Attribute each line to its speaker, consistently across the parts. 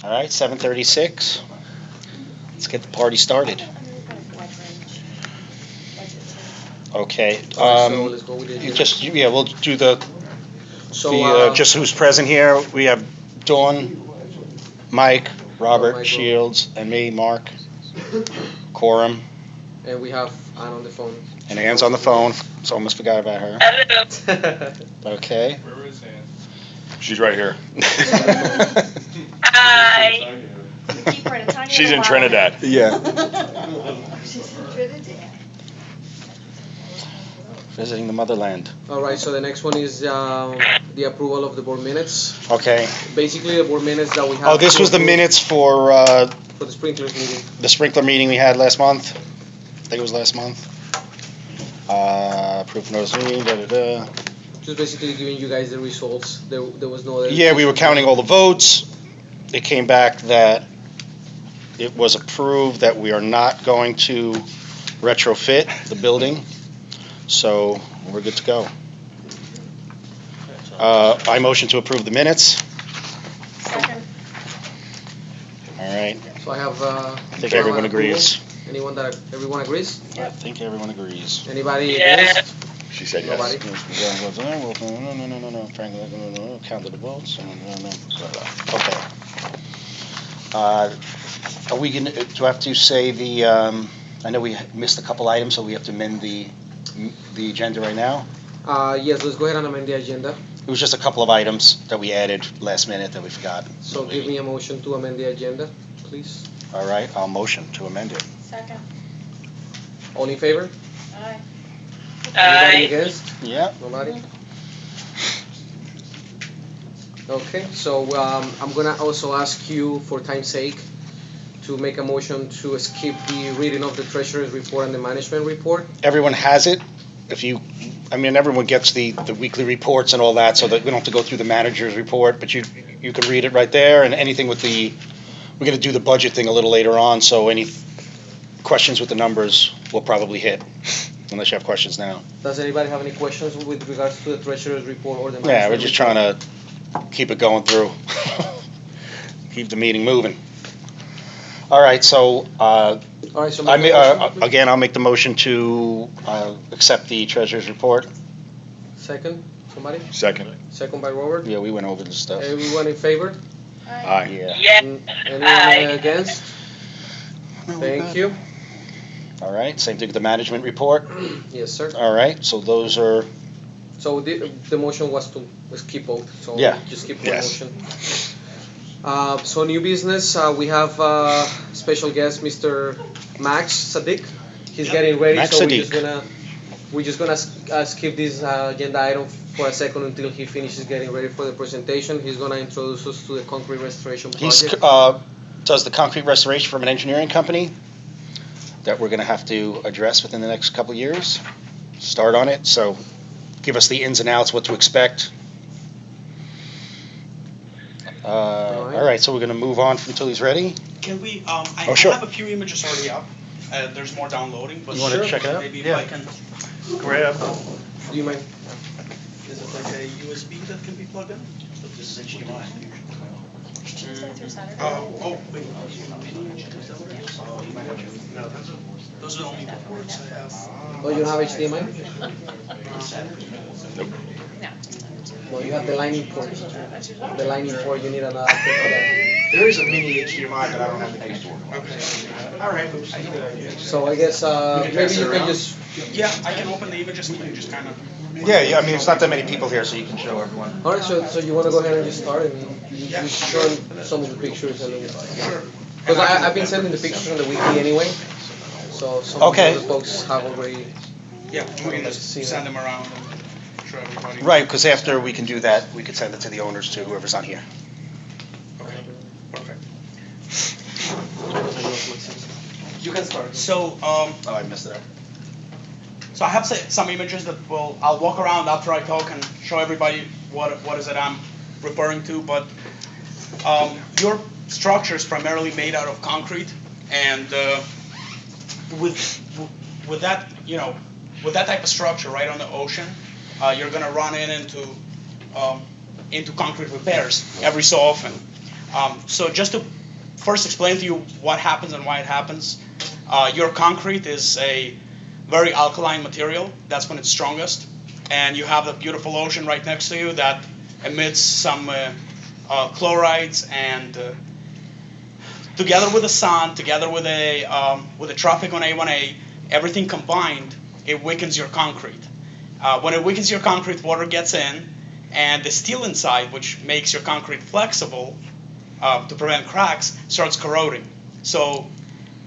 Speaker 1: All right, 7:36. Let's get the party started. Okay.
Speaker 2: So let's go with the
Speaker 1: You
Speaker 2: agenda.
Speaker 1: we'll do the
Speaker 2: So,
Speaker 1: just who's present here. We have Dawn, Mike, Robert,
Speaker 2: Mike,
Speaker 1: Shields, and me, Mark. Quorum,
Speaker 2: and we have Ann on the phone.
Speaker 1: and Ann's on the phone. So almost forgot about her. Okay.
Speaker 3: Where is Ann?
Speaker 4: She's right here.
Speaker 5: Hi.
Speaker 4: She's in Trinidad.
Speaker 1: Yeah.
Speaker 5: She's in Trinidad.
Speaker 1: Visiting the motherland.
Speaker 2: All right, so the next one is the approval of the board minutes.
Speaker 1: Okay.
Speaker 2: Basically, the board minutes that we have.
Speaker 1: Oh, this
Speaker 2: to
Speaker 1: was the
Speaker 2: approve
Speaker 1: minutes for
Speaker 2: for the sprinklers meeting.
Speaker 1: the sprinkler meeting we had last month. I think it was last month. Proof of notice meeting, da-da-da.
Speaker 2: Just basically giving you guys the results. There was no other.
Speaker 1: Yeah, we were counting all the votes. It came back that it was approved that we are not going to retrofit the building. So we're good to go. I motion to approve the minutes.
Speaker 5: Second.
Speaker 1: All right.
Speaker 2: So I have.
Speaker 1: I think everyone agrees.
Speaker 2: Everyone agrees?
Speaker 1: I think everyone agrees.
Speaker 2: Anybody
Speaker 5: Yeah.
Speaker 2: against?
Speaker 4: She said
Speaker 2: Nobody.
Speaker 4: yes.
Speaker 1: No. Franklin, counted the votes. Okay. Are we gonna? Do I have to say the? I know we missed a couple items, so we have to amend the agenda right now.
Speaker 2: Yes, let's go ahead and amend the agenda.
Speaker 1: It was just a couple of items that we added last minute that we forgot.
Speaker 2: So give me a motion to amend the agenda, please.
Speaker 1: All right, I'll motion to amend it.
Speaker 5: Second.
Speaker 2: All in favor?
Speaker 5: Aye.
Speaker 2: Anybody against?
Speaker 1: Yeah.
Speaker 2: Nobody? Okay, so I'm gonna also ask you, for time's sake, to make a motion to skip the reading of the treasurer's report and the management report.
Speaker 1: Everyone has it. Everyone gets the weekly reports and all that, so that we don't have to go through the manager's report, but you can read it right there, and anything with we're gonna do the budget thing a little later on, so any questions with the numbers will probably hit, unless you have questions now.
Speaker 2: Does anybody have any questions with regards to the treasurer's report or the management
Speaker 1: Yeah, we're just
Speaker 2: report?
Speaker 1: trying to keep it going through. Keep the meeting moving. All right, so,
Speaker 2: All right, so
Speaker 1: I'll make the motion to accept the treasurer's report.
Speaker 2: Second, somebody?
Speaker 4: Second.
Speaker 2: Second by Robert.
Speaker 1: Yeah, we went over this stuff.
Speaker 2: Everyone in favor?
Speaker 4: Aye.
Speaker 1: Yeah.
Speaker 2: Anyone
Speaker 5: Aye.
Speaker 2: against? Thank you.
Speaker 1: All right, same thing with the management report.
Speaker 2: Yes, sir.
Speaker 1: All right, so those are,
Speaker 2: So the motion was to skip vote, so
Speaker 1: Yeah.
Speaker 2: just skip one
Speaker 4: Yes.
Speaker 2: motion. So new business, we have special guest, Mr. Max Sadiq. He's getting ready,
Speaker 1: Max
Speaker 2: so
Speaker 1: Sadiq.
Speaker 2: we're just gonna skip this agenda item for a second until he finishes getting ready for the presentation. He's gonna introduce us to the concrete restoration
Speaker 1: he's,
Speaker 2: project.
Speaker 1: does the concrete restoration from an engineering company that we're gonna have to address within the next couple of years. Start on it, so give us the ins and outs, what to expect. All right, so we're gonna move on until he's ready.
Speaker 6: Can we,
Speaker 1: Oh, sure.
Speaker 6: I have a few images already up. There's more downloading, but
Speaker 1: You wanna check it out?
Speaker 6: maybe
Speaker 1: Yeah.
Speaker 6: if I can grab,
Speaker 2: Do you mind?
Speaker 6: is it like a USB that can be plugged in? So this is HDMI. Oh, wait. No, those are the only ports I have.
Speaker 2: Oh, you don't have HDMI? Well, you have the lightning port. The lightning port, you need an adapter for that.
Speaker 7: There is a mini HDMI, but I don't have the case for it.
Speaker 6: Okay.
Speaker 7: All right.
Speaker 2: So I guess maybe
Speaker 7: pass it
Speaker 2: you can
Speaker 7: around?
Speaker 2: just.
Speaker 6: Yeah, I can open the images and you can just kind of.
Speaker 1: Yeah, it's not that many people here, so you can show everyone.
Speaker 2: All right, so you want to go ahead and just start and you show some of the pictures and then. Because I've been sending the pictures on the weekly anyway, so some
Speaker 1: Okay.
Speaker 2: of the folks have already.
Speaker 6: Yeah, we can just
Speaker 2: See
Speaker 6: send
Speaker 2: that.
Speaker 6: them around and show everybody.
Speaker 1: Right, because after we can do that, we could send it to the owners too, whoever's not here.
Speaker 6: Okay, perfect.
Speaker 2: You can start.
Speaker 6: So,
Speaker 1: Oh, I missed it.
Speaker 6: So I have some images that I'll walk around after I talk and show everybody what is it I'm referring to. But your structure is primarily made out of concrete, and with that with that type of structure right on the ocean, you're gonna run into concrete repairs every so often. So just to first explain to you what happens and why it happens, your concrete is a very alkaline material. That's when it's strongest. And you have the beautiful ocean right next to you that emits some chlorides, and together with the sun, together with the traffic on A1A, everything combined, it weakens your concrete. When it weakens your concrete, water gets in, and the steel inside, which makes your concrete flexible to prevent cracks, starts corroding. So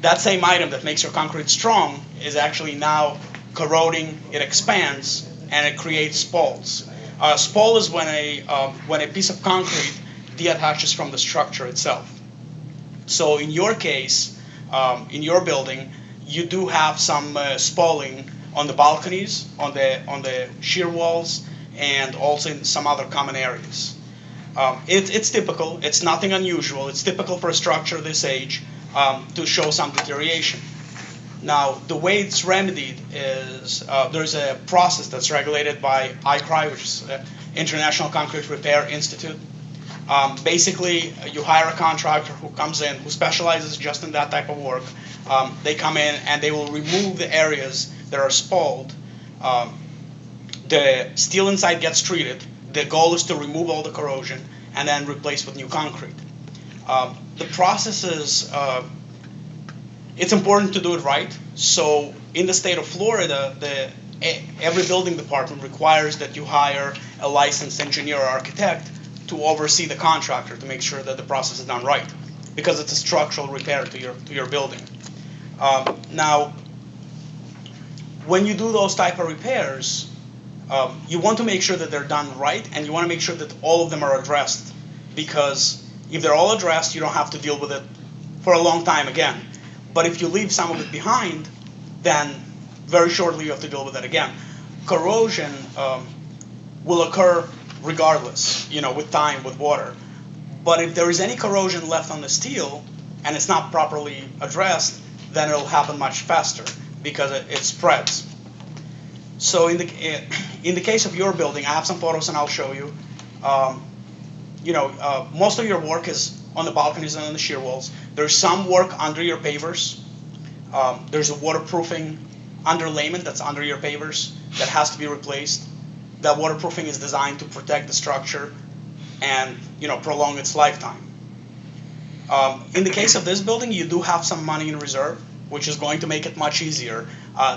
Speaker 6: that same item that makes your concrete strong is actually now corroding. It expands and it creates spalls. Spall is when a piece of concrete deattaches from the structure itself. So in your case, in your building, you do have some spalling on the balconies, on the shear walls, and also in some other common areas. It's typical. It's nothing unusual. It's typical for a structure this age to show some deterioration. Now, the way it's remedied is there's a process that's regulated by ICRI, which is International Concrete Repair Institute. Basically, you hire a contractor who comes in, who specializes just in that type of work. They come in and they will remove the areas that are spalled. The steel inside gets treated. The goal is to remove all the corrosion and then replace with new concrete. The process is, it's important to do it right. So in the state of Florida, every building department requires that you hire a licensed engineer or architect to oversee the contractor to make sure that the process is done right, because it's a structural repair to your building. Now, when you do those type of repairs, you want to make sure that they're done right, and you want to make sure that all of them are addressed, because if they're all addressed, you don't have to deal with it for a long time again. But if you leave some of it behind, then very shortly you have to deal with it again. Corrosion will occur regardless, with time, with water. But if there is any corrosion left on the steel and it's not properly addressed, then it'll happen much faster because it spreads. So in the case of your building, I have some photos and I'll show you. Most of your work is on the balconies and on the shear walls. There's some work under your pavers. There's a waterproofing underlayment that's under your pavers that has to be replaced. That waterproofing is designed to protect the structure and prolong its lifetime. In the case of this building, you do have some money in reserve, which is going to make it much easier.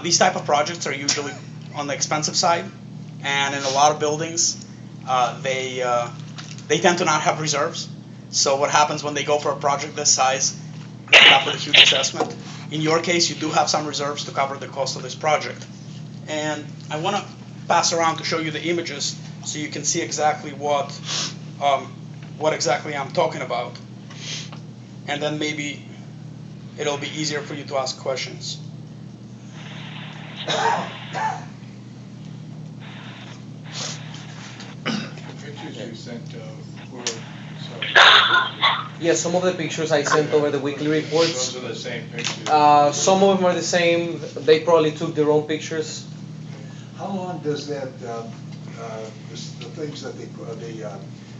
Speaker 6: These type of projects are usually on the expensive side, and in a lot of buildings, they tend to not have reserves. So what happens when they go for a project this size, they end up with a huge assessment. In your case, you do have some reserves to cover the cost of this project. And I want to pass around to show you the images so you can see exactly what exactly I'm talking about. And then maybe it'll be easier for you to ask questions.
Speaker 3: Pictures you sent were,
Speaker 2: Yes, some of the pictures I sent over the weekly reports.
Speaker 3: those are the same pictures.
Speaker 2: Some of them are the same. They probably took their own pictures.
Speaker 8: How long does that, the things that they, the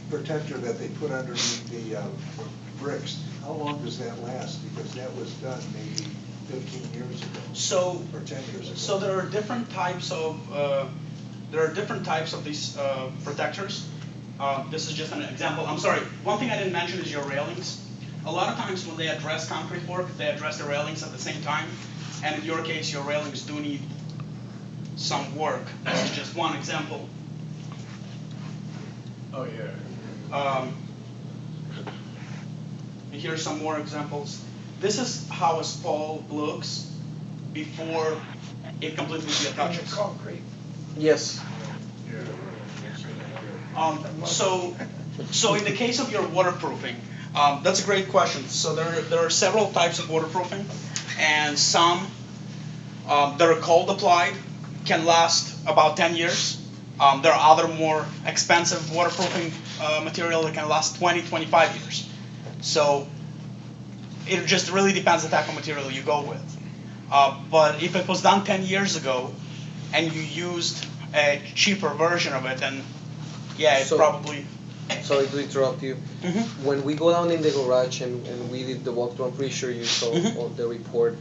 Speaker 8: protector that they put underneath the bricks, how long does that last? Because that was done maybe 15 years ago.
Speaker 6: So,
Speaker 8: or 10 years ago.
Speaker 6: So there are different types of these protectors. This is just an example. I'm sorry. One thing I didn't mention is your railings. A lot of times when they address concrete work, they address the railings at the same time. And in your case, your railings do need some work. This is just one example.
Speaker 3: Oh, yeah.
Speaker 6: Here's some more examples. This is how a spall looks before it completely deattaches.
Speaker 5: Concrete.
Speaker 2: Yes.
Speaker 6: So in the case of your waterproofing, that's a great question. So there are several types of waterproofing, and some that are cold applied can last about 10 years. There are other more expensive waterproofing material that can last 20, 25 years. So it just really depends the type of material you go with. But if it was done 10 years ago and you used a cheaper version of it, then yeah, it
Speaker 2: So-
Speaker 6: probably
Speaker 2: sorry to interrupt you.
Speaker 6: Mhm.
Speaker 2: When we go down in the garage and we did the walkthrough, I'm pretty sure you saw
Speaker 6: Mhm.
Speaker 2: on the report.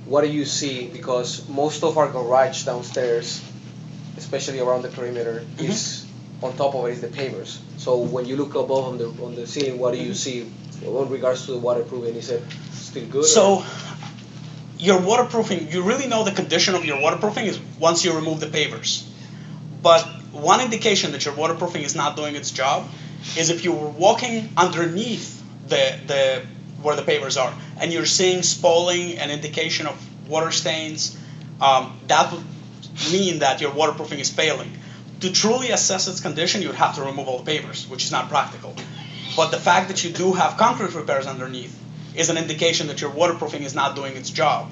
Speaker 2: What do you see? Because most of our garage downstairs, especially around the perimeter, is on top of it is the pavers. So when you look above on the ceiling, what do you see in regards to the waterproofing? Is it still good?
Speaker 6: So your waterproofing, you really know the condition of your waterproofing is once you remove the pavers. But one indication that your waterproofing is not doing its job is if you were walking underneath the where the pavers are and you're seeing spalling and indication of water stains, that would mean that your waterproofing is failing. To truly assess its condition, you would have to remove all the pavers, which is not practical. But the fact that you do have concrete repairs underneath is an indication that your waterproofing is not doing its job.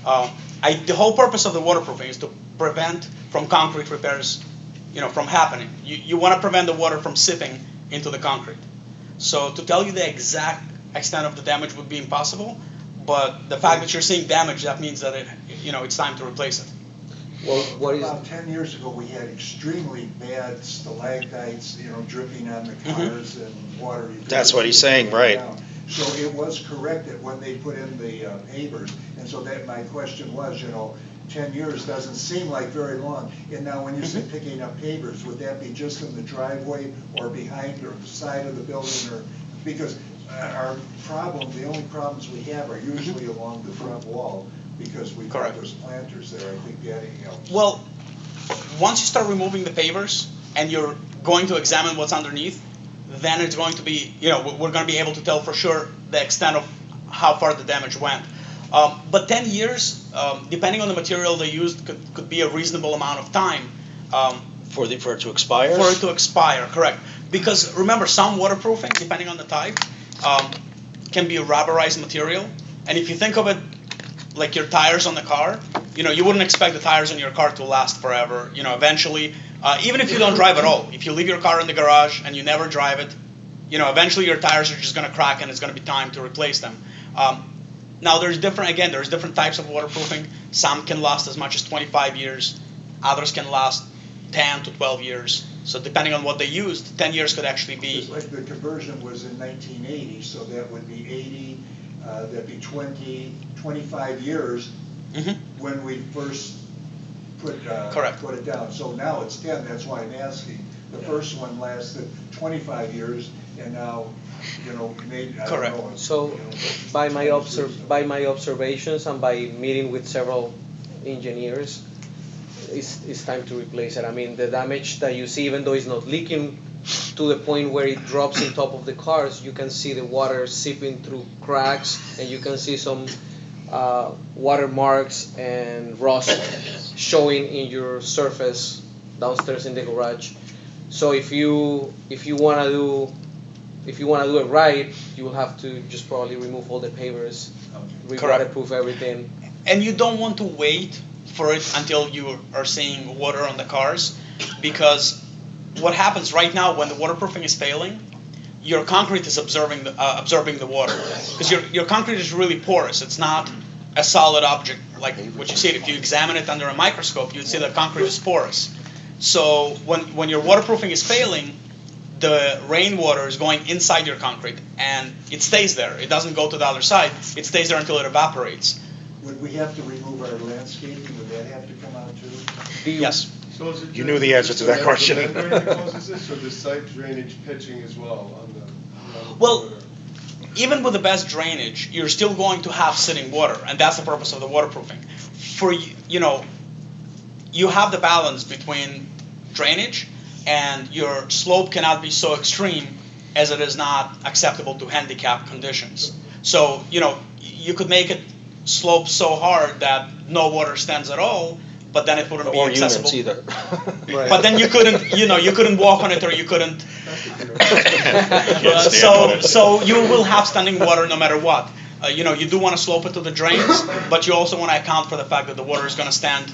Speaker 6: The whole purpose of the waterproofing is to prevent from concrete repairs, from happening. You want to prevent the water from seeping into the concrete. So to tell you the exact extent of the damage would be impossible, but the fact that you're seeing damage, that means that it's time to replace it.
Speaker 2: Well, what is
Speaker 8: About 10 years ago, we had extremely bad stalactites, dripping on the cars and water.
Speaker 1: That's what he's saying, right.
Speaker 8: down. So it was corrected when they put in the pavers. And so that my question was, 10 years doesn't seem like very long. And now when you say picking up pavers, would that be just in the driveway or behind or the side of the building? Or because our problem, the only problems we have are usually along the front wall because we've got
Speaker 6: Correct.
Speaker 8: those planters there. I think that helps.
Speaker 6: Well, once you start removing the pavers and you're going to examine what's underneath, then it's going to be, we're going to be able to tell for sure the extent of how far the damage went. But 10 years, depending on the material they used, could be a reasonable amount of time
Speaker 1: For it to expire?
Speaker 6: for it to expire, correct. Because remember, some waterproofing, depending on the type, can be a rubberized material. And if you think of it like your tires on the car, you wouldn't expect the tires on your car to last forever. Eventually, even if you don't drive at all, if you leave your car in the garage and you never drive it, eventually your tires are just going to crack and it's going to be time to replace them. Now there's different types of waterproofing. Some can last as much as 25 years. Others can last 10 to 12 years. So depending on what they used, 10 years could actually be.
Speaker 8: It's like the conversion was in 1980, so that would be 80, that'd be 25 years when we first put
Speaker 6: Correct.
Speaker 8: put it down. So now it's 10, that's why I'm asking. The first one lasted 25 years, and now, maybe, I don't
Speaker 6: Correct.
Speaker 8: know.
Speaker 2: So, by my observations and by meeting with several engineers, it's time to replace it. I mean, the damage that you see, even though it's not leaking to the point where it drops in top of the cars, you can see the water seeping through cracks, and you can see some water marks and rust showing in your surface downstairs in the garage. So if you wanna do it right, you will have to just probably remove all the pavers,
Speaker 6: Correct.
Speaker 2: waterproof everything.
Speaker 6: And you don't want to wait for it until you are seeing water on the cars, because what happens right now when the waterproofing is failing, your concrete is absorbing the water, because your concrete is really porous. It's not a solid object like what you see. If you examine it under a microscope, you'd see that concrete is porous. So when your waterproofing is failing, the rainwater is going inside your concrete and it stays there. It doesn't go to the other side. It stays there until it evaporates.
Speaker 8: Would we have to remove our landscaping? Would that have to come out too?
Speaker 6: Yes.
Speaker 3: So is it
Speaker 1: You knew the answer to that question.
Speaker 3: The membrane that causes this, or the site drainage pitching as well on the?
Speaker 6: Well,
Speaker 3: perimeter?
Speaker 6: even with the best drainage, you're still going to have sitting water, and that's the purpose of the waterproofing. You have the balance between drainage, and your slope cannot be so extreme as it is not acceptable to handicap conditions. So, you could make it slope so hard that no water stands at all, but then it wouldn't be
Speaker 1: Or
Speaker 6: accessible.
Speaker 1: units either.
Speaker 2: Right.
Speaker 6: But then you couldn't walk on it, or you couldn't.
Speaker 4: Can't stand on it.
Speaker 6: So you will have standing water no matter what. You do want to slope it to the drains, but you also want to account for the fact that the water is going to stand,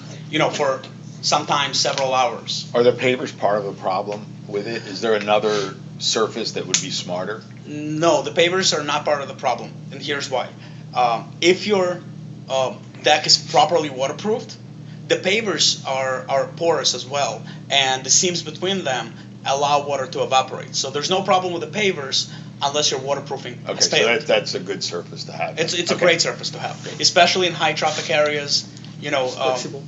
Speaker 6: for sometimes several hours.
Speaker 4: Are the pavers part of the problem with it? Is there another surface that would be smarter?
Speaker 6: No, the pavers are not part of the problem, and here's why. If your deck is properly waterproofed, the pavers are porous as well, and the seams between them allow water to evaporate. So there's no problem with the pavers unless you're waterproofing
Speaker 4: Okay,
Speaker 6: has
Speaker 4: so
Speaker 6: failed.
Speaker 4: that's a good surface to have.
Speaker 6: It's a
Speaker 4: Okay.
Speaker 6: great surface to have, especially in high traffic areas. You know,
Speaker 2: Flexible.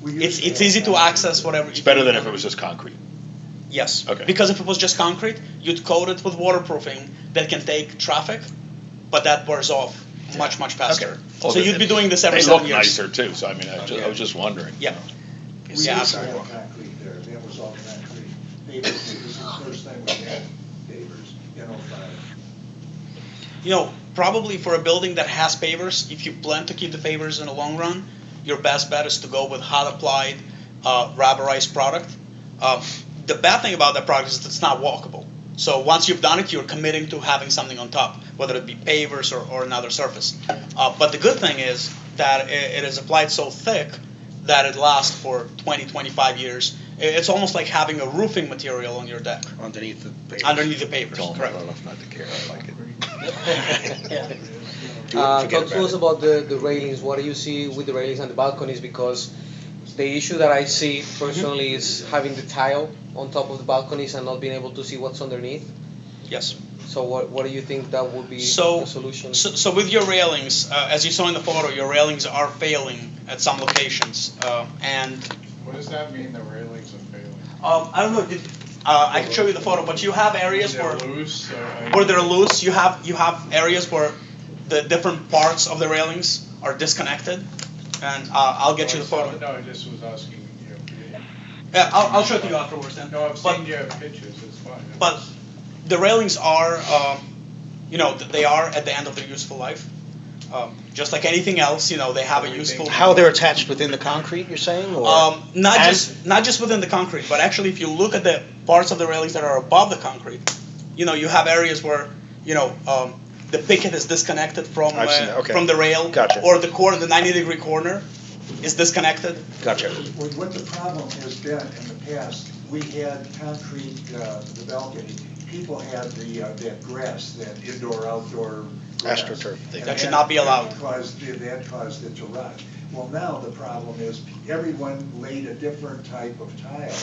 Speaker 8: We
Speaker 6: it's
Speaker 8: used to
Speaker 6: it's easy
Speaker 8: have
Speaker 6: to
Speaker 8: concrete.
Speaker 6: access whatever.
Speaker 4: It's better than if it was just concrete.
Speaker 6: Yes.
Speaker 4: Okay.
Speaker 6: Because if it was just concrete, you'd coat it with waterproofing that can take traffic, but that wears off much faster.
Speaker 4: Well,
Speaker 6: So you'd be doing this every
Speaker 4: They
Speaker 6: 7
Speaker 4: look
Speaker 6: years.
Speaker 4: nicer too, so I mean, I was just wondering.
Speaker 6: Yeah.
Speaker 8: We
Speaker 6: Yeah,
Speaker 8: used to
Speaker 6: absolutely.
Speaker 8: have concrete there, that was all concrete. Pavers, this is the first time we had pavers in '05.
Speaker 6: You know, probably for a building that has pavers, if you plan to keep the pavers in the long run, your best bet is to go with hot applied rubberized product. The bad thing about that product is it's not walkable. So once you've done it, you're committing to having something on top, whether it be pavers or another surface. But the good thing is that it is applied so thick that it lasts for 20, 25 years. It's almost like having a roofing material on your deck,
Speaker 1: Underneath the pavers.
Speaker 6: underneath the pavers,
Speaker 4: Tell them
Speaker 6: correct.
Speaker 4: well enough not to care, I like it.
Speaker 1: Forget
Speaker 2: Talk to
Speaker 1: about
Speaker 2: us
Speaker 1: it.
Speaker 2: about the railings. What do you see with the railings and the balconies? Because the issue that I see personally is having the tile on top of the balconies and not being able to see what's underneath.
Speaker 6: Yes.
Speaker 2: So what do you think that would be
Speaker 6: So-
Speaker 2: a solution?
Speaker 6: So with your railings, as you saw in the photo, your railings are failing at some locations, and
Speaker 3: What does that mean, the railings are failing?
Speaker 6: I don't know. I can show you the photo, but you have areas
Speaker 3: They're
Speaker 6: where
Speaker 3: loose,
Speaker 6: where they're loose. You have areas where the different parts of the railings are disconnected, and I'll get you the photo.
Speaker 3: No, I just was asking, you know.
Speaker 6: Yeah, I'll show it to you afterwards then.
Speaker 3: No, I've
Speaker 6: But-
Speaker 3: seen your pictures, it's fine.
Speaker 6: But the railings are, they are at the end of their useful life. Just like anything else, they have a useful.
Speaker 1: How they're attached within the concrete, you're saying, or?
Speaker 6: Not
Speaker 1: And-
Speaker 6: not just within the concrete, but actually, if you look at the parts of the railings that are above the concrete, you have areas where the picket is disconnected from
Speaker 1: I've seen that, okay.
Speaker 6: from the rail,
Speaker 1: Gotcha.
Speaker 6: or the corner, the 90-degree corner, is disconnected.
Speaker 1: Gotcha.
Speaker 8: What the problem has been in the past, we had concrete, the balcony, people had that grass, that indoor-outdoor grass.
Speaker 1: AstroTurf thing.
Speaker 8: And
Speaker 6: That should not be allowed.
Speaker 8: That caused it to rot. Well, now the problem is, everyone laid a different type of tile,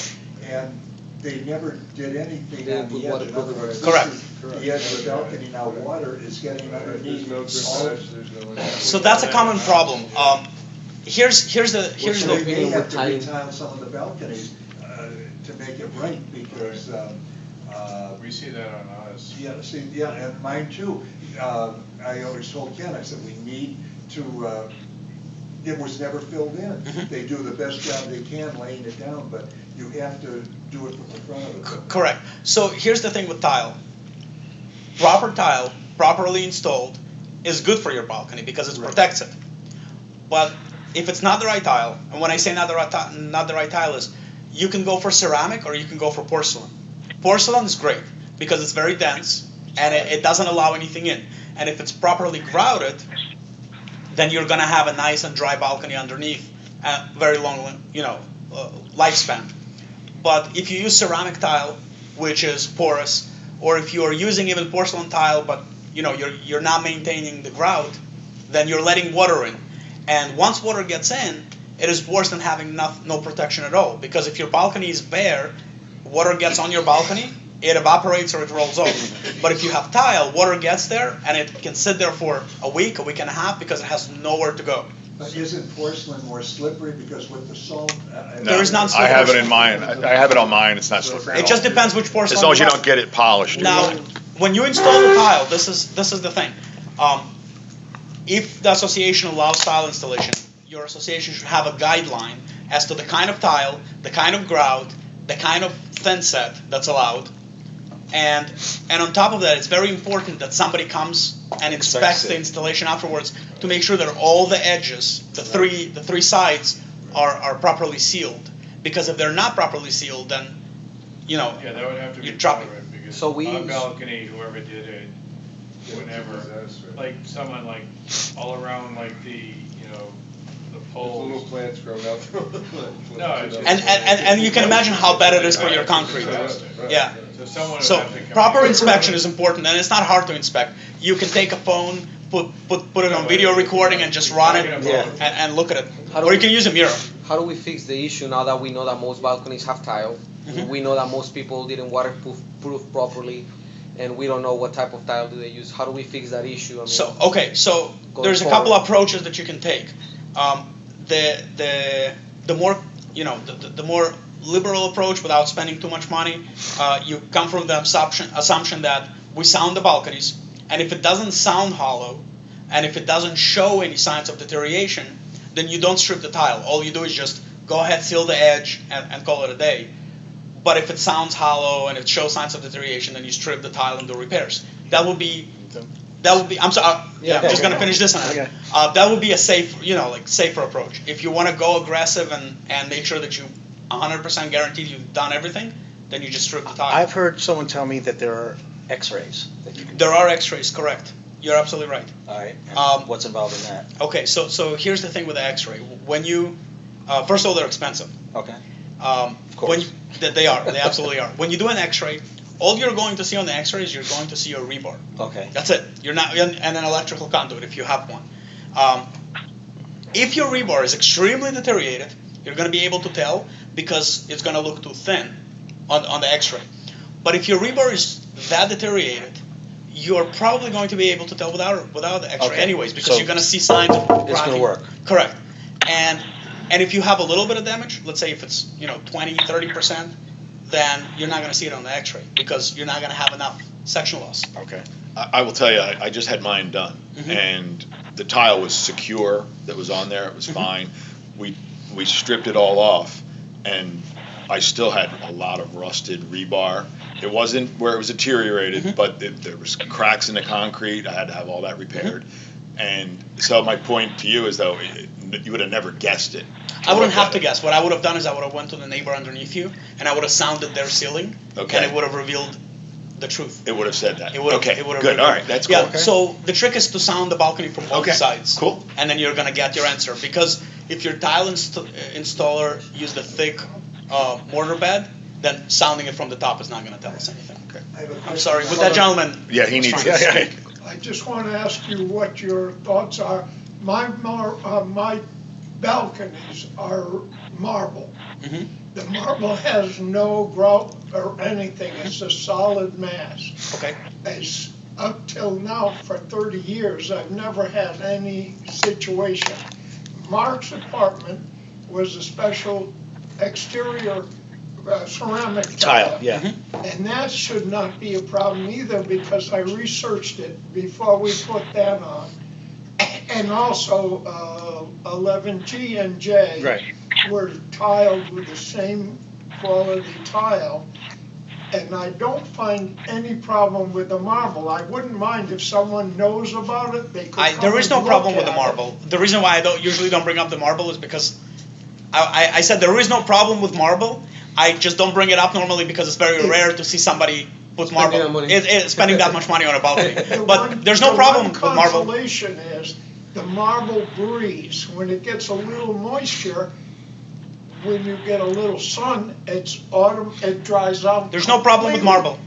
Speaker 8: and they never did anything
Speaker 2: They
Speaker 8: on
Speaker 2: put
Speaker 8: the edge. In other
Speaker 2: waterproof
Speaker 8: words,
Speaker 6: Correct.
Speaker 8: this is the edge of the balcony, now water is getting underneath.
Speaker 3: There's no
Speaker 8: all
Speaker 3: garage, there's no.
Speaker 6: So that's a common problem. Here's the
Speaker 8: So
Speaker 6: the
Speaker 8: they may have to
Speaker 2: Tile.
Speaker 8: retile some of the balconies to make it right, because,
Speaker 3: We see that on ours.
Speaker 8: and mine too. I always told Ken, I said, we need to, it was never filled in.
Speaker 6: Mhm.
Speaker 8: They do the best job they can laying it down, but you have to do it from the front of it.
Speaker 6: correct. So here's the thing with tile. Proper tile, properly installed, is good for your balcony because it
Speaker 8: Right.
Speaker 6: protects it. But if it's not the right tile, and when I say not the right tile is, you can go for ceramic or you can go for porcelain. Porcelain is great because it's very dense and it doesn't allow anything in. And if it's properly grouted, then you're gonna have a nice and dry balcony underneath, very long, lifespan. But if you use ceramic tile, which is porous, or if you are using even porcelain tile, but you're not maintaining the grout, then you're letting water in. And once water gets in, it is worse than having no protection at all. Because if your balcony is bare, water gets on your balcony, it evaporates or it rolls off. But if you have tile, water gets there and it can sit there for a week and a half because it has nowhere to go.
Speaker 8: But isn't porcelain more slippery because with the salt?
Speaker 6: There is not
Speaker 4: I have it
Speaker 6: slippery.
Speaker 4: in mine, I have it on mine, it's not slippery.
Speaker 6: It just depends which porcelain.
Speaker 4: As long as you
Speaker 6: you
Speaker 4: don't get it polished.
Speaker 6: Now, when you install the tile, this is the thing. If the association allows tile installation, your association should have a guideline as to the kind of tile, the kind of grout, the kind of thin set that's allowed. And on top of that, it's very important that somebody comes and inspects the installation afterwards to make sure that all the edges, the three sides, are properly sealed. Because if they're not properly sealed, then
Speaker 3: Yeah, that would have to be
Speaker 6: You're dropping.
Speaker 3: covered, because
Speaker 2: So we
Speaker 3: on
Speaker 2: use-
Speaker 3: balcony, whoever did it, whenever, like someone like all around like the poles.
Speaker 9: plants growing up.
Speaker 3: No, it's just-
Speaker 6: and you can imagine how bad it is for your concrete. Yeah.
Speaker 3: So someone would
Speaker 6: So
Speaker 3: have to come
Speaker 6: proper
Speaker 3: in.
Speaker 6: inspection is important, and it's not hard to inspect. You can take a phone, put it on video recording, and just run it and look at it.
Speaker 2: How do
Speaker 6: Or you
Speaker 2: we-
Speaker 6: can use a mirror.
Speaker 2: How do we fix the issue now that we know that most balconies have tile
Speaker 6: Mhm.
Speaker 2: We know that most people didn't waterproof properly, and we don't know what type of tile do they use. How do we fix that issue? I mean,
Speaker 6: So
Speaker 2: Going
Speaker 6: there's a couple
Speaker 2: forward.
Speaker 6: approaches that you can take. The more the more liberal approach without spending too much money. You come from the assumption that we sound the balconies, and if it doesn't sound hollow, and if it doesn't show any signs of deterioration, then you don't strip the tile. All you do is just go ahead, seal the edge, and call it a day. But if it sounds hollow and it shows signs of deterioration, then you strip the tile and do repairs. That would be. I'm sorry. Yeah, I'm just gonna finish this one.
Speaker 1: Okay.
Speaker 6: That would be a safer approach. If you want to go aggressive and make sure that you 100% guaranteed you've done everything, then you just strip the tile.
Speaker 1: I've heard someone tell me that there are X-rays that you can.
Speaker 6: There are X-rays, correct. You're absolutely right.
Speaker 1: All right.
Speaker 6: Um,
Speaker 1: What's involved in that?
Speaker 6: Okay, so here's the thing with the X-ray. When you, first of all, they're expensive.
Speaker 1: Okay.
Speaker 6: Of
Speaker 1: course.
Speaker 6: They absolutely are. When you do an X-ray, all you're going to see on the X-ray is you're going to see your rebar.
Speaker 1: Okay.
Speaker 6: That's it. You're not, and an electrical conduit if you have one. If your rebar is extremely deteriorated, you're going to be able to tell because it's going to look too thin on the X-ray. But if your rebar is that deteriorated, you're probably going to be able to tell without the X-ray
Speaker 1: Okay.
Speaker 6: anyways, because
Speaker 1: So
Speaker 6: you're going to see signs of cracking.
Speaker 1: It's going to work.
Speaker 6: Correct. And if you have a little bit of damage, let's say if it's 20, 30%, then you're not going to see it on the X-ray because you're not going to have enough section loss.
Speaker 1: Okay.
Speaker 4: I will tell you, I just had mine done, and the tile was secure that was on there. It was fine. We stripped it all off, and I still had a lot of rusted rebar. It wasn't where it was deteriorated, but there was cracks in the concrete. I had to have all that repaired. And so my point to you is, though, you would have never guessed it.
Speaker 6: I wouldn't have to guess. What I would have done is I would have went to the neighbor underneath you, and I would have sounded their ceiling,
Speaker 4: Okay.
Speaker 6: and it would have revealed the truth.
Speaker 4: It would have said that.
Speaker 6: It would have.
Speaker 4: Okay,
Speaker 6: It would have
Speaker 4: good.
Speaker 6: revealed-
Speaker 4: All right, that's cool.
Speaker 6: Yeah.
Speaker 4: Okay.
Speaker 6: So the trick is to sound the balcony from both
Speaker 4: Okay,
Speaker 6: sides.
Speaker 4: cool.
Speaker 6: And then you're gonna get your answer because if your tile installer used a thick mortar bed, then sounding it from the top is not gonna tell us anything.
Speaker 4: Okay.
Speaker 8: I have a
Speaker 6: I'm
Speaker 8: question.
Speaker 6: sorry. With that gentleman.
Speaker 4: Yeah, he
Speaker 6: was
Speaker 4: needs
Speaker 6: trying
Speaker 4: to
Speaker 6: to
Speaker 4: speak.
Speaker 9: I just want to ask you what your thoughts are. My balconies are marble.
Speaker 6: Mhm.
Speaker 9: The marble has no grout or anything. It's a solid mass.
Speaker 6: Okay.
Speaker 9: As up till now, for 30 years, I've never had any situation. Mark's apartment was a special exterior ceramic
Speaker 1: Tile, yeah.
Speaker 9: and that should not be a problem either because I researched it before we put that on. And also 11G and J
Speaker 1: Right.
Speaker 9: were tiled with the same quality tile. And I don't find any problem with the marble. I wouldn't mind if someone knows about it, they could come
Speaker 6: There is
Speaker 9: and
Speaker 6: no problem
Speaker 9: look
Speaker 6: with the
Speaker 9: at it.
Speaker 6: marble. The reason why I usually don't bring up the marble is because I said there is no problem with marble. I just don't bring it up normally because it's very rare to see somebody put
Speaker 2: Spending
Speaker 6: marble,
Speaker 2: that money.
Speaker 6: spending that much money on a balcony.
Speaker 9: The
Speaker 6: But
Speaker 9: one-
Speaker 6: there's no problem with
Speaker 9: The one
Speaker 6: marble.
Speaker 9: consolation is the marble breeze. When it gets a little moisture, when you get a little sun, it's autumn, it dries out.
Speaker 6: There's no problem with
Speaker 9: completely.
Speaker 6: marble.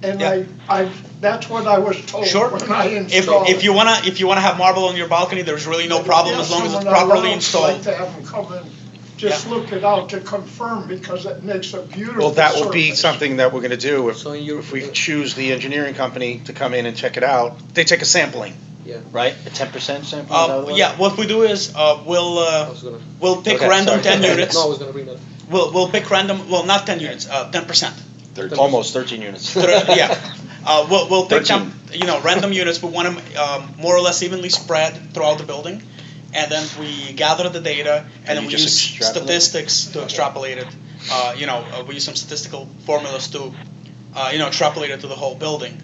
Speaker 9: And
Speaker 6: Yeah.
Speaker 9: that's what I was told
Speaker 6: Sure.
Speaker 9: when I
Speaker 6: If
Speaker 9: installed
Speaker 6: if you wanna have marble on your balcony, there's really no problem as long as it's
Speaker 9: Someone
Speaker 6: properly
Speaker 9: else like
Speaker 6: installed.
Speaker 9: to have them come and just look it out to confirm because it makes a beautiful
Speaker 1: Well, that will be
Speaker 9: surface.
Speaker 1: something that we're gonna do
Speaker 2: So you-
Speaker 1: if we choose the engineering company to come in and check it out. They take a sampling,
Speaker 2: Yeah.
Speaker 1: right? A 10% sampling? is that what it was?
Speaker 6: Yeah, what we do is
Speaker 2: I was gonna.
Speaker 6: we'll pick
Speaker 1: Okay,
Speaker 6: random
Speaker 1: sorry.
Speaker 6: 10 units.
Speaker 2: No, I was gonna bring that.
Speaker 6: We'll pick random. Well, not 10 units. 10%.
Speaker 1: Almost 13 units.
Speaker 6: Yeah. We'll pick
Speaker 1: 13.
Speaker 6: random units. We want them more or less evenly spread throughout the building, and then we gather the data, and then
Speaker 1: you
Speaker 6: we
Speaker 1: just
Speaker 6: use
Speaker 1: extrapolate?
Speaker 6: statistics to extrapolate it. We use some statistical formulas to, extrapolate it to the whole building.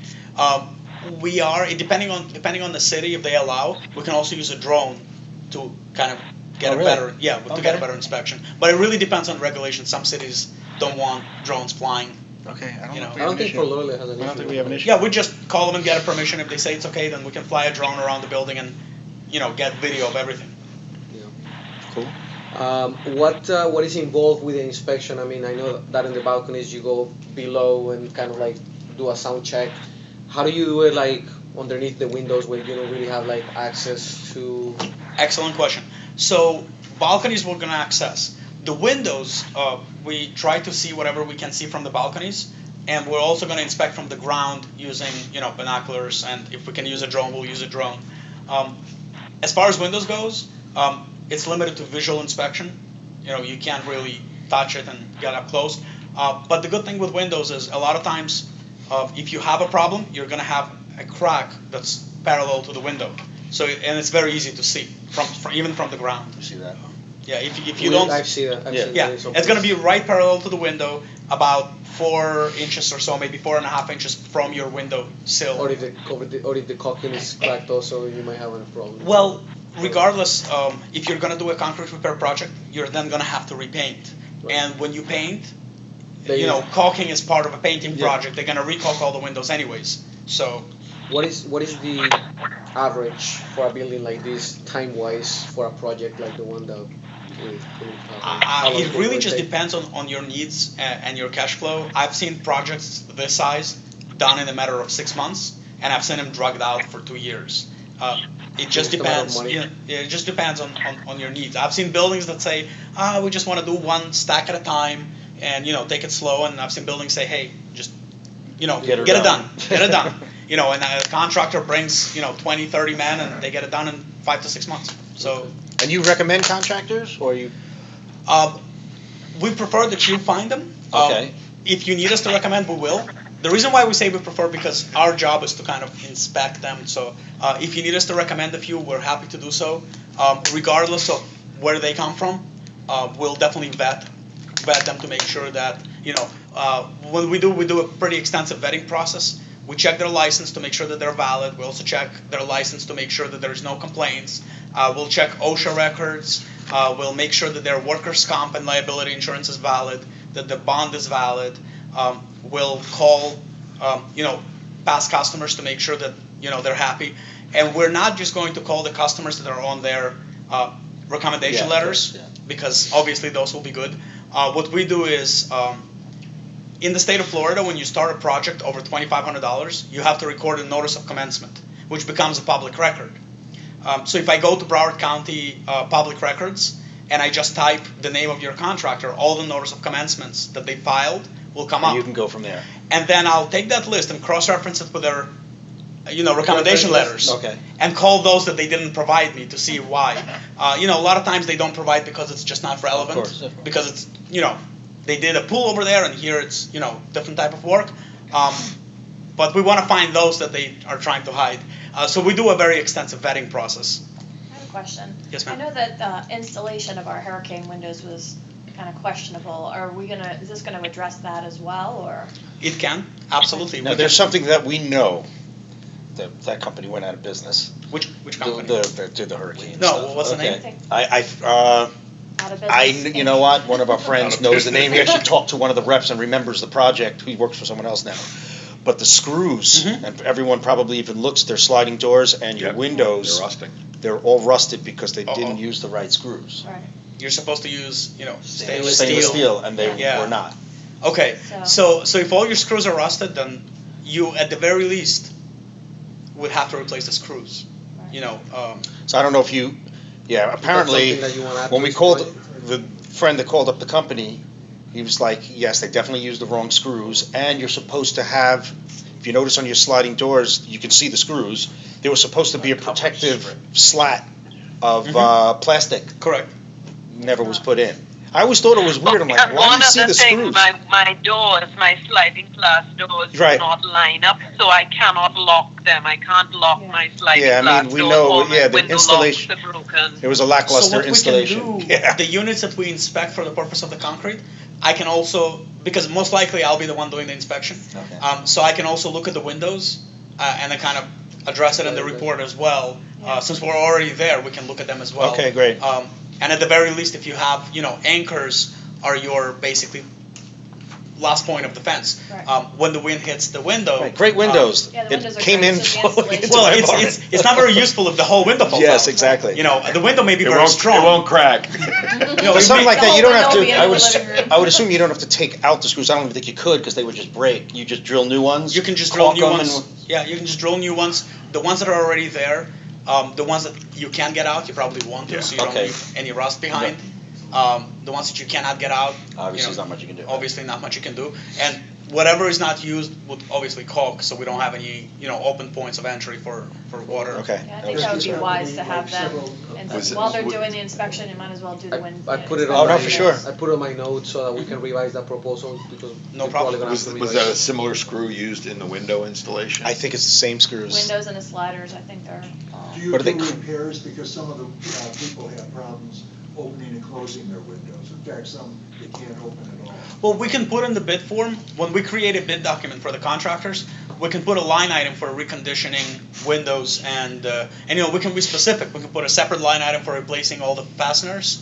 Speaker 6: We are depending on the city, if they allow, we can also use a drone to kind of get
Speaker 1: Oh,
Speaker 6: a
Speaker 1: really?
Speaker 6: better to get a
Speaker 1: Okay.
Speaker 6: better inspection. But it really depends on regulations. Some cities don't want drones flying.
Speaker 1: Okay, I don't
Speaker 6: You
Speaker 1: know.
Speaker 6: know.
Speaker 1: if we
Speaker 2: I
Speaker 1: have
Speaker 2: don't
Speaker 1: an
Speaker 2: think
Speaker 1: issue.
Speaker 2: Fort Lauderdale has an issue.
Speaker 1: I don't think we have an issue.
Speaker 6: Yeah, we just call them and get a permission. If they say it's okay, then we can fly a drone around the building and, get video of everything.
Speaker 1: Cool.
Speaker 2: What is involved with the inspection? I mean, I know that in the balconies you go below and kind of like do a sound check. How do you do it like underneath the windows where you don't really have like access to?
Speaker 6: Excellent question. So balconies we're gonna access, The windows, we try to see whatever we can see from the balconies, and we're also going to inspect from the ground using binoculars, and if we can use a drone, we'll use a drone. As far as windows goes, it's limited to visual inspection. You can't really touch it and get up close. But the good thing with windows is a lot of times, if you have a problem, you're going to have a crack that's parallel to the window. So, and it's very easy to see even from the ground.
Speaker 1: You see that?
Speaker 6: Yeah, if you don't.
Speaker 2: I've seen it.
Speaker 6: Yeah, it's going to be right parallel to the window, about 4 inches or so, maybe 4.5 inches from your window sill.
Speaker 2: Or if the caulking is cracked, also you might have a problem.
Speaker 6: Well, regardless, if you're going to do a concrete repair project, you're then going to have to repaint.
Speaker 2: Right.
Speaker 6: And when you paint, caulking is part of a painting project. They're going to re-caulk all the windows anyways. So.
Speaker 2: What is the average for a building like this, time-wise, for a project like the one that we
Speaker 6: it really just depends on your needs and your cash flow. I've seen projects this size done in a matter of 6 months, and I've seen them dragged out for 2 years. It just depends. It just depends on your needs. I've seen buildings that say, we just want to do one stack at a time, and take it slow. And I've seen buildings say, hey, just get it done, get it done. And a contractor brings 20, 30 men, and they get it done in 5 to 6 months. So.
Speaker 1: And you recommend contractors, or you?
Speaker 6: We prefer that you find them.
Speaker 1: Okay.
Speaker 6: If you need us to recommend, we will. The reason why we say we prefer, because our job is to kind of inspect them. So if you need us to recommend a few, we're happy to do so. Regardless of where they come from, we'll definitely vet them to make sure that when we do a pretty extensive vetting process. We check their license to make sure that they're valid. We also check their license to make sure that there's no complaints. We'll check OSHA records. We'll make sure that their workers' comp and liability insurance is valid, that the bond is valid. We'll call, past customers to make sure that, they're happy. And we're not just going to call the customers that are on their recommendation letters, because obviously those will be good. What we do is, in the state of Florida, when you start a project over $2,500, you have to record a notice of commencement, which becomes a public record. So if I go to Broward County Public Records and I just type the name of your contractor, all the notice of commencements that they filed will come up.
Speaker 1: You can go from there.
Speaker 6: And then I'll take that list and cross-reference it with their, recommendation letters.
Speaker 1: Okay.
Speaker 6: And call those that they didn't provide me to see why. A lot of times they don't provide because it's just not relevant.
Speaker 1: Of course.
Speaker 6: Because it's, they did a pool over there, and here it's, different type of work. But we want to find those that they are trying to hide. So we do a very extensive vetting process.
Speaker 5: I have a question.
Speaker 6: Yes, ma'am.
Speaker 5: I know that the installation of our hurricane windows was kind of questionable. Is this gonna address that as well, or?
Speaker 6: It can, absolutely.
Speaker 1: Now, there's something that we know, that company went out of business.
Speaker 6: Which company?
Speaker 1: The hurricane.
Speaker 6: No, what's the name?
Speaker 5: Out of business?
Speaker 1: You know what? One of our friends knows the name. He actually talked to one of the reps and remembers the project. He works for someone else now. But the screws, and everyone probably even looks, their sliding doors and your windows,
Speaker 4: They're rusting.
Speaker 1: they're all rusted because they didn't use the right screws.
Speaker 5: Right.
Speaker 6: You're supposed to use, stainless
Speaker 1: Stainless
Speaker 6: steel.
Speaker 1: steel, and they
Speaker 6: Yeah.
Speaker 1: were not.
Speaker 6: Okay, so if all your screws are rusted, then you, at the very least, would have to replace the screws.
Speaker 1: So I don't know if you, apparently,
Speaker 2: something that you wanna add
Speaker 1: when
Speaker 2: to
Speaker 1: we
Speaker 2: this
Speaker 1: called,
Speaker 2: point?
Speaker 1: the friend that called up the company, he was like, yes, they definitely used the wrong screws, and you're supposed to have, if you notice on your sliding doors, you can see the screws, there was supposed to be a protective slat of plastic,
Speaker 6: Correct.
Speaker 1: never was put in. I always thought it was weird, I'm like,
Speaker 10: And
Speaker 1: why
Speaker 10: one
Speaker 1: do you see
Speaker 10: other
Speaker 1: the
Speaker 10: thing,
Speaker 1: screws?
Speaker 10: my doors, my sliding glass doors
Speaker 1: Right.
Speaker 10: do not line up, so I cannot lock them. I can't lock my sliding
Speaker 1: Yeah, I
Speaker 10: glass
Speaker 1: mean, we
Speaker 10: doors.
Speaker 1: know,
Speaker 10: All my
Speaker 1: yeah, the
Speaker 10: window
Speaker 1: installation-
Speaker 10: locks are broken.
Speaker 1: It was a
Speaker 6: So
Speaker 1: lackluster
Speaker 6: what
Speaker 1: installation.
Speaker 6: we can do, the units that we inspect for the purpose of the concrete, I can also, because most likely I'll be the one doing the inspection,
Speaker 1: Okay.
Speaker 6: so I can also look at the windows and then kind of address it in the report as well. Since we're already there, we can look at them as well.
Speaker 1: Okay, great.
Speaker 6: And at the very least, if you have, anchors are your basically last point of defense.
Speaker 5: Right.
Speaker 6: When the wind hits the window.
Speaker 1: Right, great windows.
Speaker 5: Yeah, the windows
Speaker 1: It
Speaker 5: are
Speaker 1: came
Speaker 5: great,
Speaker 1: in
Speaker 5: so the
Speaker 1: flowing into
Speaker 5: insulation-
Speaker 6: Well,
Speaker 1: my
Speaker 6: it's,
Speaker 1: barn.
Speaker 6: it's not very useful if the whole window falls
Speaker 1: Yes,
Speaker 6: out.
Speaker 1: exactly.
Speaker 6: The window may be
Speaker 4: It
Speaker 6: very
Speaker 4: won't,
Speaker 6: strong.
Speaker 4: it won't crack.
Speaker 1: But something like
Speaker 5: The
Speaker 1: that, you
Speaker 5: whole
Speaker 1: don't have
Speaker 5: window will be
Speaker 1: to,
Speaker 5: in the living room.
Speaker 1: I would assume you don't have to take out the screws, I don't even think you could, because they would just break. You just drill new ones?
Speaker 6: You can just drill
Speaker 1: caulk
Speaker 6: new
Speaker 1: them,
Speaker 6: ones.
Speaker 1: and-
Speaker 6: Yeah, you can just drill new ones. The ones that are already there, the ones that you can get out, you probably want to, so you don't
Speaker 1: Okay.
Speaker 6: leave any rust behind. The ones that you cannot get out,
Speaker 1: Obviously, there's not much you can do.
Speaker 6: obviously not much you can do. And whatever is not used would obviously caulk, so we don't have any, open points of entry for water.
Speaker 1: Okay.
Speaker 5: Yeah, I think that would be wise to have them, and
Speaker 4: Was it-
Speaker 5: while they're doing the inspection, you might as well do the wind.
Speaker 2: I put it
Speaker 1: Oh,
Speaker 2: on
Speaker 1: no,
Speaker 2: my,
Speaker 1: for sure.
Speaker 2: I put it on my notes so that we can revise that proposal, because
Speaker 6: No
Speaker 2: we're
Speaker 6: problem.
Speaker 2: probably gonna have
Speaker 4: Was,
Speaker 2: to
Speaker 4: was
Speaker 2: revise
Speaker 4: that a
Speaker 2: it.
Speaker 4: similar screw used in the window installation?
Speaker 1: I think it's the same screws.
Speaker 5: Windows and the sliders, I think they're all.
Speaker 8: Do you
Speaker 1: What are
Speaker 8: do
Speaker 1: they
Speaker 8: repairs, because some of the people have problems opening and closing their windows? In fact, some they can't open at all.
Speaker 6: Well, we can put in the bid form, when we create a bid document for the contractors, we can put a line item for reconditioning windows and we can be specific. We can put a separate line item for replacing all the fasteners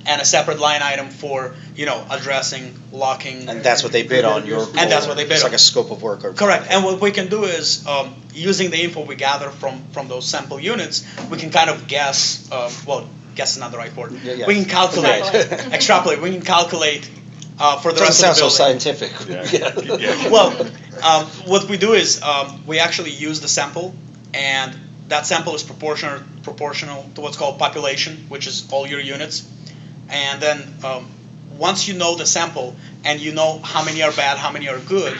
Speaker 6: and a separate line item for, addressing, locking.
Speaker 1: And that's what they bid on your.
Speaker 6: And that's what they bid
Speaker 1: It's
Speaker 6: on.
Speaker 1: like a scope of work or.
Speaker 6: Correct, and what we can do is, using the info we gather from those sample units, we can kind of guess, guess is not the right word.
Speaker 1: Yeah.
Speaker 6: We can calculate,
Speaker 5: Extrapolate.
Speaker 6: extrapolate, we can calculate for the
Speaker 1: Doesn't
Speaker 6: rest of the
Speaker 1: sound so
Speaker 6: building.
Speaker 1: scientific.
Speaker 4: Yeah.
Speaker 6: Well, what we do is, we actually use the sample, and that sample is proportional to what's called population, which is all your units. And then, once you know the sample, and you know how many are bad, how many are good,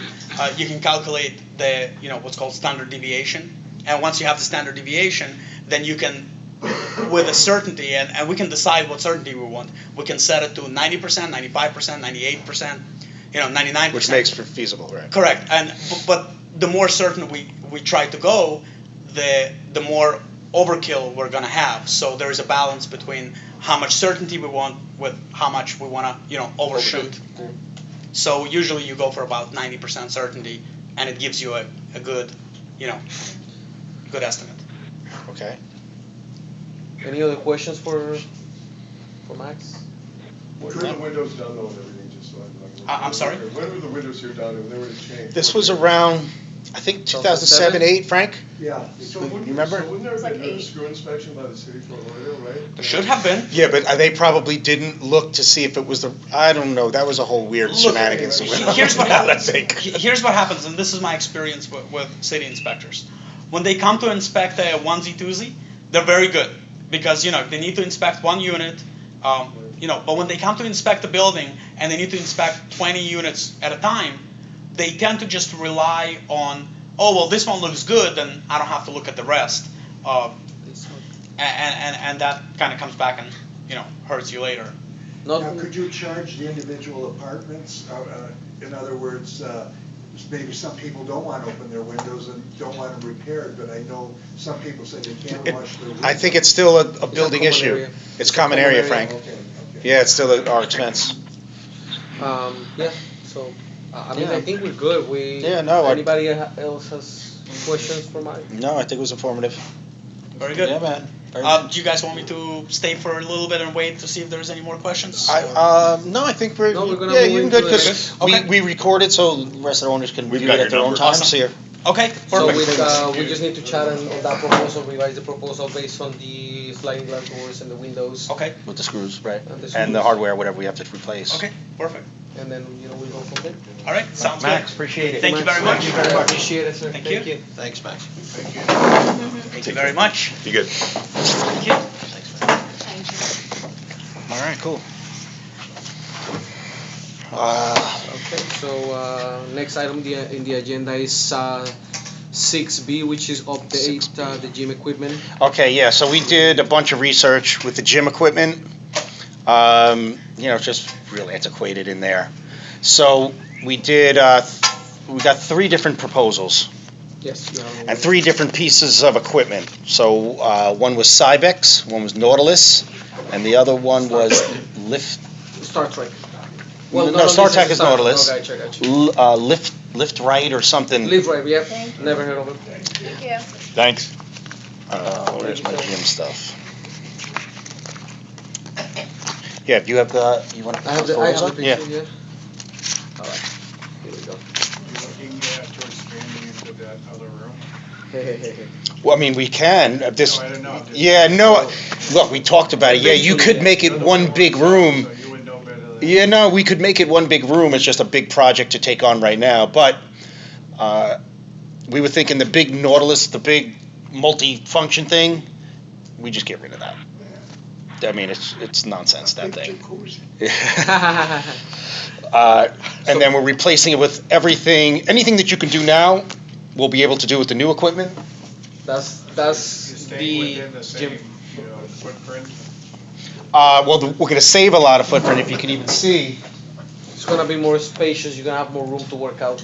Speaker 6: you can calculate the, what's called standard deviation. And once you have the standard deviation, then you can, with a certainty, and we can decide what certainty we want. We can set it to 90%, 95%, 98%, 99%.
Speaker 1: Which makes for feasible, right?
Speaker 6: Correct, but the more certain we try to go, the more overkill we're gonna have. So there is a balance between how much certainty we want with how much we wanna, overshoot. So usually you go for about 90% certainty, and it gives you a good, good estimate.
Speaker 1: Okay.
Speaker 2: Any other questions for Max?
Speaker 11: When were the windows done though and everything, just so
Speaker 6: I'm sorry?
Speaker 11: When were the windows here done and they were changed?
Speaker 1: This was around, I think, 2007, 8, Frank?
Speaker 8: Yeah.
Speaker 11: So wouldn't,
Speaker 1: You remember?
Speaker 11: So wouldn't there
Speaker 5: It's
Speaker 11: have
Speaker 5: like
Speaker 11: been a
Speaker 5: 8.
Speaker 11: screw inspection by the city for Lauderdale, right?
Speaker 6: There should have been.
Speaker 1: Yeah, but they probably didn't look to see if it was I don't know, that was a whole weird
Speaker 6: Look,
Speaker 1: shenanigans. that went on
Speaker 6: here's what
Speaker 1: with that, I
Speaker 6: happens.
Speaker 1: think.
Speaker 6: Here's what happens, and this is my experience with city inspectors. When they come to inspect a onesie twosie, they're very good because they need to inspect one unit. But when they come to inspect the building and they need to inspect 20 units at a time, they tend to just rely on, oh well, this one looks good, then I don't have to look at the rest, and that kind of comes back and hurts you later.
Speaker 8: Now, could you charge the individual apartments? In other words, maybe some people don't want to open their windows and don't want them repaired, but I know some people say they can't wash their windows.
Speaker 1: I think it's still a building
Speaker 2: common
Speaker 1: issue.
Speaker 2: area.
Speaker 1: It's common area, Frank.
Speaker 8: Okay.
Speaker 1: Yeah, it's still at our expense.
Speaker 2: Yeah, so, I
Speaker 1: Yeah.
Speaker 2: think we're good.
Speaker 1: Yeah, no,
Speaker 2: Anybody else has questions for Mike?
Speaker 1: No, I think it was informative.
Speaker 6: Very good.
Speaker 1: Yeah, man. Very good.
Speaker 6: Do you guys want me to stay for a little bit and wait to see if there's any more questions?
Speaker 1: No, I think we're,
Speaker 2: No, we're gonna
Speaker 1: yeah,
Speaker 2: move
Speaker 1: you can
Speaker 2: into
Speaker 1: good,
Speaker 2: the
Speaker 1: because
Speaker 2: next-
Speaker 6: Okay.
Speaker 1: we recorded, so the rest of the owners can
Speaker 4: We've
Speaker 1: view
Speaker 4: got
Speaker 1: it
Speaker 4: your
Speaker 1: at their own
Speaker 4: number.
Speaker 1: time,
Speaker 6: Awesome.
Speaker 1: so you're.
Speaker 6: Okay,
Speaker 2: So
Speaker 6: perfect.
Speaker 2: we just need to chat on that proposal, revise the proposal based on the sliding glass doors and the windows.
Speaker 6: Okay,
Speaker 1: With the screws, right?
Speaker 2: And the
Speaker 1: And the
Speaker 2: screws.
Speaker 1: hardware, whatever we have to replace.
Speaker 6: okay, perfect.
Speaker 2: And then, we'll go from there.
Speaker 6: All right, sounds
Speaker 1: Max,
Speaker 6: good.
Speaker 1: appreciate it.
Speaker 6: Thank you very much.
Speaker 2: Appreciate it, sir.
Speaker 6: Thank you.
Speaker 1: Thanks, Max.
Speaker 6: Thank you very much.
Speaker 4: You good?
Speaker 6: Thank you.
Speaker 5: Thank you.
Speaker 1: All right, cool.
Speaker 2: Okay, so, next item in the agenda is 6B, which is update the gym equipment.
Speaker 1: Okay, yeah, so we did a bunch of research with the gym equipment. Just really antiquated in there. So we did, we got 3 different proposals
Speaker 2: Yes. you have-
Speaker 1: and 3 different pieces of equipment. So one was Cybex, one was Nautilus, and the other one was Lift,
Speaker 2: Star Trek.
Speaker 1: No,
Speaker 2: Nautilus
Speaker 1: Star Trek is
Speaker 2: Star-
Speaker 1: Nautilus.
Speaker 2: Oh, gotcha.
Speaker 1: Lift Right or something.
Speaker 2: Live right, yeah.
Speaker 5: Thank you.
Speaker 2: Never heard of it.
Speaker 5: Thank you.
Speaker 4: Thanks.
Speaker 1: Where's my gym stuff? Yeah, do you have you want to
Speaker 2: I have the picture,
Speaker 1: Yeah.
Speaker 2: yeah. Alright, here we go.
Speaker 3: You're looking to expanding into that other room?
Speaker 2: Hey, hey, hey, hey.
Speaker 1: Well, I mean, we can. This.
Speaker 3: No, I don't know. Just-
Speaker 1: Yeah, no. Look, we talked about it. Yeah, you could make it one big room.
Speaker 3: So you would know better than.
Speaker 1: Yeah, no, we could make it one big room. It's just a big project to take on right now. But we were thinking the big Nautilus, the big multi-function thing, we just get rid of that. I mean, it's nonsense, that
Speaker 9: Big
Speaker 1: thing.
Speaker 9: jacuzzi.
Speaker 1: And then we're replacing it with anything that you can do now, we'll be able to do with the new equipment.
Speaker 2: That's
Speaker 3: You're staying within the same,
Speaker 2: gym.
Speaker 3: footprint.
Speaker 1: We're gonna save a lot of footprint, if you can even see.
Speaker 2: It's gonna be more spacious. You're gonna have more room to work out.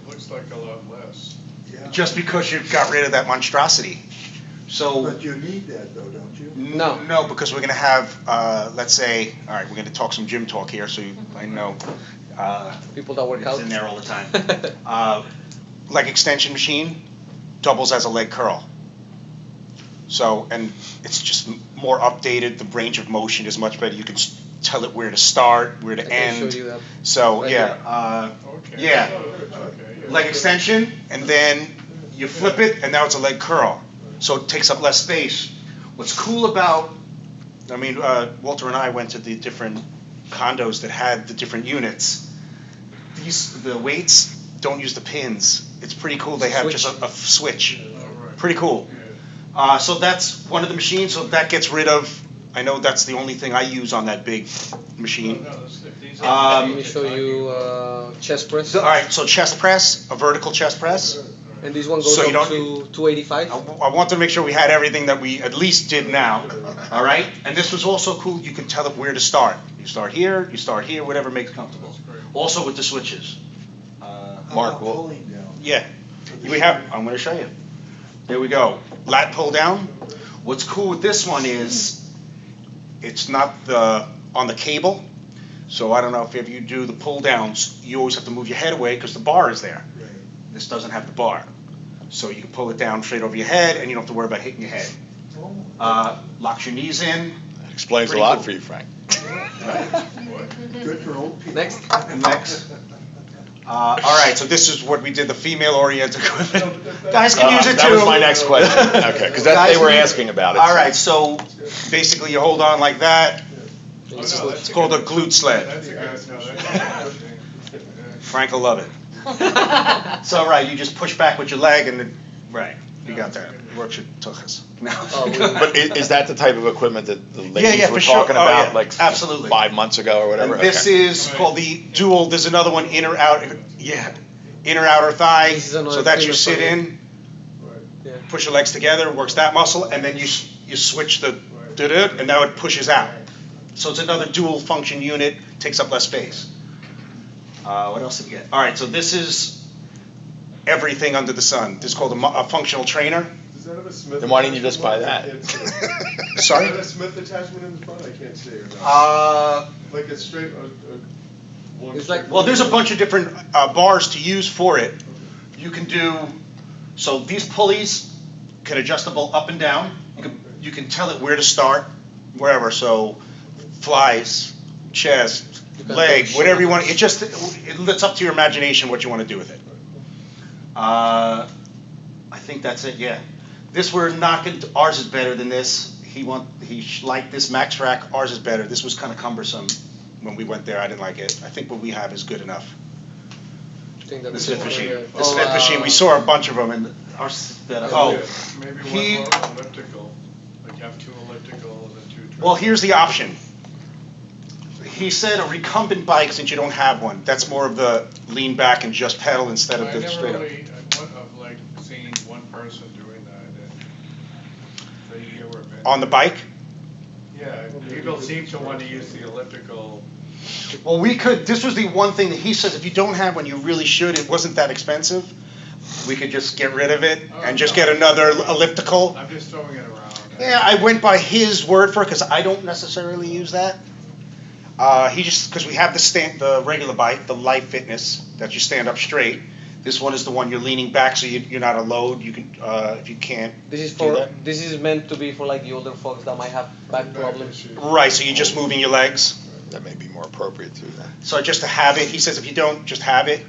Speaker 3: Looks like a lot less.
Speaker 8: Yeah.
Speaker 1: Just because you got rid of that monstrosity. So,
Speaker 8: But you need that though, don't you?
Speaker 2: No.
Speaker 1: no, because we're gonna have, let's say, all right, we're gonna talk some gym talk here, so I know,
Speaker 2: People that work
Speaker 1: it's
Speaker 2: out.
Speaker 1: in there all the time. Leg extension machine doubles as a leg curl. So, and it's just more updated, the range of motion is much better, you can tell it where to start, where to
Speaker 2: I can
Speaker 1: end.
Speaker 2: show you that.
Speaker 1: So,
Speaker 2: Right
Speaker 1: yeah,
Speaker 3: Okay.
Speaker 1: yeah.
Speaker 3: Okay.
Speaker 1: leg extension, and then you flip it, and now it's a leg curl. So it takes up less space. What's cool about, Walter and I went to the different condos that had the different units. The weights don't use the pins. It's pretty cool. They have
Speaker 2: Switch.
Speaker 1: just a switch.
Speaker 3: All right.
Speaker 1: Pretty cool. So that's one of the machines. So that gets rid of. I know that's the only thing I use on that big machine.
Speaker 3: These
Speaker 1: Um,
Speaker 3: are-
Speaker 2: Let me show you chest press.
Speaker 1: So, all right. So chest press, a vertical chest press.
Speaker 2: And this one goes
Speaker 1: So you
Speaker 2: up
Speaker 1: don't-
Speaker 2: to 285.
Speaker 1: I want to make sure we had everything that we at least did now, all right? And this was also cool, you can tell it where to start. You start here, whatever makes comfortable. Also with the switches.
Speaker 8: How
Speaker 4: Mark,
Speaker 8: about
Speaker 4: well-
Speaker 8: pulling down?
Speaker 1: Yeah, I'm gonna show you. There we go, lat pull down. What's cool with this one is, it's not on the cable. So I don't know if you do the pull downs, you always have to move your head away because the bar is there.
Speaker 8: Right.
Speaker 1: This doesn't have the bar. So you can pull it down straight over your head and you don't have to worry about hitting your head. Locks your knees in.
Speaker 4: That explains a
Speaker 1: Pretty
Speaker 4: lot
Speaker 1: cool.
Speaker 4: for you, Frank.
Speaker 8: Good for old people.
Speaker 2: Next.
Speaker 1: Next. All right, so this is what we did, the female-oriented equipment. Guys can use it too.
Speaker 4: That was my next question. Okay, because
Speaker 1: Guys
Speaker 4: they were
Speaker 1: can use-
Speaker 4: asking about it.
Speaker 1: All right, so basically you hold on like that.
Speaker 3: Oh, no,
Speaker 1: It's called a glute sled.
Speaker 3: That's a good, no, that's interesting.
Speaker 1: Frank will love it. So, right, you just push back with your leg and then, right, you got that. Works your tuchus.
Speaker 2: Oh,
Speaker 4: But is that the type of equipment that the
Speaker 1: Yeah,
Speaker 4: ladies
Speaker 1: for
Speaker 4: were
Speaker 1: sure.
Speaker 4: talking
Speaker 1: Oh,
Speaker 4: about
Speaker 1: yeah.
Speaker 4: like
Speaker 1: Absolutely.
Speaker 4: 5 months ago or whatever?
Speaker 1: And this
Speaker 4: Okay.
Speaker 1: is called the dual, there's another one, inner, outer thigh.
Speaker 2: This is another
Speaker 1: So that you
Speaker 2: female
Speaker 1: sit
Speaker 2: friendly.
Speaker 1: in,
Speaker 2: Yeah.
Speaker 1: push your legs together, works that muscle, and then you switch the and now it pushes out. So it's another dual function unit, takes up less space. What else did we get? All right, so this is everything under the sun. This is called a functional trainer.
Speaker 11: Does that have a Smith?
Speaker 4: Then why didn't you just buy
Speaker 11: attachment?
Speaker 4: that?
Speaker 11: I can't see.
Speaker 1: Sorry?
Speaker 11: Does that have a Smith attachment in the front? I can't see or not. Like a straight, one.
Speaker 2: It's like-
Speaker 1: Well, there's a bunch of different bars to use for it. You can do, so these pulleys can adjustable up and down. You can tell it where to start, wherever. So flies, chest,
Speaker 2: can
Speaker 1: leg,
Speaker 2: push.
Speaker 1: whatever you want. It's up to your imagination what you want to do with it. I think that's it. Yeah. This we're knocking. Ours is better than this. He liked this Max Rack. Ours is better. This was kind of cumbersome when we went there. I didn't like it. I think what we have is good enough.
Speaker 2: I think that
Speaker 1: The
Speaker 2: this
Speaker 1: Smith
Speaker 2: one
Speaker 1: machine.
Speaker 2: here.
Speaker 1: The Smith machine. We saw a bunch of them, and ours is better. Oh,
Speaker 3: Maybe
Speaker 1: he-
Speaker 3: one more elliptical, like you have 2 ellipticals and 2
Speaker 1: well, here's the option. He said a recumbent bike, since you don't have one, that's more of the lean back and just pedal instead of
Speaker 3: I
Speaker 1: the
Speaker 3: never
Speaker 1: straight up.
Speaker 3: really, I've like seen one person doing that, and so you get where it
Speaker 1: On the bike?
Speaker 3: Yeah, people seem to want to use the elliptical.
Speaker 1: Well, this was the one thing that he says, if you don't have one, you really should. It wasn't that expensive. We could just get rid of it and just get another elliptical.
Speaker 3: I'm just throwing it around.
Speaker 1: Yeah, I went by his word for it because I don't necessarily use that. Because we have the regular bike, the Life Fitness, that you stand up straight. This one is the one you're leaning back, so you're not a load. You can, if you can't.
Speaker 2: This is
Speaker 1: do that.
Speaker 2: This is meant to be for like the older folks that might have back problems.
Speaker 1: Right, so you're just moving your legs.
Speaker 4: That may be more appropriate to that.
Speaker 1: So just to have it, he says if you don't, just have it.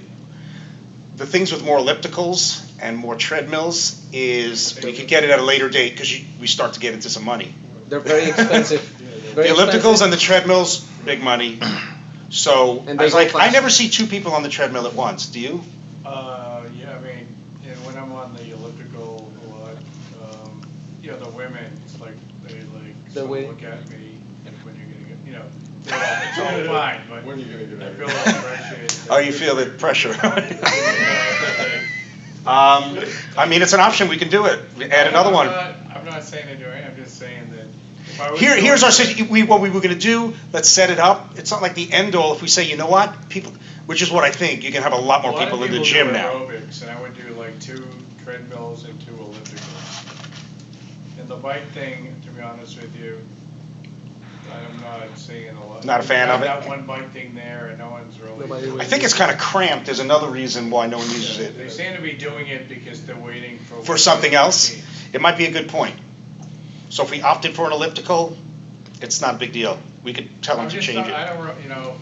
Speaker 1: The things with more ellipticals and more treadmills is we could get it at a later date because we start to get into some money.
Speaker 2: They're very expensive.
Speaker 1: The ellipticals and the treadmills, big money. So
Speaker 2: And
Speaker 1: I was
Speaker 2: they go
Speaker 1: like, I
Speaker 2: fast.
Speaker 1: never see 2 people on the treadmill at once. Do you?
Speaker 3: Yeah, I mean, and when I'm on the elliptical a lot, you know, the women, it's like, they like,
Speaker 2: The
Speaker 3: sort
Speaker 2: way-
Speaker 3: of look at me, when you're gonna get, you know, it's all fine, but
Speaker 11: When are you gonna get
Speaker 3: I
Speaker 11: out of
Speaker 3: feel
Speaker 11: here?
Speaker 3: a little appreciated.
Speaker 1: Oh, you feel the pressure. I mean, it's an option, we can do it, add another one.
Speaker 3: I'm not saying to do it, I'm just saying that if I was.
Speaker 1: Here's our,
Speaker 3: doing it-
Speaker 1: what we were gonna do, let's set it up, it's not like the end all, if we say, you know what, people, which is what I think, you can have a lot more people in the gym now.
Speaker 3: A lot of people do aerobics, and I would do like 2 treadmills and 2 ellipticals. And the bike thing, to be honest with you, I'm not seeing a lot.
Speaker 1: Not a fan of it?
Speaker 3: That one bike thing there, and no one's
Speaker 2: Nobody
Speaker 3: really.
Speaker 2: would-
Speaker 1: I think it's kinda cramped, there's another reason why no one uses
Speaker 3: They
Speaker 1: it.
Speaker 3: seem to be doing it because they're waiting for.
Speaker 1: For something else, it might be a good point. So if we opted for an elliptical, it's not a big deal, we could tell them
Speaker 3: I'm
Speaker 1: to
Speaker 3: just
Speaker 1: change
Speaker 3: not- I
Speaker 1: it.
Speaker 3: don't, you know,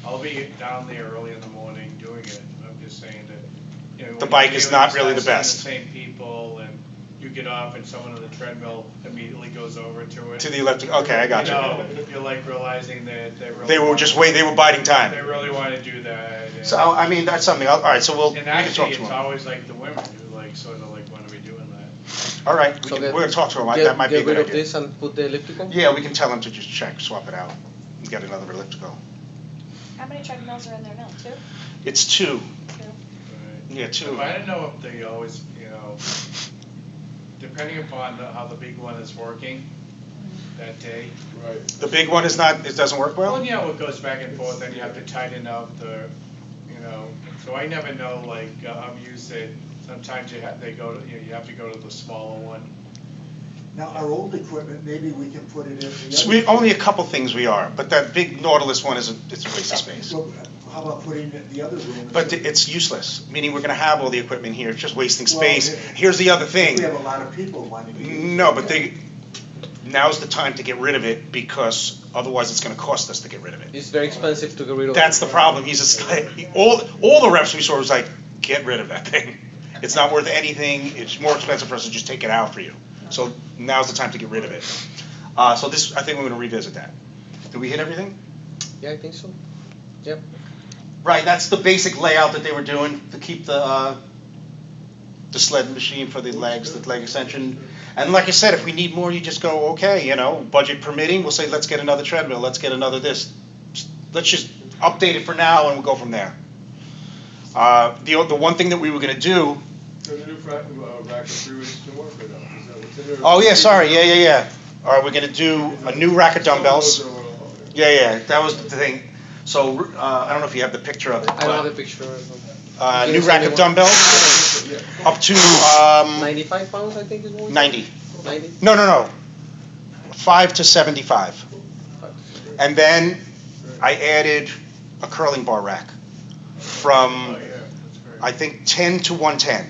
Speaker 3: I'll be down there early in the morning doing it, I'm just saying that, you know.
Speaker 1: The
Speaker 3: when
Speaker 1: bike
Speaker 3: you're
Speaker 1: is
Speaker 3: dealing,
Speaker 1: not
Speaker 3: you
Speaker 1: really
Speaker 3: start
Speaker 1: the
Speaker 3: seeing
Speaker 1: best.
Speaker 3: The same people, and you get off and someone on the treadmill immediately goes over to it.
Speaker 1: To the elliptical, okay, I got
Speaker 3: You
Speaker 1: you.
Speaker 3: know, you're like realizing that they really.
Speaker 1: They were just wait, they were biding
Speaker 3: They
Speaker 1: time.
Speaker 3: really wanna do that. and-
Speaker 1: So, I mean, that's something, all right, so we
Speaker 3: And
Speaker 1: can talk
Speaker 3: actually,
Speaker 1: to
Speaker 3: it's
Speaker 1: them.
Speaker 3: always like the women who like, sort of like wanna be doing that.
Speaker 1: All right,
Speaker 2: So
Speaker 1: we're gonna talk to them, that might be a
Speaker 2: Get
Speaker 1: good
Speaker 2: rid of
Speaker 1: idea.
Speaker 2: this and put the elliptical?
Speaker 1: Yeah, we can tell them to just check, swap it out, and get another elliptical.
Speaker 5: How many treadmills are in there now? 2?
Speaker 1: It's 2,
Speaker 5: 2?
Speaker 1: yeah, 2.
Speaker 3: If I didn't know if they always, you know, depending upon how the big one is working that day.
Speaker 11: Right.
Speaker 1: The big one is not, it doesn't work well?
Speaker 3: Well, yeah, it goes back and forth, then you have to tighten up the, you know, so I never know, like, I'm used to, sometimes you have to go to the smaller one.
Speaker 8: Now, our old equipment, maybe we can put it in the
Speaker 1: So
Speaker 8: other.
Speaker 1: only a couple things we are, but that big Nautilus one it's a waste of space.
Speaker 8: Well, how about putting it in the other room?
Speaker 1: But it's useless, meaning we're gonna have all the equipment here, it's just wasting
Speaker 8: Well,
Speaker 1: space.
Speaker 8: yeah.
Speaker 1: Here's the other thing.
Speaker 8: We have a lot of people wanting to use it.
Speaker 1: No, but now's the time to get rid of it, because otherwise it's gonna cost us to get rid of it.
Speaker 2: It's very expensive to get rid of.
Speaker 1: That's the problem, he's just like, all the reps we saw was like, get rid of that thing. It's not worth anything, it's more expensive for us to just take it out for you. So now's the time to get rid of it. So this, I think we're gonna revisit that. Did we hit everything?
Speaker 2: Yeah, I think so. Yep.
Speaker 1: Right, that's the basic layout that they were doing to keep the sled machine for the legs, the leg extension. And like I said, if we need more, you just go, okay, you know, budget permitting, we'll say, let's get another treadmill, let's get another this. Let's just update it for now and we'll go from there. The one thing that we were gonna do,
Speaker 11: So the new rack of 3 weeks to work or no? Is that what's in there?
Speaker 1: oh yeah, sorry, yeah. All right, we're gonna do a new rack of dumbbells.
Speaker 11: Some of those are a little-
Speaker 1: Yeah, that was the thing. So, I don't know if you have the picture of it,
Speaker 2: I don't have a
Speaker 1: but,
Speaker 2: picture.
Speaker 1: new rack of dumbbells, up to,
Speaker 2: 95 pounds, I think is what.
Speaker 1: 90.
Speaker 2: 90?
Speaker 1: No. 5 to 75. And then I added a curling bar rack
Speaker 3: Oh,
Speaker 1: from,
Speaker 3: yeah, that's great.
Speaker 1: I think, 10 to 110.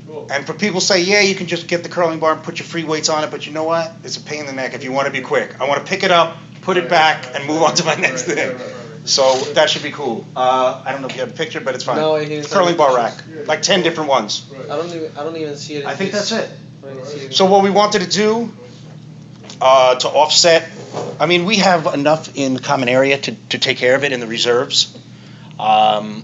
Speaker 11: Cool.
Speaker 1: And for people say, yeah, you can just get the curling bar and put your free weights on it, but you know what? It's a pain in the neck if you want to be quick. I want to pick it up, put it back, and move on to my next thing. So that should be cool. I don't know if you have a picture, but it's fine.
Speaker 2: No, I didn't.
Speaker 1: Curling bar rack, like 10 different ones.
Speaker 11: Right.
Speaker 2: I don't even see it.
Speaker 1: I think that's it.
Speaker 2: I don't see it.
Speaker 1: So what we wanted to do, to offset, I mean, we have enough in the common area to take care of it in the reserves. And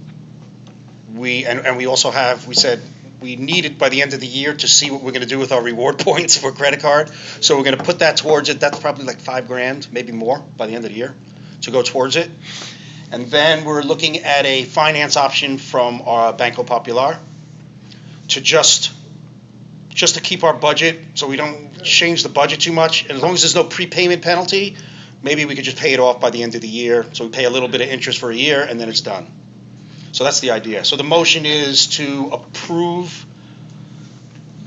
Speaker 1: we also have, we said, we need it by the end of the year to see what we're gonna do with our reward points for credit card. So we're gonna put that towards it, that's probably like $5,000, maybe more, by the end of the year, to go towards it. And then we're looking at a finance option from our Banco Popular to just to keep our budget, so we don't change the budget too much. And as long as there's no prepayment penalty, maybe we could just pay it off by the end of the year. So we pay a little bit of interest for a year, and then it's done. So that's the idea. So the motion is to approve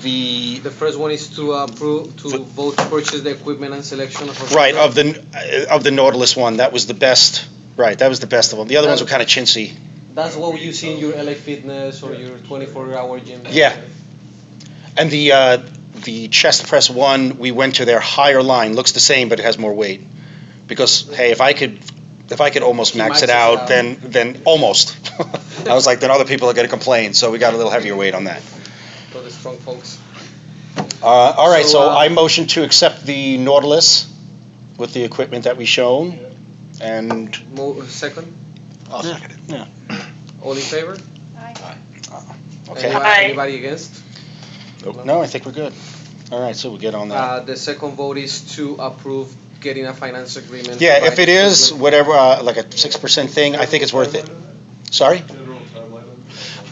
Speaker 1: the,
Speaker 2: The first one is to approve, to vote to purchase the equipment and selection of.
Speaker 1: right, of the Nautilus one. That was the best, right, that was the best of them. The other ones were kind of chintzy.
Speaker 2: That's what you see in your LA Fitness or your 24-hour gym.
Speaker 1: Yeah. And the chest press one, we went to their higher line. Looks the same, but it has more weight. Because, hey, if I could almost max it out, then almost. I was like, then other people are gonna complain, so we got a little heavier weight on that.
Speaker 2: For the strong folks.
Speaker 1: All right,
Speaker 2: So,
Speaker 1: so I motion to accept the Nautilus with the equipment that we shown, and
Speaker 2: Second,
Speaker 1: I'll second it. Yeah.
Speaker 2: all in favor?
Speaker 5: Aye.
Speaker 1: Okay.
Speaker 10: Aye.
Speaker 2: Anybody against?
Speaker 1: No, I think we're good. All right, so we'll get on that.
Speaker 2: The second vote is to approve getting a finance agreement.
Speaker 1: Yeah,
Speaker 2: to
Speaker 1: if
Speaker 2: buy
Speaker 1: it is,
Speaker 2: equipment.
Speaker 1: whatever, like a 6% thing, I think it's worth it. Sorry?
Speaker 11: General timeline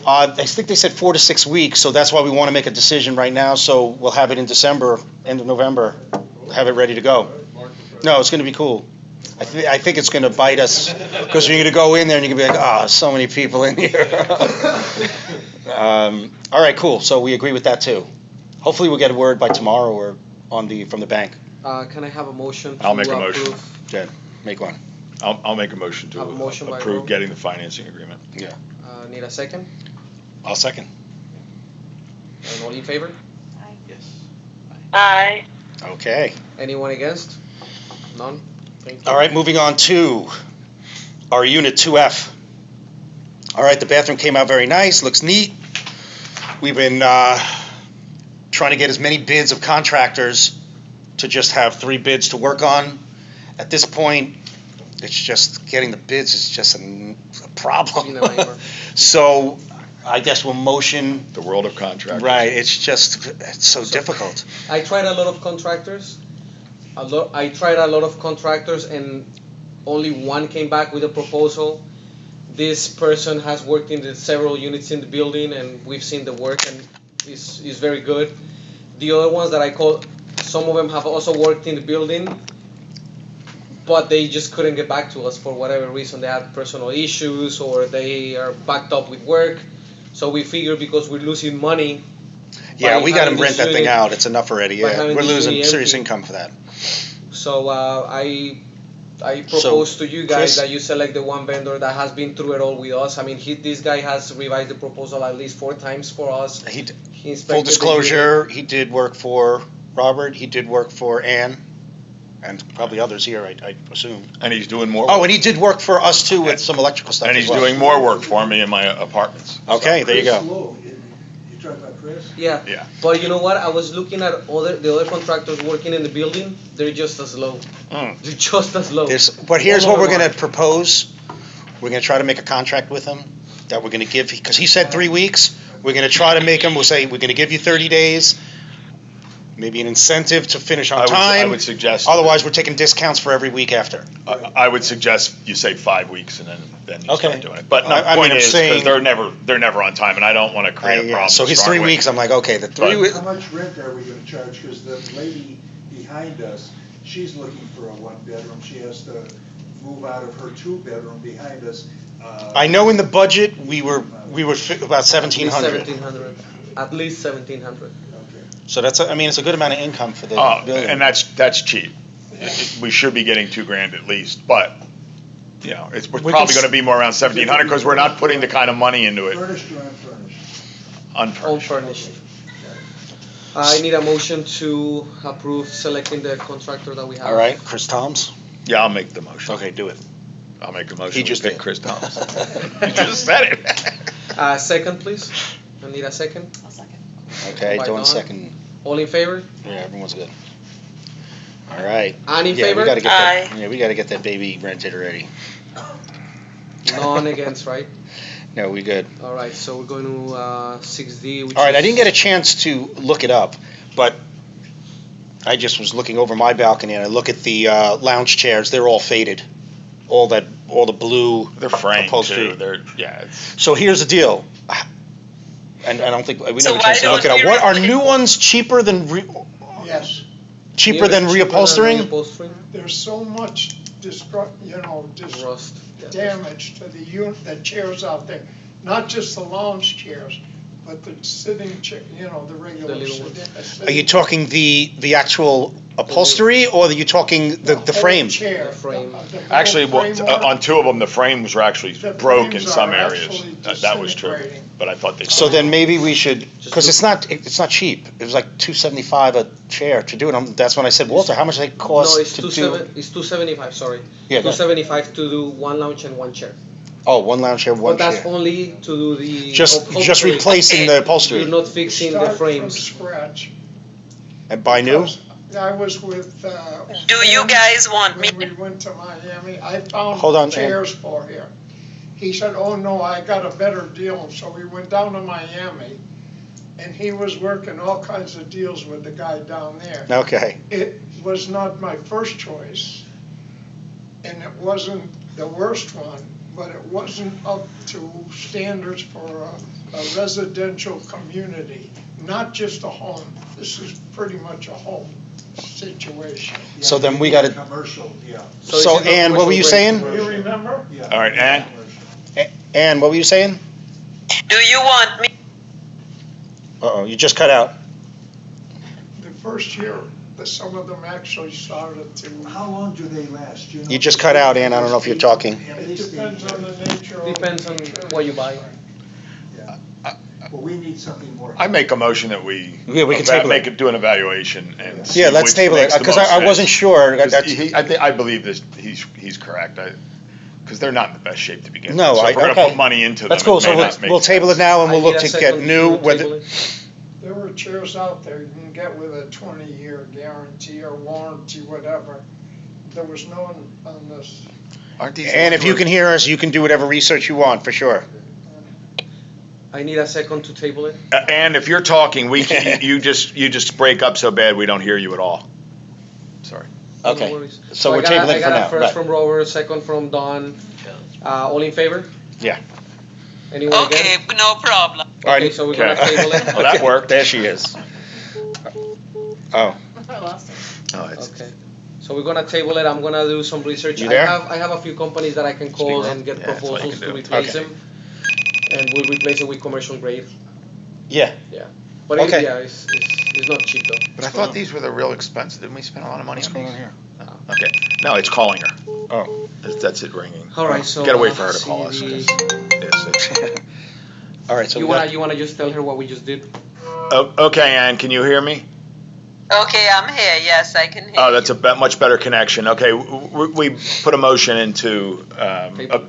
Speaker 11: on it?
Speaker 1: I think they said 4 to 6 weeks, so that's why we want to make a decision right now, so we'll have it in December, end of November, have it ready to go. No, it's gonna be cool. I think it's gonna bite us, because you're gonna go in there and you're gonna be like, so many people in here. All right, cool, so we agree with that too. Hopefully we'll get a word by tomorrow or from the bank.
Speaker 2: Can I have a motion to
Speaker 4: I'll make a motion.
Speaker 2: approve?
Speaker 1: Jen, make one.
Speaker 4: I'll make a motion to
Speaker 2: Have a motion by
Speaker 4: approve
Speaker 2: Rob.
Speaker 4: getting the financing agreement.
Speaker 1: Yeah.
Speaker 2: Need a second?
Speaker 1: I'll second.
Speaker 2: And all in favor?
Speaker 5: Aye.
Speaker 6: Yes.
Speaker 10: Aye.
Speaker 1: Okay.
Speaker 2: Anyone against? None? Thank you.
Speaker 1: All right, moving on to our unit 2F. All right, the bathroom came out very nice, looks neat. We've been trying to get as many bids of contractors to just have 3 bids to work on. At this point, it's just getting the bids is just a problem.
Speaker 2: Been a nightmare.
Speaker 1: So I guess we'll motion,
Speaker 4: The world of contractors.
Speaker 1: right, it's so difficult.
Speaker 2: I tried a lot of contractors. I tried a lot of contractors, and only one came back with a proposal. This person has worked in the several units in the building, and we've seen the work, and is very good. The other ones that I called, some of them have also worked in the building, but they just couldn't get back to us for whatever reason. They had personal issues, or they are backed up with work. So we figured, because we're losing money.
Speaker 1: Yeah,
Speaker 2: by
Speaker 1: we got to
Speaker 2: having
Speaker 1: rent
Speaker 2: this
Speaker 1: that thing
Speaker 2: unit-
Speaker 1: out, it's enough already,
Speaker 2: by
Speaker 1: yeah.
Speaker 2: having
Speaker 1: We're
Speaker 2: this
Speaker 1: losing
Speaker 2: unit
Speaker 1: serious
Speaker 2: empty.
Speaker 1: income for that.
Speaker 2: So I propose to you guys
Speaker 1: Chris?
Speaker 2: that you select the one vendor that has been through it all with us. I mean, this guy has revised the proposal at least 4 times for us. He
Speaker 1: Full
Speaker 2: inspected the
Speaker 1: disclosure, he did work for Robert, he did work for Ann, and probably others here, I assume.
Speaker 4: And he's doing more.
Speaker 1: Oh, and he did work for us too with some electrical stuff
Speaker 4: And
Speaker 1: as
Speaker 4: he's
Speaker 1: well.
Speaker 4: doing more work for me in my apartments.
Speaker 1: Okay, there you
Speaker 8: Chris
Speaker 1: go.
Speaker 8: Lowe, you talking about Chris?
Speaker 2: Yeah.
Speaker 4: Yeah.
Speaker 2: But you know what? I was looking at the other contractors working in the building. They're just as low.
Speaker 1: Mm.
Speaker 2: They're just as low.
Speaker 1: But here's
Speaker 2: All
Speaker 1: what we're
Speaker 2: over
Speaker 1: gonna
Speaker 2: one.
Speaker 1: propose. We're gonna try to make a contract with him that we're gonna give, because he said 3 weeks. We're gonna try to make him, we'll say, we're gonna give you 30 days. Maybe an incentive to finish on
Speaker 4: I
Speaker 1: time.
Speaker 4: would suggest.
Speaker 1: Otherwise, we're taking discounts for every week after.
Speaker 4: I would suggest you say 5 weeks and then you
Speaker 1: Okay.
Speaker 4: start doing it. But
Speaker 1: I
Speaker 4: my
Speaker 1: mean,
Speaker 4: point
Speaker 1: I'm
Speaker 4: is,
Speaker 1: saying-
Speaker 4: because they're never on time, and I don't want to create a problem.
Speaker 1: So
Speaker 4: to
Speaker 1: his
Speaker 4: start
Speaker 1: 3
Speaker 4: with.
Speaker 1: weeks, I'm like, okay, the 3
Speaker 4: But-
Speaker 1: weeks.
Speaker 8: How much rent are we gonna charge? Because the lady behind us, she's looking for a 1-bedroom. She has to move out of her 2-bedroom behind us.
Speaker 1: I know in the budget, we were about 1,700.
Speaker 2: 1,700. At least 1,700.
Speaker 8: Okay.
Speaker 1: So that's, it's a good amount of income for the building.
Speaker 4: And that's cheap. We should be getting $2,000 at least, but, we're
Speaker 1: We
Speaker 4: probably
Speaker 1: can
Speaker 4: gonna be more around 1,700, because we're not putting the kind of money into it
Speaker 8: Furnished or unfurnished?
Speaker 4: unfurnished.
Speaker 2: Unfurnished. I need a motion to approve selecting the contractor that we have.
Speaker 1: All right, Chris Toms?
Speaker 4: Yeah, I'll make the motion.
Speaker 1: Okay, do it.
Speaker 4: I'll make a motion.
Speaker 1: He just
Speaker 4: We pick
Speaker 1: did.
Speaker 4: Chris Thomas. You just said it.
Speaker 2: Second, please. I need a second.
Speaker 5: I'll second.
Speaker 1: Okay,
Speaker 2: By
Speaker 1: Dawn
Speaker 2: Dawn.
Speaker 1: second.
Speaker 2: All in favor?
Speaker 1: Yeah, everyone's good. All right.
Speaker 2: Ann in
Speaker 1: Yeah,
Speaker 2: favor?
Speaker 1: we gotta get that,
Speaker 10: Aye.
Speaker 1: yeah, we gotta get that baby rented already.
Speaker 2: None against, right?
Speaker 1: No, we good.
Speaker 2: All right, so we're going to 6D, which
Speaker 1: All right, I
Speaker 2: is-
Speaker 1: didn't get a chance to look it up, but I just was looking over my balcony and I look at the lounge chairs, they're all faded. All the blue
Speaker 4: They're framed
Speaker 1: upholstery.
Speaker 4: too. It's
Speaker 1: So here's the deal. And I don't think, we
Speaker 10: So
Speaker 1: never chance to
Speaker 10: why
Speaker 1: look it
Speaker 10: don't
Speaker 1: up.
Speaker 10: we
Speaker 1: What, are
Speaker 10: replace-
Speaker 1: new ones cheaper than,
Speaker 9: Yes,
Speaker 1: cheaper than reupholstering?
Speaker 2: Reupholstering?
Speaker 9: there's so much
Speaker 2: Rust. Yeah.
Speaker 9: damage to the chairs out there. Not just the lounge chairs, but the sitting chair, the regular.
Speaker 2: The little ones.
Speaker 9: sitting-
Speaker 1: Are you talking the actual upholstery, or are you talking the
Speaker 9: whole
Speaker 1: frame?
Speaker 9: chair.
Speaker 2: The frame.
Speaker 9: The whole
Speaker 4: actually,
Speaker 9: framework.
Speaker 4: on 2 of them, the frames were actually
Speaker 9: The
Speaker 4: broke in
Speaker 9: frames
Speaker 4: some
Speaker 9: are
Speaker 4: areas.
Speaker 9: actually
Speaker 4: That was true,
Speaker 9: disintegrating.
Speaker 4: but I thought they.
Speaker 1: So then maybe we should, because
Speaker 2: Just
Speaker 1: it's not cheap. It was like $275 a chair to do it. That's when I said, Walter, how much does it cost
Speaker 2: No, it's
Speaker 1: to do?
Speaker 2: it's 275. Sorry.
Speaker 1: Yeah, go ahead.
Speaker 2: 275 to do one lounge and one chair.
Speaker 1: Oh, one lounge chair, one
Speaker 2: But that's
Speaker 1: chair.
Speaker 2: only to do the
Speaker 1: Just
Speaker 2: upholstery.
Speaker 1: replacing the upholstery
Speaker 2: You're not fixing the
Speaker 9: Start from
Speaker 2: frames.
Speaker 9: scratch.
Speaker 1: and buy new?
Speaker 9: I was with.
Speaker 10: Do you guys want me?
Speaker 9: When we went to Miami, I found
Speaker 1: Hold on,
Speaker 9: chairs for here. He said, oh no, I got a better deal, so we went down to Miami and he was working all kinds of deals with the guy down there.
Speaker 1: Okay.
Speaker 9: It was not my first choice, and it wasn't the worst one, but it wasn't up to standards for a residential community, not just a home. This is pretty much a home situation.
Speaker 1: So then we gotta,
Speaker 8: Commercial, yeah.
Speaker 1: so Ann, what were you saying?
Speaker 9: You remember?
Speaker 8: Yeah.
Speaker 4: All right, Ann?
Speaker 1: Ann, what were you saying?
Speaker 10: Do you want me?
Speaker 1: Uh-oh, you just cut out.
Speaker 9: The first year, some of them actually started to.
Speaker 8: How long do they last? You know?
Speaker 1: You just cut out, Ann, I don't know if you're talking.
Speaker 9: It depends on the nature of.
Speaker 2: Depends on what you buy.
Speaker 8: Yeah. Well, we need something more.
Speaker 4: I make a motion that we.
Speaker 1: Yeah, we can table it.
Speaker 4: Do an evaluation and see
Speaker 1: Yeah, let's
Speaker 4: which
Speaker 1: table it,
Speaker 4: makes the
Speaker 1: because
Speaker 4: most
Speaker 1: I wasn't
Speaker 4: sense.
Speaker 1: sure.
Speaker 4: 'Cause
Speaker 1: That's-
Speaker 4: I believe this, he's correct, because they're not in the best shape to begin with.
Speaker 1: No,
Speaker 4: So if we're gonna
Speaker 1: okay.
Speaker 4: put money into them,
Speaker 1: That's
Speaker 4: it
Speaker 1: cool,
Speaker 4: may
Speaker 1: so
Speaker 4: not make
Speaker 1: we'll table it
Speaker 4: sense.
Speaker 1: now and we'll
Speaker 2: I
Speaker 1: look
Speaker 2: need a
Speaker 1: to get
Speaker 2: second
Speaker 1: new,
Speaker 2: to
Speaker 1: whether,
Speaker 2: table it.
Speaker 9: There were chairs out there you can get with a 20-year guarantee or warranty, whatever. There was no one on this.
Speaker 4: Aren't these
Speaker 1: and
Speaker 4: the
Speaker 1: if you
Speaker 4: ones
Speaker 1: can hear us, you can do whatever research you want, for sure.
Speaker 2: I need a second to table it.
Speaker 4: where- And if you're talking, you just break up so bad we don't hear you at all. Sorry.
Speaker 1: Okay.
Speaker 2: No worries.
Speaker 1: So we're
Speaker 2: I got a-
Speaker 1: tabling for
Speaker 2: I got
Speaker 1: now,
Speaker 2: a first
Speaker 1: right.
Speaker 2: from Robert, second from Don. All in favor?
Speaker 1: Yeah.
Speaker 2: Anyone
Speaker 10: Okay,
Speaker 2: against?
Speaker 10: no problem.
Speaker 1: All right.
Speaker 2: Okay, so we're gonna table it.
Speaker 4: Well, that worked.
Speaker 1: There she is. Oh,
Speaker 5: I lost it.
Speaker 4: No, it's,
Speaker 2: Okay, so we're gonna table it, I'm gonna do some research.
Speaker 1: You there?
Speaker 2: I have a few companies that I can call
Speaker 4: Speak up.
Speaker 2: and get
Speaker 4: Yeah, that's what you
Speaker 2: proposals
Speaker 4: can
Speaker 2: to
Speaker 4: do.
Speaker 2: replace
Speaker 1: Okay.
Speaker 2: them. And we'll replace it with commercial grade,
Speaker 1: yeah.
Speaker 2: but
Speaker 1: Okay.
Speaker 2: it's not cheap though.
Speaker 4: but I thought these were the real expensive. Didn't we spend a lot of money
Speaker 1: What's
Speaker 4: on
Speaker 1: going
Speaker 4: these?
Speaker 1: on here?
Speaker 4: Okay. No, it's calling her.
Speaker 1: Oh.
Speaker 4: That's it ringing.
Speaker 2: Alright, so.
Speaker 4: Gotta wait for her to call us.
Speaker 2: see
Speaker 4: 'cause
Speaker 2: the-
Speaker 4: it's-
Speaker 1: All right, so
Speaker 2: You
Speaker 1: we got,
Speaker 2: wanna, just tell her what we just did?
Speaker 4: Oh, okay, Ann, can you hear me?
Speaker 10: Okay, I'm here. Yes, I can hear
Speaker 4: Oh, that's
Speaker 10: you.
Speaker 4: a much better connection. Okay, we put a motion into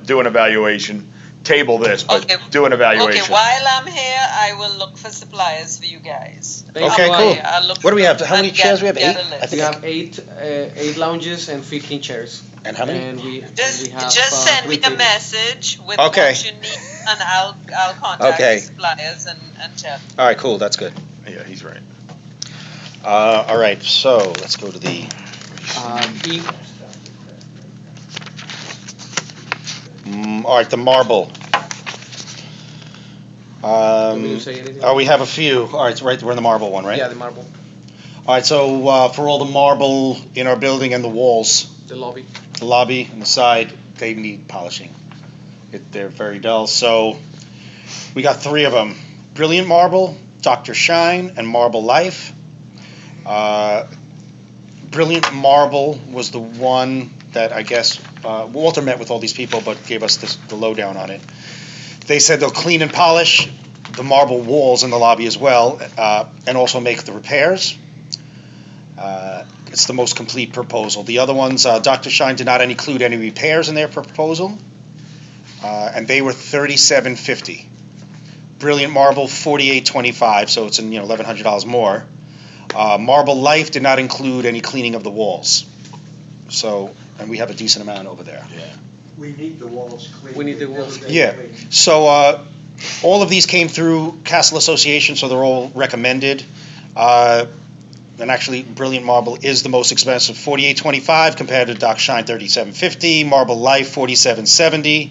Speaker 4: do an evaluation, table this, but
Speaker 10: Okay.
Speaker 4: do an
Speaker 10: Okay,
Speaker 4: evaluation.
Speaker 10: while I'm here, I will look for suppliers for you guys.
Speaker 1: Okay,
Speaker 10: I'll-
Speaker 1: cool.
Speaker 10: I'll look
Speaker 1: What do we
Speaker 10: for
Speaker 1: have?
Speaker 10: them
Speaker 1: How many
Speaker 10: and
Speaker 1: chairs we have?
Speaker 10: get
Speaker 1: 8?
Speaker 10: a list.
Speaker 1: I
Speaker 2: We
Speaker 1: think.
Speaker 2: have eight lounges and 15 chairs.
Speaker 1: And how many?
Speaker 2: And we
Speaker 10: Just
Speaker 2: have.
Speaker 10: send me
Speaker 2: 3
Speaker 10: a
Speaker 2: tables.
Speaker 10: message with
Speaker 1: Okay.
Speaker 10: what you need, and I'll contact
Speaker 1: Okay.
Speaker 10: the suppliers and check.
Speaker 1: All right, cool, that's good.
Speaker 4: Yeah, he's right.
Speaker 1: All right, so let's go to the,
Speaker 2: E,
Speaker 1: all right, the marble.
Speaker 2: want me to say anything?
Speaker 1: Oh, we have a few. All right, it's right, we're in the marble one, right?
Speaker 2: Yeah, the marble,
Speaker 1: All right, so for all the marble in our building and the walls,
Speaker 2: the lobby.
Speaker 1: the lobby and the side, they need polishing. They're very dull, so we got 3 of them. Brilliant Marble, Dr. Shine, and Marble Life. Brilliant Marble was the one that I guess, Walter met with all these people but gave us the lowdown on it. They said they'll clean and polish the marble walls in the lobby as well, and also make the repairs. It's the most complete proposal. The other ones, Dr. Shine did not include any repairs in their proposal, and they were $37.50. Brilliant Marble, $48.25, so it's $1,100 more. Marble Life did not include any cleaning of the walls, so, and we have a decent amount over there.
Speaker 4: Yeah.
Speaker 8: We need the walls cleaned.
Speaker 2: We need the walls
Speaker 8: They've never
Speaker 1: Yeah.
Speaker 8: been cleaned.
Speaker 1: So all of these came through Castle Association, so they're all recommended. And actually, Brilliant Marble is the most expensive, $48.25 compared to Doc Shine, $37.50. Marble Life, $47.70.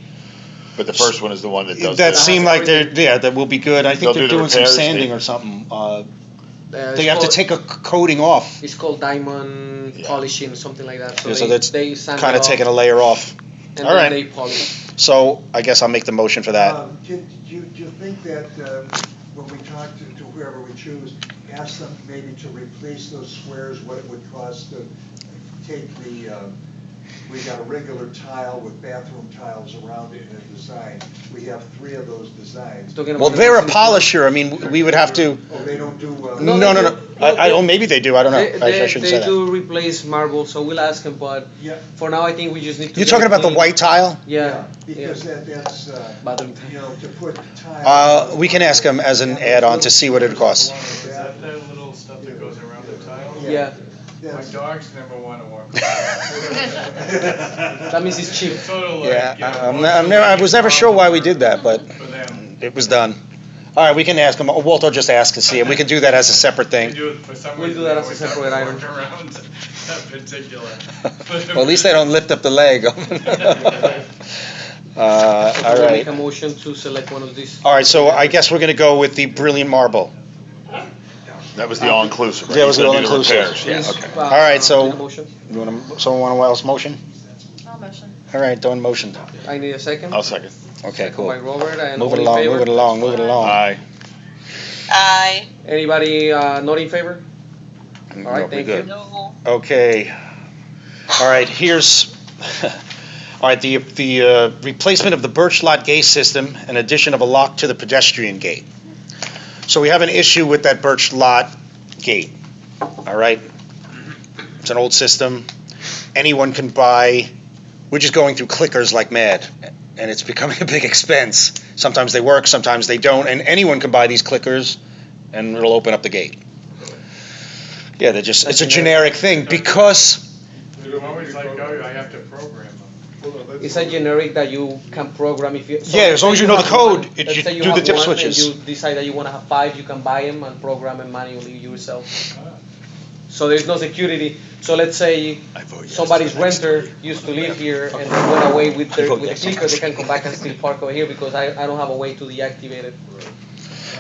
Speaker 4: But the first one is the one that does
Speaker 1: That
Speaker 4: this.
Speaker 1: seemed like that will be good. I think
Speaker 4: They'll
Speaker 1: they're
Speaker 4: do the
Speaker 1: doing some
Speaker 4: repairs,
Speaker 1: sanding
Speaker 4: Steve?
Speaker 1: or something.
Speaker 2: It's
Speaker 1: They have to
Speaker 2: called-
Speaker 1: take a coating off,
Speaker 2: It's called diamond
Speaker 4: Yeah.
Speaker 2: polishing, something like that. So,
Speaker 1: Yeah, so
Speaker 2: they,
Speaker 1: that's
Speaker 2: they sand
Speaker 1: kind
Speaker 2: it
Speaker 1: of
Speaker 2: off
Speaker 1: taking a layer off.
Speaker 2: and
Speaker 1: all
Speaker 2: then
Speaker 1: right.
Speaker 2: they polish.
Speaker 1: So I guess I'll make the motion for that.
Speaker 8: Do you think that when we talk to whoever we choose, ask them maybe to replace those squares, what it would cost to take we got a regular tile with bathroom tiles around it in a design. We have 3 of those designs.
Speaker 2: Talking
Speaker 1: Well,
Speaker 2: about
Speaker 1: they're a
Speaker 2: the-
Speaker 1: polisher. I mean, we would have to.
Speaker 8: Oh, they don't do,
Speaker 1: No,
Speaker 2: they
Speaker 1: no.
Speaker 2: do-
Speaker 1: Oh, maybe they do. I don't know. I shouldn't say
Speaker 2: They
Speaker 1: that.
Speaker 2: do replace marble, so we'll ask them. But
Speaker 8: yeah,
Speaker 2: for now, I think we just need to.
Speaker 1: You're
Speaker 2: get
Speaker 1: talking
Speaker 2: it
Speaker 1: about the
Speaker 2: clean.
Speaker 1: white tile?
Speaker 2: Yeah.
Speaker 8: because that's,
Speaker 2: Bathroom tile.
Speaker 8: you know, to put tile.
Speaker 1: We can ask them as an add-on to see what it costs.
Speaker 3: Is that the little stuff that goes around the tile?
Speaker 2: Yeah.
Speaker 3: My
Speaker 8: That's-
Speaker 3: dogs never want to walk.
Speaker 2: That means it's cheap.
Speaker 3: Sort of like,
Speaker 1: Yeah,
Speaker 3: you know,
Speaker 1: I was never sure why we did that, but
Speaker 3: For them.
Speaker 1: it was done. All right, we can ask him, Walter just asked to see, and we can do that as a separate
Speaker 3: We
Speaker 1: thing.
Speaker 3: do it for some
Speaker 2: We'll
Speaker 3: reason.
Speaker 2: do that
Speaker 3: they
Speaker 2: as a
Speaker 3: always have
Speaker 2: separate
Speaker 3: to
Speaker 2: item.
Speaker 3: work around that particular.
Speaker 1: Well, at least they don't lift up the leg. All
Speaker 2: We'll make a
Speaker 1: right.
Speaker 2: motion to select one of these.
Speaker 1: All right, so I guess we're gonna go with the Brilliant Marble.
Speaker 4: That was the all-inclusive, right?
Speaker 1: Yeah, it was
Speaker 4: You
Speaker 1: the
Speaker 4: said do
Speaker 1: all-inclusive.
Speaker 4: repairs, Yeah,
Speaker 2: Please,
Speaker 4: okay.
Speaker 2: all
Speaker 1: right, so-
Speaker 2: Make a motion.
Speaker 1: Someone else motion?
Speaker 5: I'll motion.
Speaker 1: All right, Dawn motioned.
Speaker 2: I need a second.
Speaker 4: I'll second.
Speaker 1: Okay,
Speaker 2: Second by
Speaker 1: cool.
Speaker 2: Robert, and
Speaker 1: Move
Speaker 2: all
Speaker 1: it
Speaker 2: in
Speaker 1: along,
Speaker 2: favor?
Speaker 1: move it along, move it along.
Speaker 4: Aye.
Speaker 10: Aye.
Speaker 2: Anybody not in favor? All right,
Speaker 1: Nope, we
Speaker 2: thank
Speaker 1: good.
Speaker 2: you.
Speaker 10: No.
Speaker 1: Okay. All right, here's, all right, the replacement of the birch lot gate system and addition of a lock to the pedestrian gate. So we have an issue with that birch lot gate, all right? It's an old system. Anyone can buy, we're just going through clickers like mad, and it's becoming a big expense. Sometimes they work, sometimes they don't, and anyone can buy these clickers, and it'll open up the gate. Yeah, they're just, it's a generic thing, because
Speaker 3: Always like, oh, I have to program them.
Speaker 11: Hold on, let's-
Speaker 2: It's a generic that you can program if you. so
Speaker 1: Yeah, as long as you know the
Speaker 2: have one,
Speaker 1: code, it-
Speaker 2: let's
Speaker 1: you
Speaker 2: say
Speaker 1: do the
Speaker 2: have
Speaker 1: dip
Speaker 2: one and
Speaker 1: switches.
Speaker 2: you decide that you want to have 5, you can buy them and program them manually yourself. So there's no security. So let's say
Speaker 4: I vote yes
Speaker 2: somebody's
Speaker 4: to the next
Speaker 2: renter used to live here and they went away with
Speaker 1: I vote
Speaker 2: the
Speaker 1: yes.
Speaker 2: clicker, they can come back and still park over here because I don't have a way to deactivate it.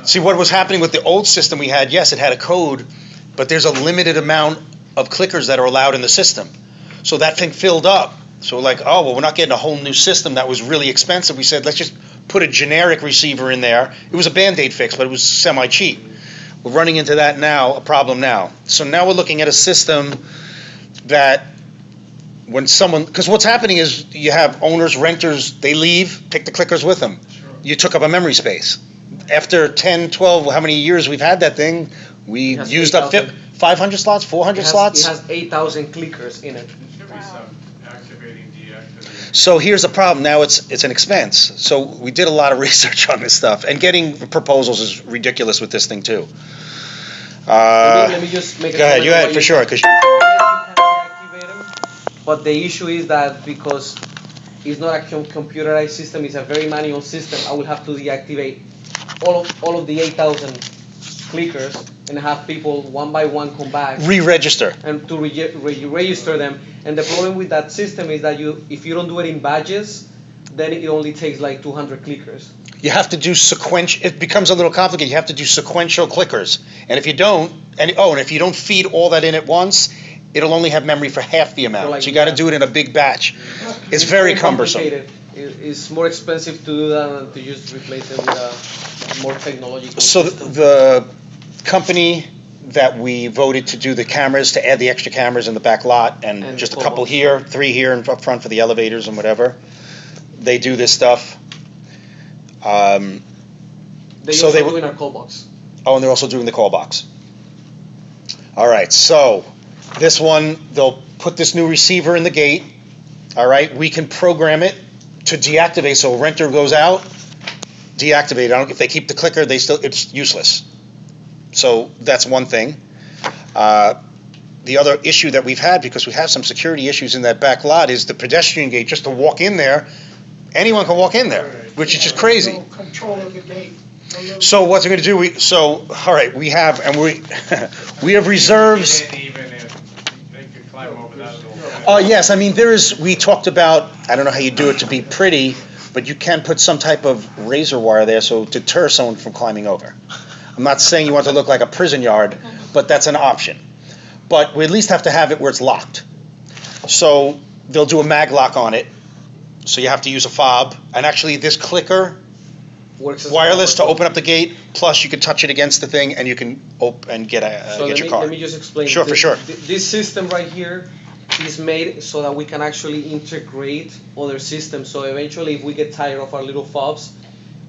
Speaker 1: see, what was happening with the old system we had, yes, it had a code, but there's a limited amount of clickers that are allowed in the system. So that thing filled up. So we're like, oh, well, we're not getting a whole new system that was really expensive. We said, let's just put a generic receiver in there. It was a Band-Aid fix, but it was semi-cheap. We're running into that now, a problem now. So now we're looking at a system that when someone, because what's happening is you have owners, renters, they leave, take the clickers with them. You took up a memory space. After 10, 12, how many years we've had that thing, we
Speaker 2: It has
Speaker 1: used up
Speaker 2: 8,000.
Speaker 1: 500 slots, 400 slots?
Speaker 2: It has 8,000 clickers in it.
Speaker 3: There should be some activating, deactivating.
Speaker 1: So here's the problem, now it's an expense. So we did a lot of research on this stuff, and getting proposals is ridiculous with this thing too.
Speaker 2: Let me just make a
Speaker 1: Go ahead,
Speaker 2: comment
Speaker 1: you
Speaker 2: on
Speaker 1: ahead,
Speaker 2: what
Speaker 1: for
Speaker 2: you
Speaker 1: sure,
Speaker 2: said.
Speaker 1: 'cause
Speaker 2: Yes, you can deactivate them, but the issue is that because it's not a computerized system, it's a very manual system, I will have to deactivate all of the 8,000 clickers and have people one by one come back
Speaker 1: re-register.
Speaker 2: and to register them. And the problem with that system is that if you don't do it in batches, then it only takes like 200 clickers.
Speaker 1: You have to do sequential, it becomes a little complicated, you have to do sequential clickers. And if you don't, and if you don't feed all that in at once, it'll only have memory for half the amount. So you gotta do it in a big batch. It's very cumbersome.
Speaker 2: complicated. It's more expensive to do that than to just replace it with a more technological
Speaker 1: So
Speaker 2: system.
Speaker 1: the company that we voted to do the cameras, to add the extra cameras in the back lot, and
Speaker 2: And
Speaker 1: just a
Speaker 2: the
Speaker 1: couple
Speaker 2: cobalt.
Speaker 1: here, 3 here and up front for the elevators and whatever, they do this stuff.
Speaker 2: They
Speaker 1: so
Speaker 2: also
Speaker 1: they
Speaker 2: do in our call box.
Speaker 1: Oh, and they're also doing the call box. All right, so this one, they'll put this new receiver in the gate. All right, we can program it to deactivate. So a renter goes out, deactivate. I don't, if they keep the clicker, it's useless. So that's one thing. The other issue that we've had, because we have some security issues in that back lot, is the pedestrian gate. Just to walk in there, anyone can walk in there, which is just crazy.
Speaker 9: No control of the gate.
Speaker 1: So what's it going to do? All right, we have reserves.
Speaker 3: Even if they could climb over that little fence.
Speaker 1: Oh, yes, I mean, we talked about, I don't know how you do it to be pretty, but you can put some type of razor wire there so to deter someone from climbing over. I'm not saying you want to look like a prison yard, but that's an option. But we at least have to have it where it's locked. So they'll do a mag lock on it, so you have to use a fob, and actually this clicker,
Speaker 2: Works as a
Speaker 1: wireless to
Speaker 2: power
Speaker 1: open up the gate, plus you can touch it against the thing and you can get
Speaker 2: So
Speaker 1: your car.
Speaker 2: let me just explain.
Speaker 1: Sure, for sure.
Speaker 2: This system right here is made so that we can actually integrate other systems. So eventually, if we get tired of our little fobs,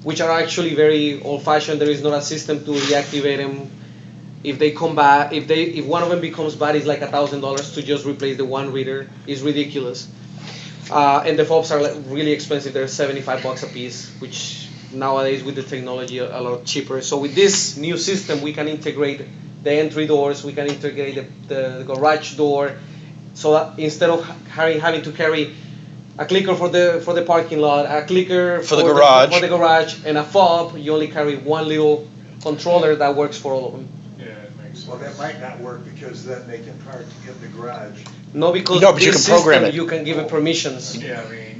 Speaker 2: which are actually very old-fashioned, there is not a system to deactivate them. If they come back, if one of them becomes bad, it's like $1,000 to just replace the one reader. It's ridiculous. And the fobs are like really expensive. They're $75 a piece, which nowadays with the technology a lot cheaper. So with this new system, we can integrate the entry doors, we can integrate the garage door, so that instead of having to carry A clicker for the parking lot, a clicker
Speaker 1: For the garage.
Speaker 2: for the garage, and a fob. You only carry one little controller that works for all of them.
Speaker 3: Yeah, it makes sense.
Speaker 8: Well, that might not work because then they can park in the garage.
Speaker 2: No, because
Speaker 1: No, but you
Speaker 2: this
Speaker 1: can program
Speaker 2: system,
Speaker 1: it.
Speaker 2: you can give it permissions.
Speaker 3: Yeah, I mean,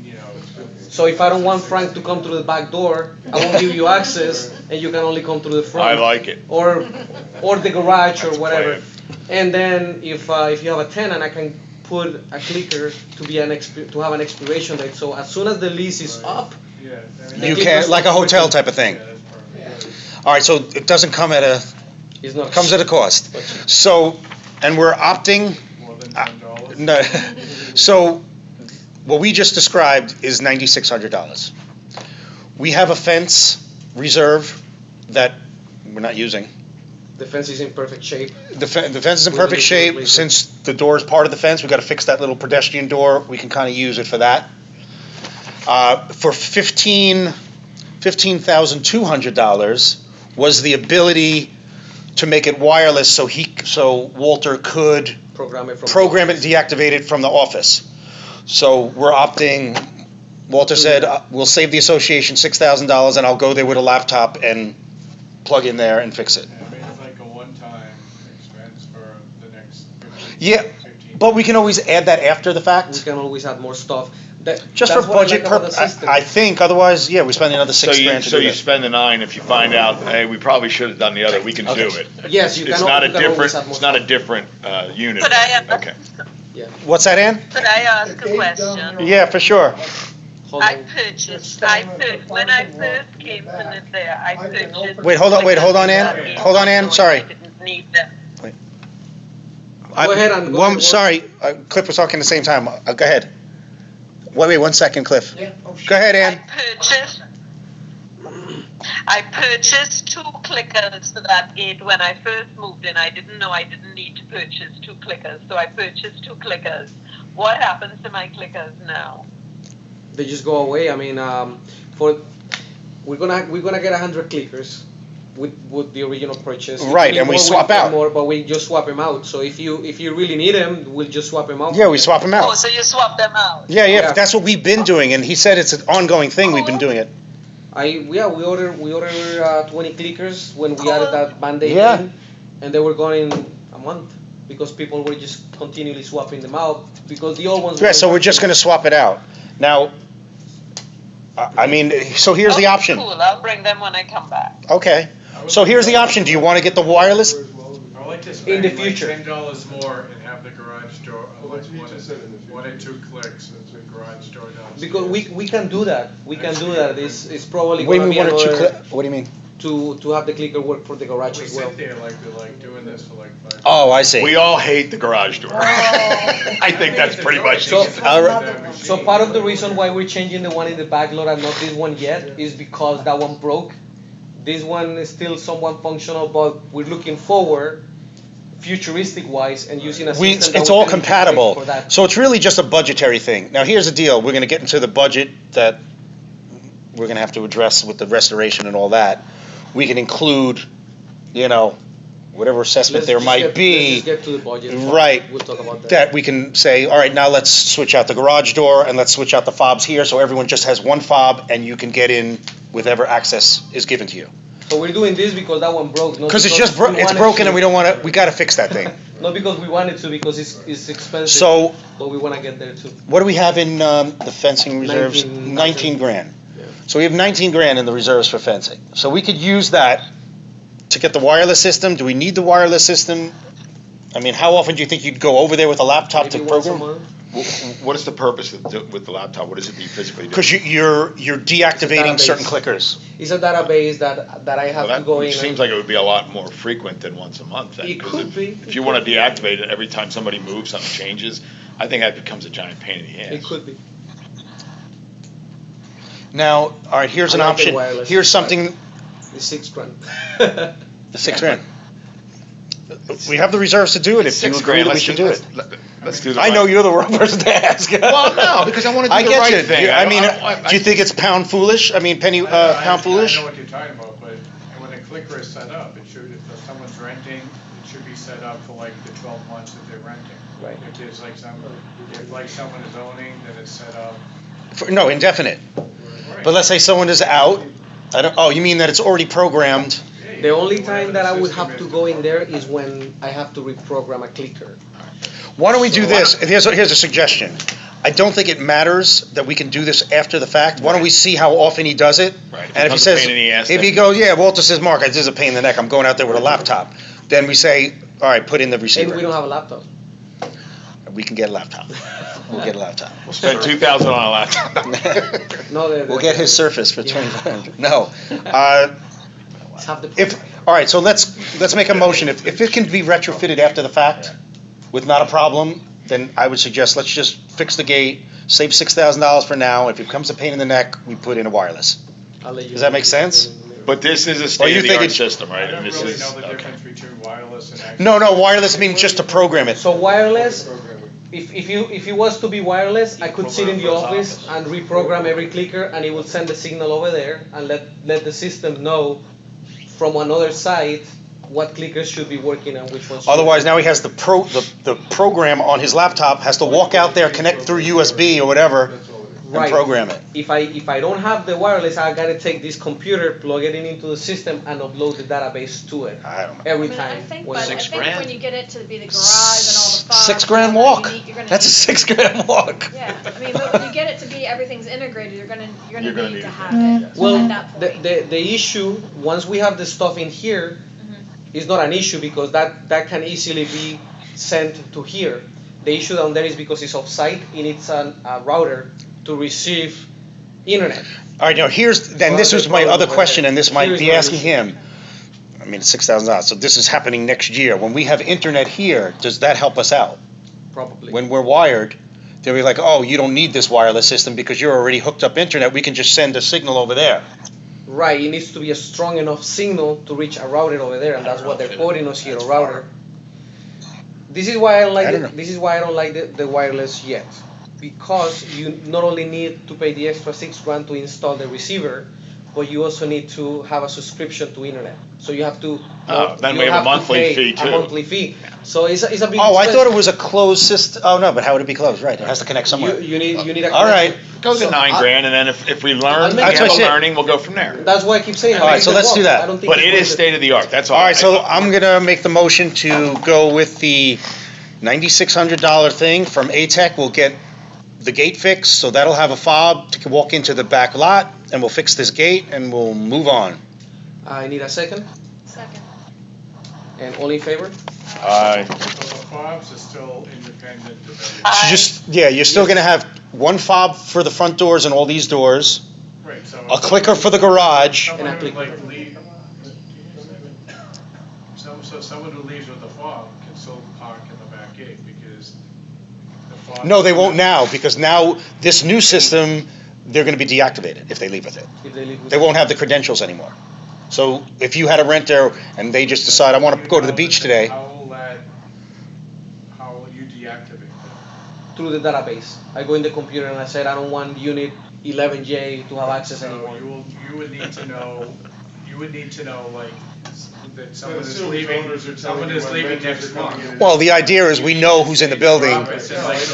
Speaker 2: So if I don't want Frank to come through the back door, I won't give you access, and you can only come through the front.
Speaker 4: I like it.
Speaker 2: Or the garage or
Speaker 4: That's
Speaker 2: whatever.
Speaker 4: planned.
Speaker 2: And then if you have a tenant, I can put a clicker to be to have an expiration date. So as soon as the lease is up,
Speaker 3: yeah. I mean,
Speaker 1: You
Speaker 2: clickers
Speaker 1: can, like a hotel type of thing.
Speaker 3: Yeah, that's perfect.
Speaker 1: All right, so it doesn't come at a,
Speaker 2: it's not.
Speaker 1: comes at a cost. So, and we're opting,
Speaker 3: More than $10.
Speaker 1: no, so what we just described is $9,600. We have a fence reserve that we're not using.
Speaker 2: The fence is in perfect shape.
Speaker 1: The fence is in
Speaker 2: We
Speaker 1: perfect
Speaker 2: need to
Speaker 1: shape.
Speaker 2: replace it.
Speaker 1: Since the door is part of the fence, we got to fix that little pedestrian door. We can kind of use it for that. For $15,200 was the ability to make it wireless, so Walter could
Speaker 2: Program it from.
Speaker 1: program it and deactivate it from the office. So we're opting. Walter said, "We'll save the association $6,000, and I'll go there with a laptop and plug in there and fix it."
Speaker 3: I mean, it's like a one-time expense for the next 15.
Speaker 1: Yeah,
Speaker 3: 15.
Speaker 1: but we can always add that after the
Speaker 2: We
Speaker 1: fact.
Speaker 2: can always add more stuff.
Speaker 1: Just for
Speaker 2: That's what I
Speaker 1: budget
Speaker 2: like about the
Speaker 1: purpose,
Speaker 2: system.
Speaker 1: I think, otherwise, yeah, we spend another
Speaker 4: So
Speaker 1: $6,000
Speaker 4: you,
Speaker 1: to
Speaker 4: so
Speaker 1: do
Speaker 4: you
Speaker 1: that.
Speaker 4: spend the 9, if you find out, hey, we probably should have done the other, we can do
Speaker 1: Okay.
Speaker 4: it.
Speaker 2: Yes, you
Speaker 4: It's
Speaker 2: can
Speaker 4: not a
Speaker 2: you can always
Speaker 4: different,
Speaker 2: add more
Speaker 4: it's not a
Speaker 2: stuff.
Speaker 4: different unit.
Speaker 10: Could I,
Speaker 4: Okay.
Speaker 1: What's that, Ann?
Speaker 10: could I ask a question?
Speaker 1: Yeah, for sure.
Speaker 2: Hold
Speaker 10: I
Speaker 2: on.
Speaker 10: purchased, when I first came to live there, I purchased.
Speaker 1: Wait, hold on, Ann. Hold on, Ann, sorry.
Speaker 10: I didn't need them.
Speaker 2: Go ahead, Ann, go ahead.
Speaker 1: Sorry, Cliff was talking at the same time. Go ahead. Wait, 1 second, Cliff.
Speaker 9: Yeah, oh, sure.
Speaker 1: Go ahead, Ann.
Speaker 10: I purchased 2 clickers for that gate when I first moved in. I didn't know I didn't need to purchase 2 clickers, so I purchased 2 clickers. What happens to my clickers now?
Speaker 2: They just go away. I mean, we're gonna get 100 clickers with the original purchase. If
Speaker 1: Right,
Speaker 2: need
Speaker 1: and we
Speaker 2: more,
Speaker 1: swap
Speaker 2: get
Speaker 1: out.
Speaker 2: more, but we just swap them out. So if you really need them, we'll just swap them out.
Speaker 1: Yeah, we swap them
Speaker 10: Oh,
Speaker 1: out.
Speaker 10: so you swap them out?
Speaker 1: Yeah,
Speaker 2: Yeah.
Speaker 1: that's what we've been doing, and he said it's an ongoing thing, we've been doing it.
Speaker 2: We ordered 20 clickers when we added that Band-Aid
Speaker 1: Yeah.
Speaker 2: in, and they were gone in a month because people were just continually swapping them out because the old ones.
Speaker 1: Yeah, so we're just gonna swap it out. Now, I mean, so here's the
Speaker 10: Okay,
Speaker 1: option.
Speaker 10: Cool, I'll bring them when I come back.
Speaker 1: Okay, so here's the option. Do you want to get the wireless?
Speaker 3: I would like to
Speaker 2: In
Speaker 3: spend
Speaker 2: the
Speaker 3: like
Speaker 2: future.
Speaker 3: $10 more and have the garage door,
Speaker 11: Well,
Speaker 3: like
Speaker 11: that's what you just said in the future.
Speaker 3: 1 or 2 clicks, it's a garage door downstairs.
Speaker 2: Because we can do that. We can do that. It's probably
Speaker 1: Wait,
Speaker 2: gonna be
Speaker 1: one or two
Speaker 2: another
Speaker 1: What do you mean?
Speaker 2: to have the clicker work for the garage
Speaker 3: We
Speaker 2: as well.
Speaker 3: sit there like we're like doing this for like 5
Speaker 1: Oh, I see.
Speaker 4: We all hate the garage door. I think that's pretty much.
Speaker 2: So-
Speaker 3: So
Speaker 2: So part of the reason why we're changing the one in the back lot and not this one yet is because that one broke. This one is still somewhat functional, but we're looking forward, futuristic wise, and using a system that
Speaker 1: It's
Speaker 2: we
Speaker 1: all
Speaker 2: can integrate
Speaker 1: compatible.
Speaker 2: for that.
Speaker 1: So it's really just a budgetary thing. Now, here's the deal. We're gonna get into the budget that we're gonna have to address with the restoration and all that. We can include, whatever assessment there might
Speaker 2: Let's
Speaker 1: be.
Speaker 2: just get to the budget.
Speaker 1: Right.
Speaker 2: We'll talk about that.
Speaker 1: That we can say, all right, now let's switch out the garage door and let's switch out the fobs here, so everyone just has one fob and you can get in with whatever access is given to you.
Speaker 2: So we're doing this because that one broke, not
Speaker 1: Because it's
Speaker 2: because
Speaker 1: just,
Speaker 2: we
Speaker 1: it's
Speaker 2: wanted
Speaker 1: broken
Speaker 2: to.
Speaker 1: and we gotta fix that thing.
Speaker 2: Not because we wanted to, because it's expensive.
Speaker 1: So,
Speaker 2: But we wanna get there too.
Speaker 1: what do we have in the fencing reserves? 19 grand.
Speaker 2: Yeah.
Speaker 1: So we have 19 grand in the reserves for fencing. So we could use that to get the wireless system. Do we need the wireless system? I mean, how often do you think you'd go over there with a laptop to
Speaker 2: Maybe once a
Speaker 1: program?
Speaker 2: month.
Speaker 4: What is the purpose with the laptop? What is it that you physically do?
Speaker 1: Because you're deactivating
Speaker 2: database.
Speaker 1: certain clickers.
Speaker 2: It's a database that I have
Speaker 4: Well,
Speaker 2: to go in.
Speaker 4: seems like it would be a lot more frequent than once a month then.
Speaker 2: It
Speaker 4: 'cause
Speaker 2: could
Speaker 4: if-
Speaker 2: be.
Speaker 4: If you want to deactivate it every time somebody moves, something changes, I think that becomes a giant pain in the ass.
Speaker 2: It could be.
Speaker 1: Now, all right, here's an
Speaker 2: I like the
Speaker 1: option.
Speaker 2: wireless.
Speaker 1: Here's something,
Speaker 2: It's 6 grand.
Speaker 1: the 6 grand. We have the reserves to do it if you
Speaker 4: $6
Speaker 1: agree
Speaker 4: grand,
Speaker 1: that we
Speaker 4: let's
Speaker 1: should
Speaker 4: do
Speaker 1: do
Speaker 4: it.
Speaker 1: it.
Speaker 4: Let's do the.
Speaker 1: I know
Speaker 4: right-
Speaker 1: you're the wrong person to ask.
Speaker 4: Well, no, because I want to do
Speaker 1: I
Speaker 4: the
Speaker 1: get
Speaker 4: right
Speaker 1: you.
Speaker 4: thing.
Speaker 1: I mean,
Speaker 4: I-
Speaker 1: do you think it's pound foolish? I mean, pound foolish?
Speaker 3: I know what you're talking about, but when a clicker is set up, if someone's renting, it should be set up for like the 12 months that they're renting.
Speaker 2: Right.
Speaker 3: If there's like if someone is owning, then it's set up
Speaker 1: No, indefinite. But let's say someone is out, oh, you mean that it's already programmed?
Speaker 2: The only time that I would have to go in there is when I have to reprogram a clicker.
Speaker 1: Why don't we do this? Here's a suggestion. I don't think it matters that we can do this after the fact. Why don't we see how often he does it?
Speaker 4: Right.
Speaker 1: And if he says, if he goes, yeah, Walter says, Mark, this is a pain in the neck, I'm going out there with a laptop. Then we say, all right, put in the receiver.
Speaker 2: And we don't have a laptop.
Speaker 1: We can get a laptop. We'll get a laptop.
Speaker 4: We'll spend $2,000 on a laptop.
Speaker 2: No,
Speaker 1: We'll get his Surface for $2,500. No. All right, so let's make a motion. If it can be retrofitted after the fact with not a problem, then I would suggest let's just fix the gate, save $6,000 for now. If it becomes a pain in the neck, we put in a wireless. Does that make sense?
Speaker 4: But this is a
Speaker 1: you
Speaker 4: state-of-the-art
Speaker 1: think
Speaker 4: system,
Speaker 3: I
Speaker 4: right?
Speaker 3: don't
Speaker 4: And this
Speaker 3: really
Speaker 4: is,
Speaker 3: know the
Speaker 4: okay.
Speaker 3: difference between wireless and actual.
Speaker 1: No, wireless means just to program it.
Speaker 2: So wireless, if it was to be wireless, I could sit in the office and reprogram every clicker, and it would send the signal over there and let the system know from another side what clickers should be working and which ones.
Speaker 1: Otherwise, now he has the program on his laptop, has to walk out there, connect through USB or whatever, and program it.
Speaker 2: If I don't have the wireless, I gotta take this computer, plug it into the system, and upload the database to it every time.
Speaker 5: I think
Speaker 2: when-
Speaker 5: when you get it to be the garage and all the fobs.
Speaker 1: $6,000 walk. That's a $6,000 walk.
Speaker 5: Yeah, I mean, but when you get it to be everything's integrated, you're gonna
Speaker 4: You're gonna
Speaker 5: need to
Speaker 4: need
Speaker 5: have it
Speaker 2: Well,
Speaker 5: at that point.
Speaker 2: the issue, once we have the stuff in here, is not an issue because that can easily be sent to here. The issue down there is because it's off-site, it needs a router to receive internet.
Speaker 1: All right, now this was my other question, and this might be asking him. I mean, it's $6,000, so this is happening next year. When we have internet here, does that help us out?
Speaker 2: Probably.
Speaker 1: When we're wired, they'll be like, oh, you don't need this wireless system because you're already hooked up internet. We can just send a signal over there.
Speaker 2: Right, it needs to be a strong enough signal to reach a router over there, and that's what they're quoting us here, a router. This is why I don't like the wireless yet, because you not only need to pay the extra $6,000 to install the receiver, but you also need to have a subscription to internet. So you have to.
Speaker 4: Then
Speaker 2: you
Speaker 4: we have a
Speaker 2: to
Speaker 4: monthly
Speaker 2: pay
Speaker 4: fee, too.
Speaker 2: A monthly fee. So it's a big.
Speaker 1: Oh, I
Speaker 2: expense.
Speaker 1: thought it was a closed system. Oh, no, but how would it be closed? Right, it has to connect somewhere.
Speaker 2: You need a.
Speaker 1: All right.
Speaker 4: Go to $9,000, and then if we learn, we
Speaker 2: That's
Speaker 4: get
Speaker 1: what
Speaker 4: the
Speaker 1: I said.
Speaker 4: learning, we'll go from there.
Speaker 2: That's why I keep saying.
Speaker 1: All right, so let's do that.
Speaker 2: I don't think
Speaker 4: But
Speaker 2: it's
Speaker 4: it is
Speaker 2: worth
Speaker 4: state-of-the-art, that's all.
Speaker 1: All right, so I'm gonna make the motion to go with the $9,600 thing from ATEC. We'll get the gate fixed, so that'll have a fob to walk into the back lot, and we'll fix this gate, and we'll move on.
Speaker 2: I need a second,
Speaker 5: Second.
Speaker 2: and all in favor?
Speaker 3: So the fobs are still independent of everything.
Speaker 1: You're still gonna have one fob for the front doors and all these doors,
Speaker 3: Right, so.
Speaker 1: a clicker for the garage.
Speaker 3: Someone
Speaker 2: And a
Speaker 3: who
Speaker 2: clicker.
Speaker 3: like leave, so someone who leaves with the fob can still park in the back gate because the fob.
Speaker 1: No, they won't now, because now, this new system, they're gonna be deactivated if they leave with it.
Speaker 2: If they leave with-
Speaker 1: They won't have the credentials anymore. So if you had a renter and they just decide, I wanna go to the beach today,
Speaker 3: How will you deactivate that?
Speaker 2: through the database. I go in the computer and I said I don't want unit 11J to have access
Speaker 3: So
Speaker 2: anymore.
Speaker 3: you would need to know like that someone is
Speaker 11: Facilities
Speaker 3: leaving,
Speaker 11: owners are telling
Speaker 3: someone
Speaker 11: you
Speaker 3: is
Speaker 11: when
Speaker 3: leaving
Speaker 11: renters
Speaker 3: next
Speaker 11: are coming
Speaker 3: month.
Speaker 11: in and
Speaker 1: well, the idea is we know who's in the building.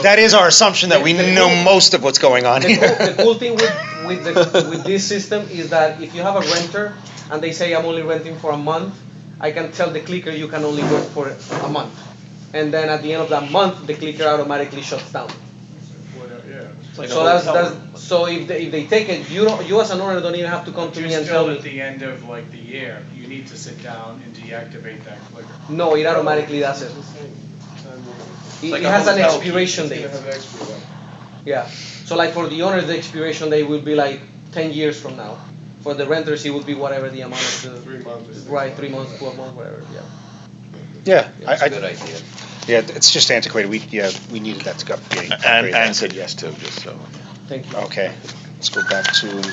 Speaker 1: That is our assumption, that we know most of what's going on
Speaker 2: The
Speaker 1: here.
Speaker 2: cool thing with this system is that if you have a renter and they say I'm only renting for a month, I can tell the clicker you can only work for a month. And then at the end of that month, the clicker automatically shuts down.
Speaker 3: Yeah.
Speaker 2: So if they take it, you as an owner don't even have to come to me
Speaker 3: You're
Speaker 2: and tell
Speaker 3: still at
Speaker 2: me.
Speaker 3: the end of like the year, you need to sit down and deactivate that clicker.
Speaker 2: No, it automatically does it. It has an expiration date. Yeah. So like for the owners, the expiration date will be like 10 years from now. For the renters, it would be whatever the amount of the.
Speaker 11: 3 months.
Speaker 2: Right, 3 months, 12 months, whatever. Yeah.
Speaker 1: Yeah,
Speaker 12: That's a good idea.
Speaker 1: Yeah, it's just antiquated. We needed that to go.
Speaker 4: And said yes too, just so.
Speaker 2: Thank you.
Speaker 1: Okay, let's go back to,
Speaker 5: What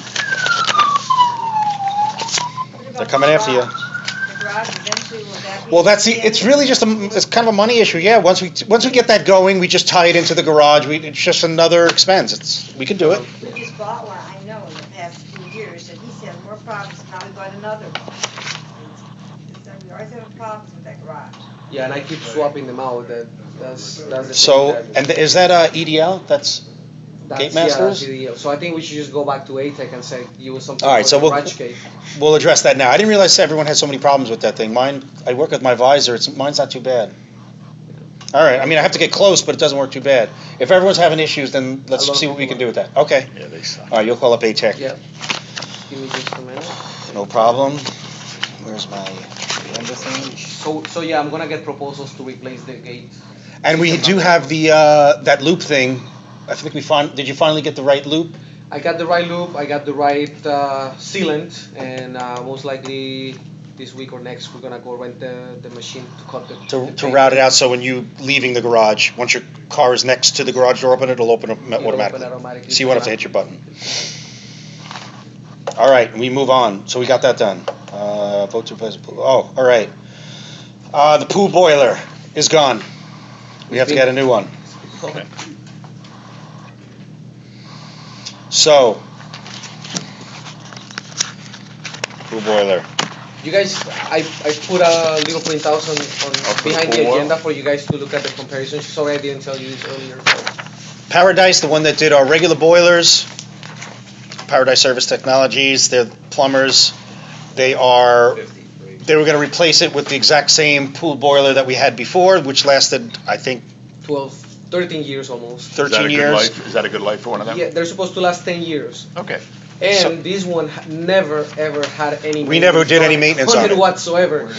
Speaker 5: about
Speaker 1: they're coming after you.
Speaker 5: The garage, eventually will that be?
Speaker 1: Well, it's really just it's kind of a money issue, yeah. Once we get that going, we just tie it into the garage. It's just another expense. We can do it.
Speaker 13: We just bought one, I know, in the past few years, and he said more problems, now we bought another one. So we always have problems with that garage.
Speaker 2: Yeah, and I keep swapping them out. That's the
Speaker 1: So,
Speaker 2: thing that-
Speaker 1: and is that EDL? That's, Gate Masters?
Speaker 2: Yeah, so I think we should just go back to ATEC and say use something
Speaker 1: All right,
Speaker 2: for
Speaker 1: so
Speaker 2: the
Speaker 1: we'll-
Speaker 2: garage gate.
Speaker 1: We'll address that now. I didn't realize everyone has so many problems with that thing. Mine, I work with my visor, mine's not too bad. All right, I mean, I have to get close, but it doesn't work too bad. If everyone's having issues, then let's
Speaker 2: A lot
Speaker 1: see
Speaker 2: of
Speaker 1: what we can
Speaker 2: people
Speaker 1: do with that. Okay.
Speaker 4: Yeah, they suck.
Speaker 1: All right, you'll call up ATEC.
Speaker 2: Yeah. Give me just a minute.
Speaker 1: No problem. Where's my agenda thing?
Speaker 2: So yeah, I'm gonna get proposals to replace the gate.
Speaker 1: And we do have the, that loop thing. I think did you finally get the right loop?
Speaker 2: I got the right loop, I got the right sealant, and most likely this week or next we're gonna go rent the machine to cut the
Speaker 1: To
Speaker 2: paint.
Speaker 1: route it out so when you leaving the garage, once your car is next to the garage door open, it'll open
Speaker 2: It'll
Speaker 1: automatically.
Speaker 2: open automatically.
Speaker 1: So you won't have to hit your button. All right, we move on. So we got that done. Vote to replace the pool. Oh, all right. The pool boiler is gone. We have to get a new one.
Speaker 2: Okay.
Speaker 1: So, pool boiler.
Speaker 2: You guys, I put a little printouts on
Speaker 4: for the
Speaker 2: behind the
Speaker 4: pool boil?
Speaker 2: agenda for you guys to look at the comparison. Sorry I didn't tell you this earlier.
Speaker 1: Paradise, the one that did our regular boilers. Paradise Service Technologies, they're plumbers. They were going to replace it with the exact same pool boiler that we had before, which lasted, I think,
Speaker 2: 13 years almost.
Speaker 1: 13 years.
Speaker 4: Is that a good life for one of them?
Speaker 2: Yeah, they're supposed to last 10 years.
Speaker 4: Okay.
Speaker 2: And
Speaker 1: So-
Speaker 2: this one never ever had any.
Speaker 1: We never did any maintenance on it.
Speaker 2: whatsoever.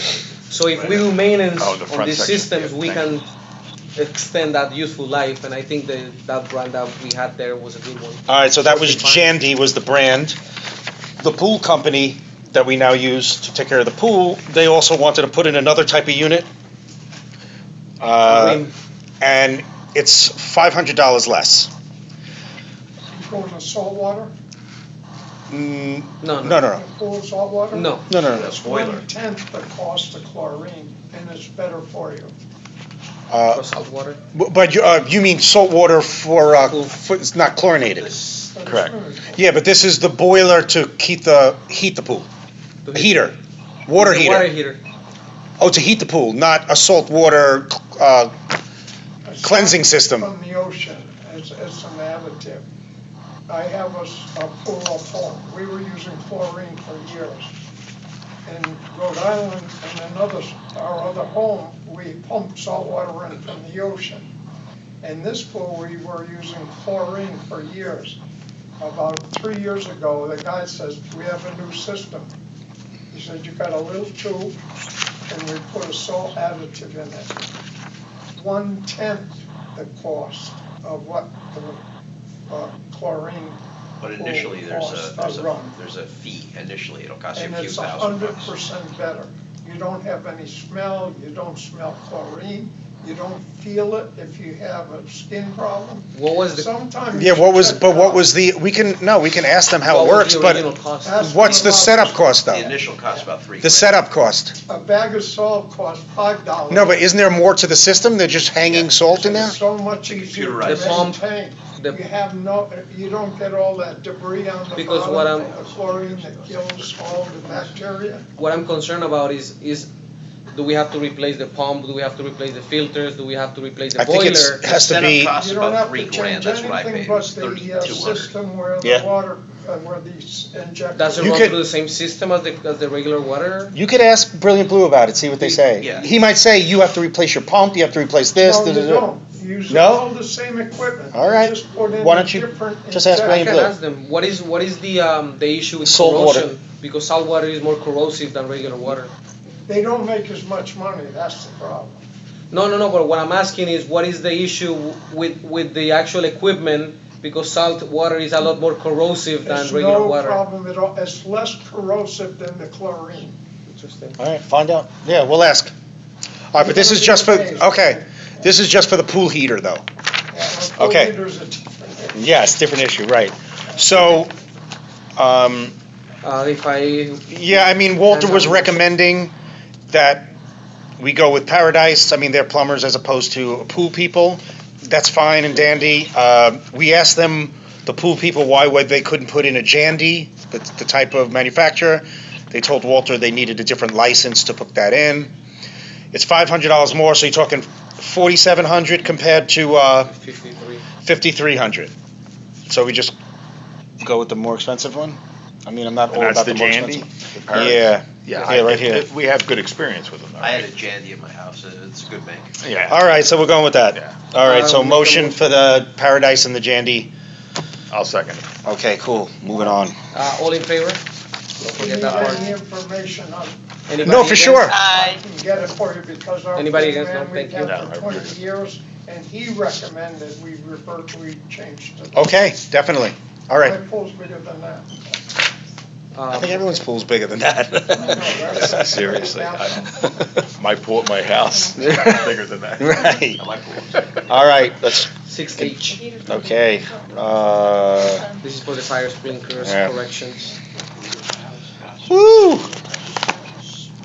Speaker 2: So if we do maintenance
Speaker 4: Oh, the
Speaker 2: on
Speaker 4: front
Speaker 2: these
Speaker 4: section,
Speaker 2: systems,
Speaker 4: yeah,
Speaker 2: we
Speaker 4: thank
Speaker 2: can extend that useful life. And I think that brand that we had there was a good one.
Speaker 1: All right, so that was
Speaker 2: Fine.
Speaker 1: Jandy was the brand. The pool company that we now use to take care of the pool, they also wanted to put in another type of unit.
Speaker 2: Rim.
Speaker 1: And it's $500 less.
Speaker 9: Going to salt water?
Speaker 1: Mm,
Speaker 2: No,
Speaker 1: no, no, no.
Speaker 9: Pool salt water?
Speaker 2: No.
Speaker 1: No, no, no.
Speaker 9: It's 1/10 the cost of chlorine, and it's better for you.
Speaker 2: For salt water.
Speaker 1: But you mean salt water for it's not chlorinated?
Speaker 4: Correct.
Speaker 1: Yeah, but this is the boiler to heat the pool.
Speaker 2: To
Speaker 1: A heater, water
Speaker 2: The
Speaker 1: heater.
Speaker 2: Water heater.
Speaker 1: Oh, to heat the pool, not a salt water
Speaker 9: It's
Speaker 1: cleansing system.
Speaker 9: From the ocean, it's an additive. I have a pool at home. We were using chlorine for years. In Rhode Island and our other home, we pumped salt water in from the ocean. In this pool, we were using chlorine for years. About 3 years ago, the guy says, we have a new system. He said, you got a little tube, and we put a salt additive in it. 1/10 the cost of what the chlorine.
Speaker 12: But initially,
Speaker 9: costs are run.
Speaker 12: there's a fee. Initially, it'll cost you
Speaker 9: And
Speaker 12: a few
Speaker 9: it's
Speaker 12: $1,000.
Speaker 9: 100% better. You don't have any smell, you don't smell chlorine, you don't feel it if you have a skin problem.
Speaker 2: What was the
Speaker 9: Sometimes.
Speaker 1: Yeah,
Speaker 9: you
Speaker 1: what was
Speaker 9: check it out.
Speaker 1: we can ask them how
Speaker 2: what
Speaker 1: it works,
Speaker 2: was the
Speaker 1: but
Speaker 2: original cost?
Speaker 9: Ask
Speaker 1: what's
Speaker 9: them
Speaker 1: the
Speaker 9: about
Speaker 1: setup cost
Speaker 12: The
Speaker 1: though?
Speaker 12: initial cost about $3,000.
Speaker 1: The setup cost.
Speaker 9: A bag of salt costs $5.
Speaker 1: No, but isn't there more to the system? They're just hanging salt in there?
Speaker 9: It's so much easier to
Speaker 12: Computerized.
Speaker 2: The pump,
Speaker 9: maintain.
Speaker 2: the-
Speaker 9: You don't get all that debris on the
Speaker 2: Because
Speaker 9: bottom,
Speaker 2: what I'm-
Speaker 9: the chlorine that kills all the bacteria.
Speaker 2: What I'm concerned about is do we have to replace the pump? Do we have to replace the filters? Do we have to replace the
Speaker 1: I think
Speaker 2: boiler?
Speaker 1: it has to
Speaker 12: Setup
Speaker 1: be,
Speaker 12: cost
Speaker 9: You don't
Speaker 12: about
Speaker 9: have to
Speaker 12: $3,000.
Speaker 9: change
Speaker 12: That's what I
Speaker 9: anything
Speaker 12: paid.
Speaker 9: but
Speaker 12: Was
Speaker 9: the
Speaker 12: $3,200.
Speaker 9: system where
Speaker 1: Yeah.
Speaker 9: the water, where these injectors.
Speaker 2: Does it
Speaker 1: You
Speaker 2: run
Speaker 1: could-
Speaker 2: through the same system as the regular water?
Speaker 1: you could ask Brilliant Blue about it, see what they say.
Speaker 12: Yeah.
Speaker 1: He might say, you have to replace your pump, you have to replace this.
Speaker 9: No,
Speaker 1: da, da,
Speaker 9: you
Speaker 1: da.
Speaker 9: don't. You use
Speaker 1: No?
Speaker 9: all the same equipment.
Speaker 1: All
Speaker 9: You
Speaker 1: right.
Speaker 9: just put in
Speaker 1: Why
Speaker 9: a
Speaker 1: don't you
Speaker 9: different
Speaker 1: just ask
Speaker 2: I
Speaker 1: Brilliant
Speaker 2: can
Speaker 1: Blue?
Speaker 2: ask them. What is the issue with
Speaker 1: Salt
Speaker 2: corrosion?
Speaker 1: water.
Speaker 2: Because salt water is more corrosive than regular water.
Speaker 9: They don't make as much money, that's the problem.
Speaker 2: No. But what I'm asking is, what is the issue with the actual equipment? Because salt water is a lot more corrosive than
Speaker 9: It's
Speaker 2: regular
Speaker 9: no
Speaker 2: water.
Speaker 9: problem at all, it's less corrosive than the chlorine.
Speaker 2: Interesting.
Speaker 1: All right, find out. Yeah, we'll ask. All right, but this is just for, okay, this is just for the pool heater though.
Speaker 9: Yeah, a pool
Speaker 1: Okay.
Speaker 9: heater's a different issue.
Speaker 1: Yes, different issue, right. So,
Speaker 2: If I
Speaker 1: yeah, I mean, Walter was recommending that we go with Paradise. I mean, they're plumbers as opposed to pool people. That's fine and dandy. We asked them, the pool people, why they couldn't put in a Jandy, the type of manufacturer. They told Walter they needed a different license to put that in. It's $500 more, so you're talking $4,700 compared to
Speaker 2: 53.
Speaker 1: $5,300 So we just go with the more expensive one? I mean, I'm not all
Speaker 4: And that's
Speaker 1: about the
Speaker 4: the
Speaker 1: more
Speaker 4: Jandy?
Speaker 1: expensive.
Speaker 4: The Paris?
Speaker 1: Yeah,
Speaker 4: Yeah,
Speaker 1: right here.
Speaker 4: We have good experience with them.
Speaker 12: I had a Jandy in my house, it's a good bank.
Speaker 4: Yeah.
Speaker 1: All right, so we're going with that.
Speaker 4: Yeah.
Speaker 1: All right, so
Speaker 2: Make a
Speaker 1: motion
Speaker 2: motion.
Speaker 1: for the Paradise and the Jandy.
Speaker 4: I'll second it.
Speaker 1: Okay, cool, moving on.
Speaker 2: All in favor? Don't
Speaker 9: If you
Speaker 2: forget
Speaker 9: need
Speaker 2: that part.
Speaker 9: any information on,
Speaker 2: Anybody
Speaker 1: No, for
Speaker 2: against?
Speaker 1: sure.
Speaker 9: I can get it for you because our
Speaker 2: Anybody
Speaker 9: poor
Speaker 2: against? No,
Speaker 9: man, we've
Speaker 2: thank you.
Speaker 9: had
Speaker 4: No,
Speaker 9: for
Speaker 4: I
Speaker 9: 20
Speaker 4: agree.
Speaker 9: years, and he recommended we change to.
Speaker 1: Okay, definitely. All right.
Speaker 9: My pool's bigger than that.
Speaker 1: I think everyone's pool's bigger than that.
Speaker 4: Seriously, my pool at my house, is bigger than that.
Speaker 1: Right.
Speaker 12: I like pools.
Speaker 1: All right, let's,
Speaker 2: 6H.
Speaker 1: okay.
Speaker 2: This is for the fire sprinklers
Speaker 1: Yeah.
Speaker 2: corrections.
Speaker 1: Woo!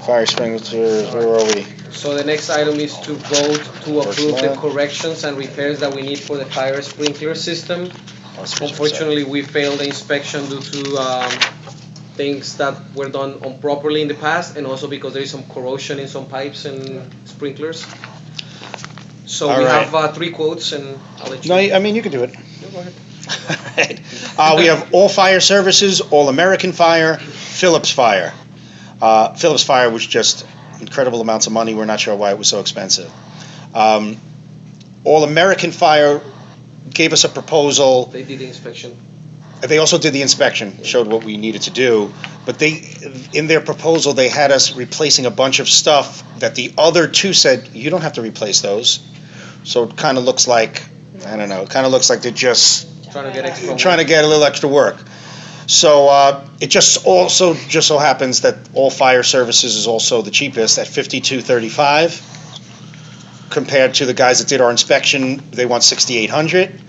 Speaker 1: Fire sprinklers, where are we?
Speaker 2: So the next item is to vote to
Speaker 1: First
Speaker 2: approve the
Speaker 1: one.
Speaker 2: corrections and repairs that we need for the fire sprinkler system. Unfortunately, we failed the inspection due to things that were done improperly in the past, and also because there is some corrosion in some pipes and sprinklers. So
Speaker 1: All
Speaker 2: we
Speaker 1: right.
Speaker 2: have 3 quotes, and I'll let you.
Speaker 1: No, I mean, you can do it.
Speaker 2: No, go ahead.
Speaker 1: We have All Fire Services, All American Fire, Phillips Fire. Phillips Fire was just incredible amounts of money. We're not sure why it was so expensive. All American Fire gave us a proposal.
Speaker 2: They did the inspection.
Speaker 1: They also did the inspection, showed what we needed to do, but in their proposal, they had us replacing a bunch of stuff that the other 2 said, you don't have to replace those. So it kind of looks like, I don't know, it kind of looks like they're just
Speaker 2: Trying to get extra.
Speaker 1: trying to get a little extra work. So it just so happens that All Fire Services is also the cheapest at $52.35. Compared to the guys that did our inspection, they want $6,800.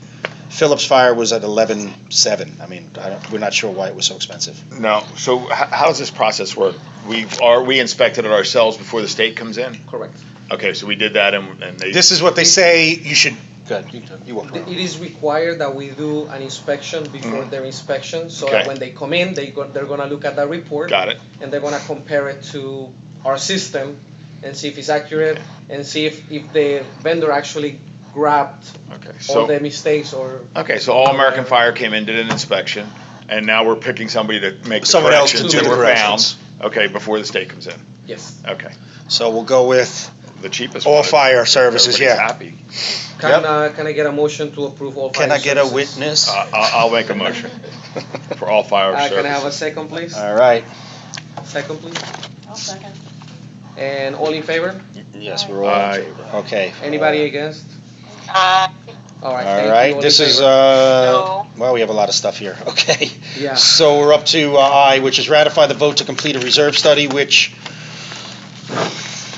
Speaker 1: Phillips Fire was at $11,700. I mean, we're not sure why it was so expensive.
Speaker 4: No, so how does this process work? We inspected it ourselves before the state comes in?
Speaker 2: Correct.
Speaker 4: Okay, so we did that and they.
Speaker 1: This is what they say you should. Good. You walk around.
Speaker 2: It is required that we do an inspection before their inspection, so
Speaker 4: Okay.
Speaker 2: that when they come in, they're gonna look at that report.
Speaker 4: Got it.
Speaker 2: And they're gonna compare it to our system and see if it's accurate and see if the vendor actually grabbed
Speaker 4: Okay,
Speaker 2: all the
Speaker 4: so,
Speaker 2: mistakes or.
Speaker 4: okay, so All American Fire came in, did an inspection, and now we're picking somebody to make the
Speaker 1: Someone else to
Speaker 4: corrections
Speaker 1: do
Speaker 4: that
Speaker 1: the
Speaker 4: were
Speaker 1: corrections.
Speaker 4: found. Okay, before the state comes in.
Speaker 2: Yes.
Speaker 4: Okay,
Speaker 1: So we'll go with
Speaker 4: the cheapest
Speaker 1: All
Speaker 4: one.
Speaker 1: Fire Services,
Speaker 4: Everybody's
Speaker 1: yeah.
Speaker 4: happy.
Speaker 2: Can I get a motion to approve all
Speaker 1: Can
Speaker 2: fire
Speaker 1: I get a
Speaker 2: services?
Speaker 1: witness?
Speaker 4: I'll make a motion for All Fire
Speaker 2: Can I have a
Speaker 4: Services.
Speaker 2: second, please?
Speaker 1: All right.
Speaker 2: Second, please.
Speaker 5: I'll second.
Speaker 2: And all in favor?
Speaker 1: Yes, we're all
Speaker 4: Aye.
Speaker 1: in favor. Okay.
Speaker 2: Anybody against? All right.
Speaker 1: All
Speaker 2: thank you.
Speaker 1: right,
Speaker 2: All
Speaker 1: this
Speaker 2: in
Speaker 1: is,
Speaker 2: favor?
Speaker 1: well, we have a lot of stuff here, okay.
Speaker 2: Yeah.
Speaker 1: So we're up to I, which is ratify the vote to complete a reserve study, which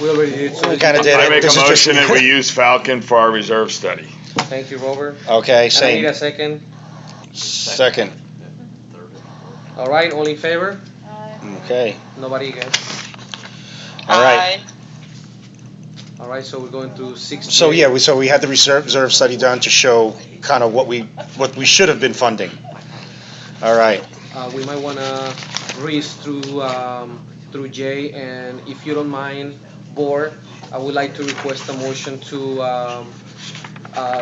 Speaker 2: We already did. so
Speaker 1: we
Speaker 2: you
Speaker 1: kinda
Speaker 2: can-
Speaker 1: did
Speaker 4: I
Speaker 1: it.
Speaker 4: make
Speaker 1: This
Speaker 4: a
Speaker 1: is just-
Speaker 4: motion that we use Falcon for our reserve study.
Speaker 2: Thank you, Robert.
Speaker 1: Okay,
Speaker 2: And I need a
Speaker 1: same,
Speaker 2: second.
Speaker 1: second,
Speaker 2: All right, all in favor?
Speaker 1: okay,
Speaker 2: Nobody against?
Speaker 1: all right.
Speaker 2: All right, so we're going to 6.
Speaker 1: So, yeah, we had the reserve study done to show kind of what we should have been funding. All right,
Speaker 2: We might wanna breeze through J, and if you don't mind, board, I would like to request a motion to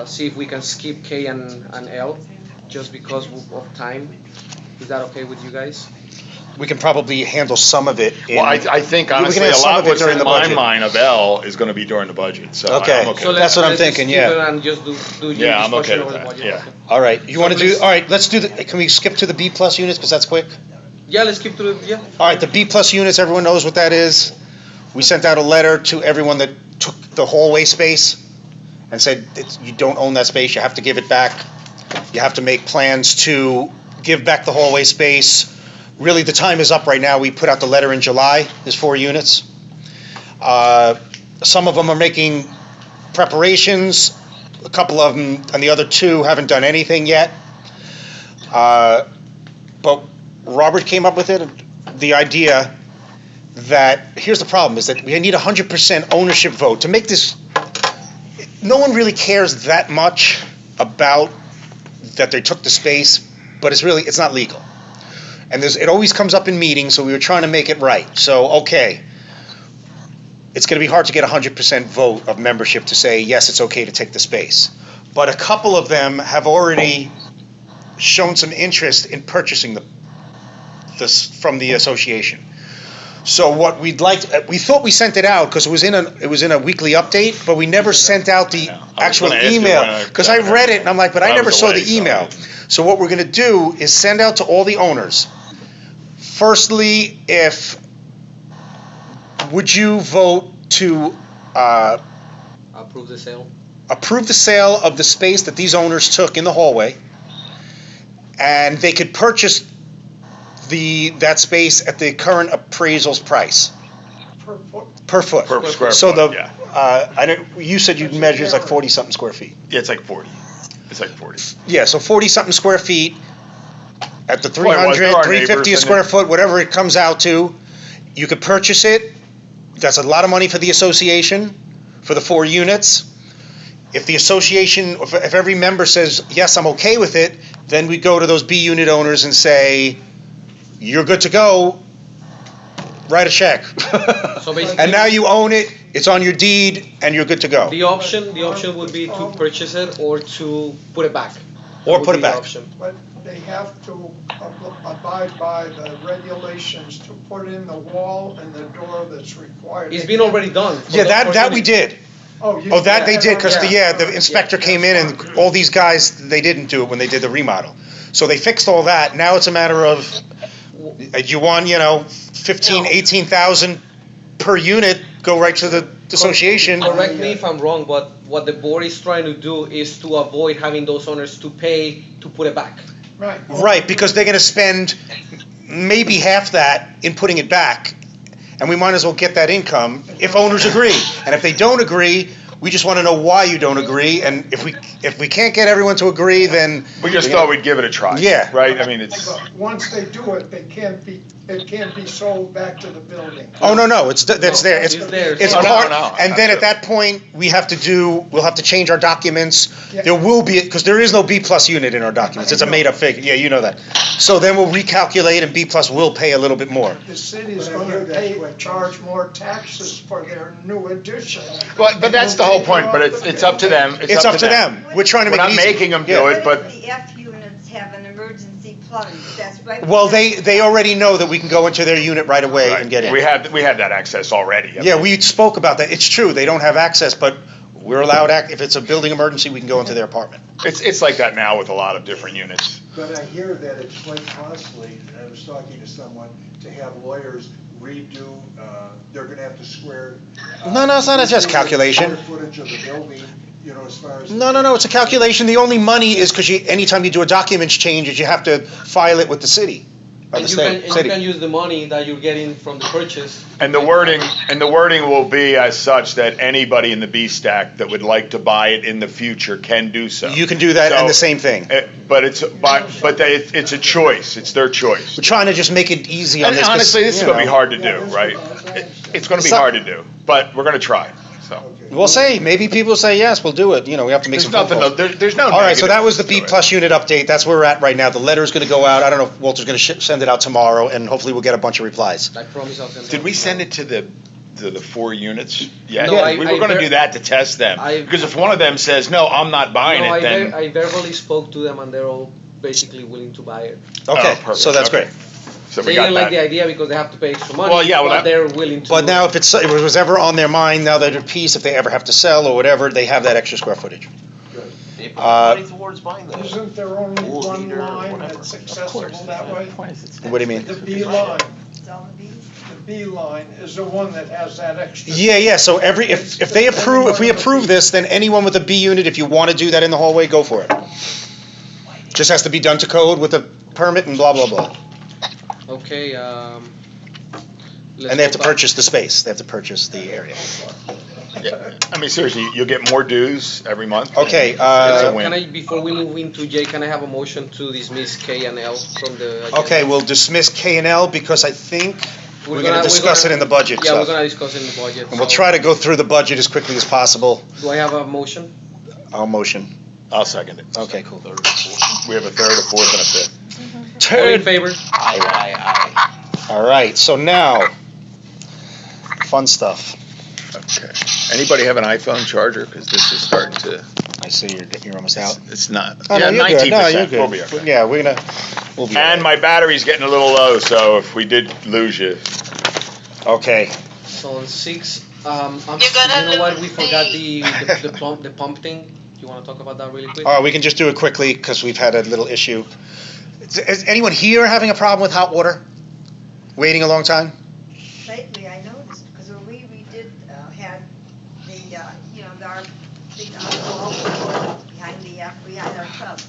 Speaker 2: see if we can skip K and L, just because of time. Is that okay with you guys?
Speaker 1: we can probably handle some of it in.
Speaker 4: Well, I think
Speaker 1: We can
Speaker 4: honestly,
Speaker 1: have
Speaker 4: a
Speaker 1: some
Speaker 4: lot
Speaker 1: of it
Speaker 4: what's
Speaker 1: during
Speaker 4: in
Speaker 1: the
Speaker 4: my
Speaker 1: budget.
Speaker 4: mind of L is gonna be during the budget, so
Speaker 1: Okay.
Speaker 4: I'm okay.
Speaker 2: So
Speaker 4: with
Speaker 1: That's
Speaker 2: let's-
Speaker 1: what I'm
Speaker 2: let's just
Speaker 1: thinking,
Speaker 2: skip
Speaker 1: yeah.
Speaker 2: it and just do your
Speaker 4: Yeah, I'm okay
Speaker 2: discussion
Speaker 4: with
Speaker 2: over the
Speaker 4: that,
Speaker 2: budget.
Speaker 4: yeah.
Speaker 2: Okay.
Speaker 1: All right, you want to do,
Speaker 2: please-
Speaker 1: all right, let's do can we skip to the B plus units, because that's quick?
Speaker 2: Yeah, let's skip through, yeah.
Speaker 1: All right, the B plus units, everyone knows what that is. We sent out a letter to everyone that took the hallway space and said, you don't own that space, you have to give it back. You have to make plans to give back the hallway space. Really, the time is up right now. We put out the letter in July, there's 4 units. Some of them are making preparations, a couple of them, and the other 2 haven't done anything yet. But Robert came up with it, the idea that, here's the problem, is that we need 100% ownership vote. To make this, no one really cares that much about that they took the space, but it's not legal. And it always comes up in meetings, so we were trying to make it right. So, okay, it's going to be hard to get 100% vote of membership to say, yes, it's okay to take the space. But a couple of them have already shown some interest in purchasing this from the association. So what we'd like, we thought we sent it out because it was in a weekly update, but we never sent out the actual
Speaker 4: gonna ask you
Speaker 1: email.
Speaker 4: when I-
Speaker 1: Because I read it and I'm like, but I
Speaker 4: I
Speaker 1: never
Speaker 4: was
Speaker 1: saw
Speaker 4: away,
Speaker 1: the
Speaker 4: so-
Speaker 1: email. So what we're gonna do is send out to all the owners. Firstly, would you vote to
Speaker 2: Approve the sale.
Speaker 1: approve the sale of the space that these owners took in the hallway, and they could purchase that space at the current appraisal's price
Speaker 9: Per foot.
Speaker 1: per foot.
Speaker 4: Per square
Speaker 1: So
Speaker 4: foot, yeah.
Speaker 1: you said you measured like 40-something square feet.
Speaker 4: Yeah, it's like 40. It's like 40.
Speaker 1: Yeah, so 40-something square feet at the
Speaker 4: Well, it was.
Speaker 1: 300,
Speaker 4: There are
Speaker 1: 350 a
Speaker 4: neighbors,
Speaker 1: square
Speaker 4: and
Speaker 1: foot, whatever it comes out to. You could purchase it. That's a lot of money for the association, for the 4 units. If the association, if every member says, yes, I'm okay with it, then we go to those B unit owners and say, you're good to go, write a check.
Speaker 2: So basically,
Speaker 1: And now you own it, it's on your deed, and you're good to go.
Speaker 2: the option would be to purchase it or to put it back.
Speaker 1: Or
Speaker 2: That
Speaker 1: put
Speaker 2: would
Speaker 1: it
Speaker 2: be the
Speaker 1: back.
Speaker 2: option.
Speaker 9: But they have to abide by the regulations to put in the wall and the door that's required.
Speaker 2: It's been already done. for
Speaker 1: Yeah,
Speaker 2: the
Speaker 1: that
Speaker 2: 4
Speaker 1: we
Speaker 2: units.
Speaker 1: did.
Speaker 9: Oh, you
Speaker 1: Oh, that they did, because
Speaker 2: Yeah.
Speaker 1: the inspector came in and all these guys, they didn't do it when they did the remodel. So they fixed all that. Now it's a matter of, you want, 15, 18,000 per unit, go right to the association.
Speaker 2: Correct me if I'm wrong, but what the board is trying to do is to avoid having those owners to pay to put it back.
Speaker 9: Right.
Speaker 1: Right, because they're gonna spend maybe half that in putting it back, and we might as well get that income if owners agree. And if they don't agree, we just wanna know why you don't agree, and if we can't get everyone to agree, then.
Speaker 4: We just thought we'd give it a try.
Speaker 1: Yeah.
Speaker 4: Right? I mean, it's,
Speaker 9: But once they do it, it can't be sold back to the building.
Speaker 1: Oh, no, it's there, it's
Speaker 2: It's there.
Speaker 1: it's
Speaker 4: Oh, no,
Speaker 1: part,
Speaker 4: no,
Speaker 1: and then at that point, we'll have to change our documents. There will be, because there is no B plus unit in our documents, it's a made up figure, yeah, you know that. So then we'll recalculate and B plus will pay a little bit more.
Speaker 9: The city's
Speaker 8: But I hear
Speaker 9: gonna
Speaker 8: that's what-
Speaker 9: charge more taxes for their new addition.
Speaker 4: but that's the whole point, but it's up to them.
Speaker 1: It's up to them, we're trying to
Speaker 4: We're
Speaker 1: make it
Speaker 4: not
Speaker 1: easy.
Speaker 4: making them do
Speaker 1: Yeah.
Speaker 4: it, but
Speaker 13: What if the F units have an emergency plumbing, that's right?
Speaker 1: Well, they already know that we can go into their unit right away and get in.
Speaker 4: we have that access already. I
Speaker 1: Yeah,
Speaker 4: mean,
Speaker 1: we spoke about that, it's true, they don't have access, but we're allowed, if it's a building emergency, we can go into their apartment.
Speaker 4: It's like that now with a lot of different units.
Speaker 8: But I hear that it's quite costly, I was talking to someone, to have lawyers redo, they're gonna have to square.
Speaker 1: No, it's not just calculation.
Speaker 8: Square footage of the building, as far as.
Speaker 1: No, it's a calculation, the only money is because anytime you do a documents change, is you have to file it with the city, or the
Speaker 2: And
Speaker 1: state,
Speaker 2: you
Speaker 1: city.
Speaker 2: can use the money that you're getting from the purchase.
Speaker 4: And the wording will be as such that anybody in the B stack that would like to buy it in the future can do so.
Speaker 1: You can do that and the
Speaker 4: So,
Speaker 1: same thing.
Speaker 4: But it's a choice. It's their choice.
Speaker 1: We're trying to just make it easy on
Speaker 4: And
Speaker 1: this. 'cause,
Speaker 4: honestly, this is
Speaker 1: you
Speaker 4: going to be
Speaker 1: know,
Speaker 4: hard to do, right? It's going to be hard to do, but we're going to try. So
Speaker 1: We'll say, maybe people say, yes, we'll do it, we have to make
Speaker 4: there's
Speaker 1: some phone
Speaker 4: nothing.
Speaker 1: calls.
Speaker 4: There's no.
Speaker 1: All right, so that was the B
Speaker 4: negatives to
Speaker 1: plus unit update, that's where we're at right now, the letter's gonna go out, I don't know if Walter's gonna send it out tomorrow, and hopefully we'll get a bunch of replies.
Speaker 2: I promise I'll send
Speaker 4: it. Did we send it to the 4 units? Yeah,
Speaker 2: No,
Speaker 4: we were going to do that to test them. Because if one of them says no, I'm not buying
Speaker 2: No,
Speaker 4: it, then
Speaker 2: I verbally spoke to them and they're all basically willing to buy it.
Speaker 1: Okay,
Speaker 4: perfect,
Speaker 1: so that's
Speaker 4: okay.
Speaker 1: great.
Speaker 4: So
Speaker 2: They
Speaker 4: we got
Speaker 2: didn't like the
Speaker 4: that.
Speaker 2: idea because they have to pay extra money.
Speaker 4: Well, yeah, well,
Speaker 2: but
Speaker 4: that-
Speaker 2: they're willing to.
Speaker 1: But now if it was ever on their mind, now that they're at peace, if they ever have to sell or whatever, they have that extra square footage.
Speaker 12: They put
Speaker 1: Uh,
Speaker 12: money towards buying those.
Speaker 9: Isn't there only
Speaker 12: Pool
Speaker 9: one
Speaker 12: heater or
Speaker 9: line
Speaker 12: whatever.
Speaker 9: that's
Speaker 12: Of
Speaker 9: accessible
Speaker 12: course.
Speaker 9: that way?
Speaker 1: What do you mean?
Speaker 9: The B line,
Speaker 13: It's on the B.
Speaker 9: the B line is the one that has that extra.
Speaker 1: Yeah, so if we approve this, then anyone with a B unit, if you wanna do that in the hallway, go for it. Just has to be done to code with a permit and blah, blah, blah.
Speaker 2: Okay, let's
Speaker 1: And they have to
Speaker 2: go back.
Speaker 1: purchase the space, they have to purchase the area.
Speaker 4: Yeah. I mean, seriously, you'll get more dues every month.
Speaker 1: Okay,
Speaker 4: It's a win.
Speaker 2: Can I, before we move into J, can I have a motion to dismiss K and L from the agenda?
Speaker 1: Okay, we'll dismiss K and L because I think we're gonna discuss it in the budget
Speaker 2: Yeah, we're
Speaker 1: stuff.
Speaker 2: gonna discuss it in the budget.
Speaker 1: And we'll
Speaker 2: so-
Speaker 1: try to go through the budget as quickly as possible.
Speaker 2: Do I have a motion?
Speaker 1: I'll motion.
Speaker 4: I'll second it.
Speaker 1: Okay, cool.
Speaker 4: We have a third, a fourth, and a fifth.
Speaker 2: All in
Speaker 1: Turd.
Speaker 2: favor?
Speaker 12: Aye.
Speaker 1: All right, so now, fun stuff.
Speaker 4: Okay. Anybody have an iPhone charger? Because this is starting to.
Speaker 1: I see you're almost out.
Speaker 4: It's not,
Speaker 1: Oh,
Speaker 4: yeah,
Speaker 1: no, you're good.
Speaker 4: 19%.
Speaker 1: No, you're good.
Speaker 4: We'll be okay.
Speaker 1: Yeah, we'll be.
Speaker 4: And my battery's getting a little low, so if we did lose you.
Speaker 1: Okay.
Speaker 2: So on 6,
Speaker 10: You're gonna
Speaker 2: you know what? We
Speaker 10: lose
Speaker 2: forgot
Speaker 10: me.
Speaker 2: the pump thing. Do you want to talk about that really quick?
Speaker 1: All right, we can just do it quickly because we've had a little issue. Is anyone here having a problem with hot water? Waiting a long time?
Speaker 13: Lately, I noticed, because when we did, had the, our big wall behind our tub.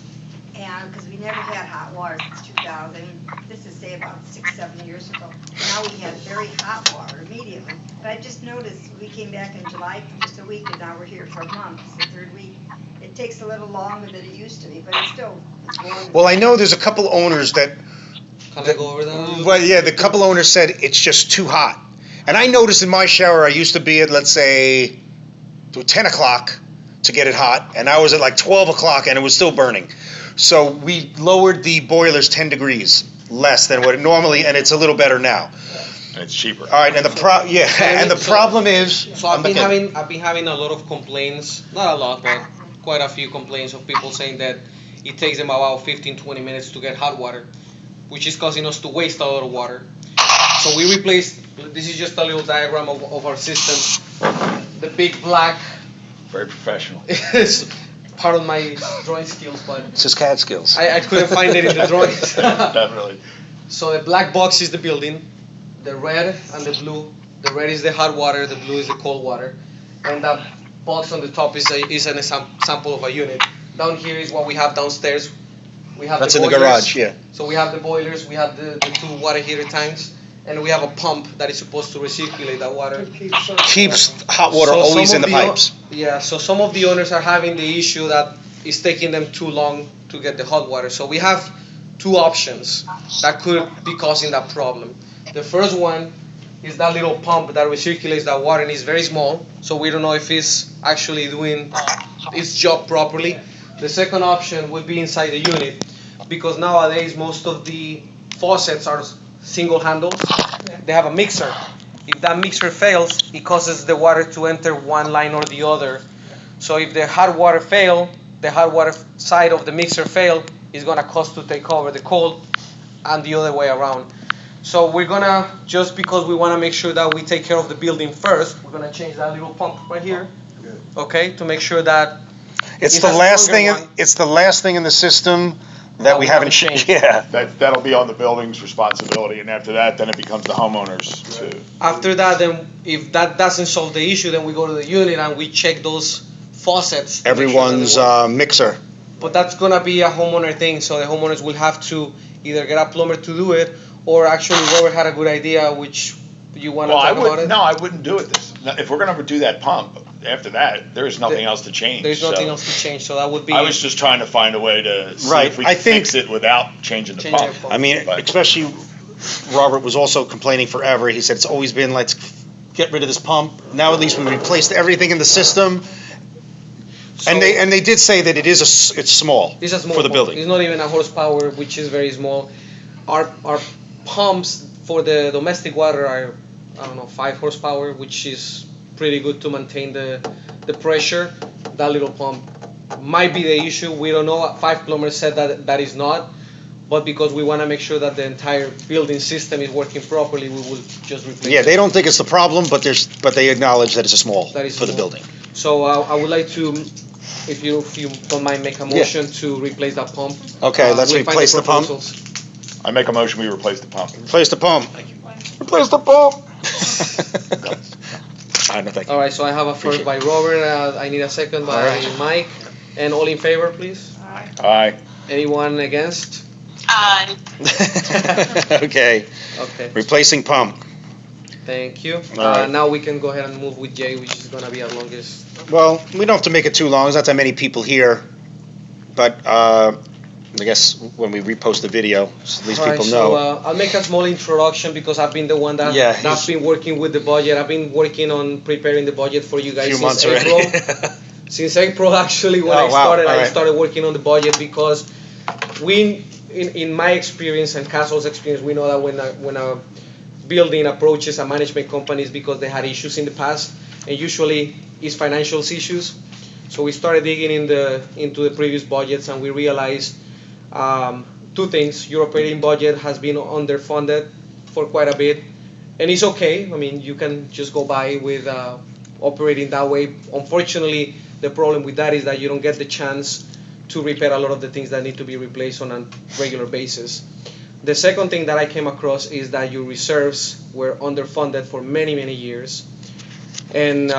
Speaker 13: And, because we never had hot water since 2000, this is say about 6-7 years ago. Now we had very hot water immediately. But I just noticed, we came back in July for just a week, and now we're here for a month, it's the third week. It takes a little longer than it used to be, but it's warm.
Speaker 1: Well, I know there's a couple owners that.
Speaker 2: Can I go over that?
Speaker 1: Well, yeah, the couple owners said it's just too hot. And I noticed in my shower, I used to be at, let's say, 10 o'clock to get it hot, and I was at like 12 o'clock and it was still burning. So we lowered the boilers 10 degrees less than what it normally, and it's a little better now.
Speaker 4: And it's cheaper.
Speaker 1: All right, and the problem is.
Speaker 2: So I've been having a lot of complaints, not a lot, but quite a few complaints of people saying that it takes them about 15-20 minutes to get hot water, which is causing us to waste a lot of water. So we replaced. This is just a little diagram of our system. The big black.
Speaker 4: Very professional.
Speaker 2: It's part of my drawing skills, but
Speaker 1: It's his CAD skills.
Speaker 2: I couldn't find it in the drawings.
Speaker 4: Definitely.
Speaker 2: So the black box is the building, the red and the blue. The red is the hot water, the blue is the cold water, and that box on the top is an sample of a unit. Down here is what we have downstairs. We have
Speaker 1: That's
Speaker 2: the
Speaker 1: in the
Speaker 2: boilers.
Speaker 1: garage, yeah.
Speaker 2: So we have the boilers, we have the 2 water heater tanks, and we have a pump that is supposed to recirculate that water.
Speaker 1: Keeps hot water
Speaker 2: So
Speaker 1: always
Speaker 2: some
Speaker 1: in the
Speaker 2: of the
Speaker 1: pipes.
Speaker 2: Yeah, so some of the owners are having the issue that it's taking them too long to get the hot water. So we have 2 options that could be causing that problem. The first one is that little pump that recirculates that water, and it's very small, so we don't know if it's actually doing its job properly. The second option would be inside the unit, because nowadays most of the faucets are single handles. They have a mixer. If that mixer fails, it causes the water to enter one line or the other. So if the hot water fail, the hot water side of the mixer fail, it's gonna cause to take over the cold, and the other way around. So we're gonna, just because we wanna make sure that we take care of the building first, we're gonna change that little pump right here. Okay, to make sure that
Speaker 1: It's
Speaker 2: it
Speaker 1: the
Speaker 2: has a
Speaker 1: last
Speaker 2: longer
Speaker 1: thing.
Speaker 2: one.
Speaker 1: It's the last thing in the system that we haven't changed. Yeah.
Speaker 4: That'll be on the building's responsibility, and after that, then it becomes the homeowners to.
Speaker 2: After that, then if that doesn't solve the issue, then we go to the unit and we check those faucets. to make sure that they
Speaker 1: Everyone's
Speaker 2: work.
Speaker 1: mixer.
Speaker 2: But that's gonna be a homeowner thing, so the homeowners will have to either get a plumber to do it, or actually Robert had a good idea, which you wanna
Speaker 4: Well,
Speaker 2: talk about it?
Speaker 4: No, I wouldn't do it this. If we're gonna do that pump, after that, there is nothing else to change.
Speaker 2: There's nothing
Speaker 4: so
Speaker 2: else to change, so that would be.
Speaker 4: I was just trying to find a way to see
Speaker 1: Right,
Speaker 4: if we
Speaker 1: I
Speaker 4: could
Speaker 1: think-
Speaker 4: fix it without changing the
Speaker 2: Changing
Speaker 4: pump.
Speaker 2: the pump.
Speaker 1: I mean,
Speaker 4: But-
Speaker 1: especially Robert was also complaining forever. He said it's always been let's get rid of this pump. Now at least we replaced everything in the system.
Speaker 2: So-
Speaker 1: And they did say that it's small
Speaker 2: It's a small
Speaker 1: for the
Speaker 2: pump.
Speaker 1: building.
Speaker 2: It's not even a horsepower, which is very small. Our pumps for the domestic water are, I don't know, 5 horsepower, which is pretty good to maintain the pressure. That little pump might be the issue. We don't know. 5 plumbers said that is not. But because we want to make sure that the entire building system is working properly, we will just replace
Speaker 1: Yeah,
Speaker 2: it.
Speaker 1: they don't think it's the problem, but they acknowledge that it's a small
Speaker 2: That is
Speaker 1: for the
Speaker 2: small.
Speaker 1: building.
Speaker 2: So I would like to, if you don't mind, make a
Speaker 1: Yeah.
Speaker 2: motion to replace that pump.
Speaker 1: Okay, let's
Speaker 2: we'll find
Speaker 1: replace the pump.
Speaker 2: proposals.
Speaker 4: I make a motion, we replace the pump.
Speaker 1: Replace the pump. Replace the pump. I don't think.
Speaker 2: All right, so I have a first by Robert. I need a second by
Speaker 1: All right.
Speaker 2: Mike. And all in favor, please.
Speaker 4: Aye.
Speaker 2: Anyone against?
Speaker 10: Aye.
Speaker 1: Okay,
Speaker 2: Okay,
Speaker 1: replacing pump.
Speaker 2: thank you.
Speaker 1: All right.
Speaker 2: Now we can go ahead and move with Jay, which is gonna be our longest.
Speaker 1: Well, we don't have to make it too long. There's not that many people here, but I guess when we repost the video, so at least
Speaker 2: All right,
Speaker 1: people
Speaker 2: so
Speaker 1: know.
Speaker 2: I'll make a small introduction because I've been the one that
Speaker 1: Yeah,
Speaker 2: that's been working with the budget. I've been working on preparing the budget for you
Speaker 1: A
Speaker 2: guys
Speaker 1: few
Speaker 2: since
Speaker 1: months
Speaker 2: April.
Speaker 1: already.
Speaker 2: Since April, actually, when
Speaker 1: Oh,
Speaker 2: I
Speaker 1: wow.
Speaker 2: started,
Speaker 1: All
Speaker 2: I
Speaker 1: right.
Speaker 2: started working on the budget because in my experience and Castle's experience, we know that when a building approaches a management company, it's because they had issues in the past, and usually it's financial issues. So we started digging into the previous budgets, and we realized two things. Your operating budget has been underfunded for quite a bit, and it's okay. I mean, you can just go by with operating that way. Unfortunately, the problem with that is that you don't get the chance to repair a lot of the things that need to be replaced on a regular basis. The second thing that I came across is that your reserves were underfunded for many, many years. And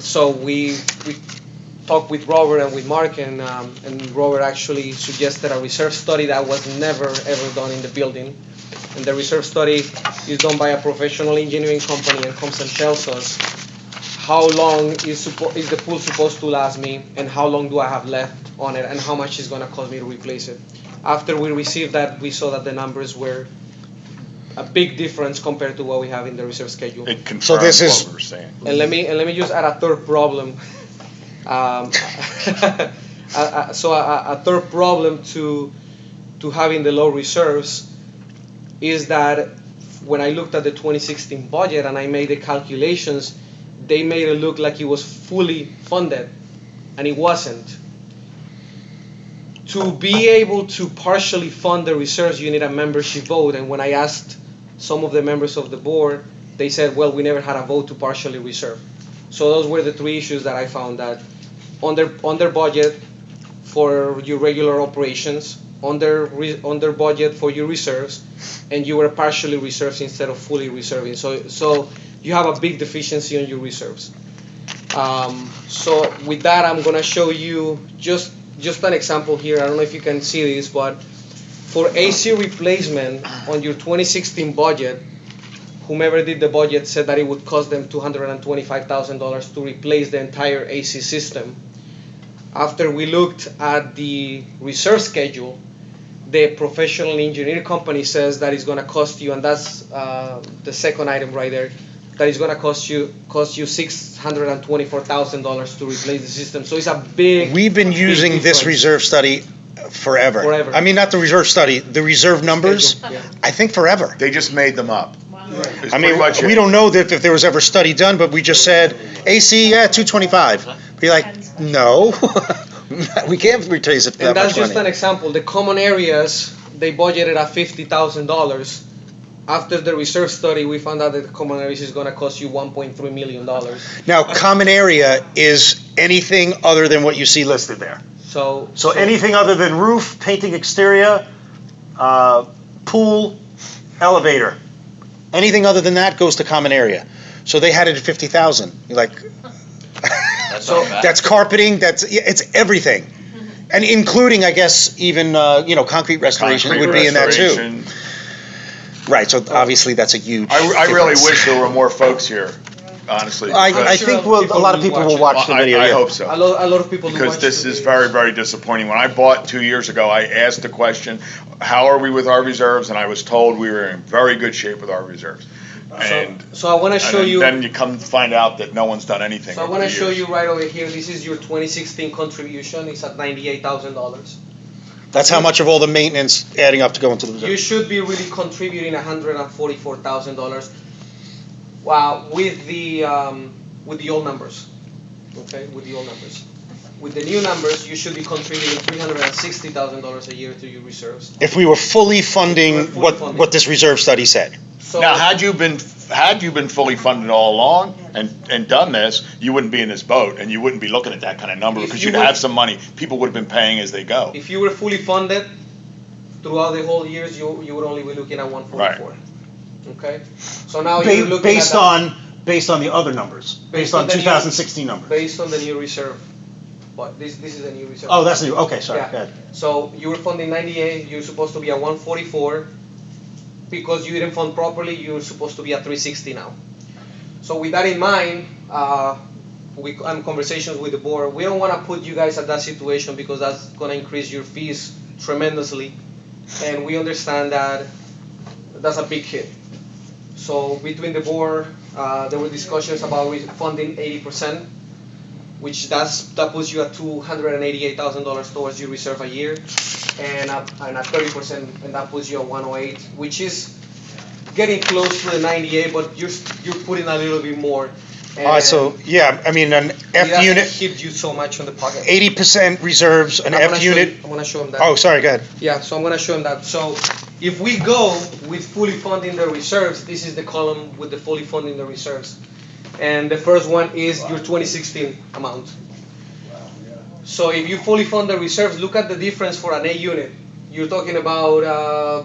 Speaker 2: so we talked with Robert and with Mark, and Robert actually suggested a reserve study that was never ever done in the building. And the reserve study is done by a professional engineering company and comes and tells us how long is the pool supposed to last me, and how long do I have left on it, and how much it's going to cost me to replace it. After we received that, we saw that the numbers were a big difference compared to what we have in the reserve schedule.
Speaker 4: It confirms
Speaker 1: So this is-
Speaker 4: what we were saying.
Speaker 2: And let me just add a third problem. A third problem to having the low reserves is that when I looked at the 2016 budget and I made the calculations, they made it look like it was fully funded, and it wasn't. To be able to partially fund the reserves, you need a membership vote. And when I asked some of the members of the board, they said, well, we never had a vote to partially reserve. So those were the three issues that I found: that under budget for your regular operations, under budget for your reserves, and you were partially reserved instead of fully reserving. So you have a big deficiency on your reserves. So with that, I'm gonna show you just an example here. I don't know if you can see this, but for AC replacement on your 2016 budget, whomever did the budget said that it would cost them $225,000 to replace the entire AC system. After we looked at the reserve schedule, the professional engineering company says that it's going to cost you, and that's the second item right there, that it's going to cost you $624,000 to replace the system. So it's a big.
Speaker 1: We've been
Speaker 2: big
Speaker 1: using this
Speaker 2: difference.
Speaker 1: reserve study forever.
Speaker 2: Forever.
Speaker 1: I mean, not the reserve study, the reserve numbers,
Speaker 2: Schedule, yeah.
Speaker 1: I think forever.
Speaker 4: They just made them up. It's
Speaker 1: I mean,
Speaker 4: pretty much
Speaker 1: we
Speaker 4: it.
Speaker 1: don't know that if there was ever a study done, but we just said, AC, yeah, 225. Be like, no, we can't replace it for
Speaker 2: And
Speaker 1: that
Speaker 2: that's
Speaker 1: much
Speaker 2: just an
Speaker 1: money.
Speaker 2: example. The common areas, they budgeted at $50,000. After the reserve study, we found out that the common areas is going to cost you $1.3 million.
Speaker 1: Now, common area is anything other than what you see listed there.
Speaker 2: So
Speaker 1: anything other than roof, painting exterior, pool, elevator. Anything other than that goes to common area. So they had it at 50,000. You're like,
Speaker 12: That's not bad.
Speaker 1: that's carpeting, it's everything. And including, I guess, even, concrete restoration
Speaker 4: Concrete
Speaker 1: would be in that too.
Speaker 4: restoration.
Speaker 1: Right, so obviously that's a huge
Speaker 4: I really
Speaker 1: difference.
Speaker 4: wish there were more folks here, honestly.
Speaker 1: I
Speaker 4: because-
Speaker 1: think a lot of people will watch the video.
Speaker 4: I
Speaker 1: yeah.
Speaker 4: hope so.
Speaker 2: a lot of people do
Speaker 4: Because
Speaker 2: watch
Speaker 4: this
Speaker 2: the
Speaker 4: is
Speaker 2: videos.
Speaker 4: very, very disappointing. When I bought 2 years ago, I asked the question, how are we with our reserves? And I was told we were in very good shape with our reserves. And
Speaker 2: So I want to show you.
Speaker 4: then you come to find out that no one's done anything.
Speaker 2: So I
Speaker 4: over
Speaker 2: want to
Speaker 4: the
Speaker 2: show
Speaker 4: years.
Speaker 2: you right over here. This is your 2016 contribution. It's at $98,000.
Speaker 1: That's how much of all the maintenance adding up to go into the
Speaker 2: You
Speaker 1: reserve.
Speaker 2: should be really contributing $144,000. Wow, with the old numbers. Okay, with the old numbers. With the new numbers, you should be contributing $360,000 a year to your reserves.
Speaker 1: If we were fully funding
Speaker 2: We're fully funding.
Speaker 1: what this reserve study said.
Speaker 2: So
Speaker 4: Now, had you been fully funded all along and done this, you wouldn't be in this boat and you wouldn't be looking at that kind of number
Speaker 2: If
Speaker 4: because
Speaker 2: you
Speaker 4: you'd
Speaker 2: would-
Speaker 4: have some money. People would have been paying as they go.
Speaker 2: if you were fully funded throughout the whole years, you would only be looking at 144. Okay, so now you're looking at that
Speaker 1: Based on the other numbers,
Speaker 2: Based on the new-
Speaker 1: 2016 numbers.
Speaker 2: based on the new reserve. But this is a new reserve.
Speaker 1: Oh, that's new, okay, sorry,
Speaker 2: Yeah.
Speaker 1: go ahead.
Speaker 2: So you were funding 98, you're supposed to be at 144. Because you didn't fund properly, you're supposed to be at 360 now. So with that in mind, I'm conversations with the board. We don't want to put you guys at that situation because that's going to increase your fees tremendously. And we understand that that's a big hit. So between the board, there were discussions about funding 80%. Which that puts you at $288,000 towards your reserve a year, and at 30%, and that puts you at 108, which is getting close to the 98, but you're putting a little bit more.
Speaker 1: All right, so, yeah, I mean, an F unit,
Speaker 2: hit you so much on the pocket.
Speaker 1: 80% reserves, an F unit.
Speaker 2: I'm gonna show him that.
Speaker 1: Oh, sorry, go ahead.
Speaker 2: Yeah, so I'm gonna show him that. So if we go with fully funding the reserves, this is the column with the fully funding the reserves. And the first one is your 2016 amount. So if you fully fund the reserves, look at the difference for an A unit. You're talking about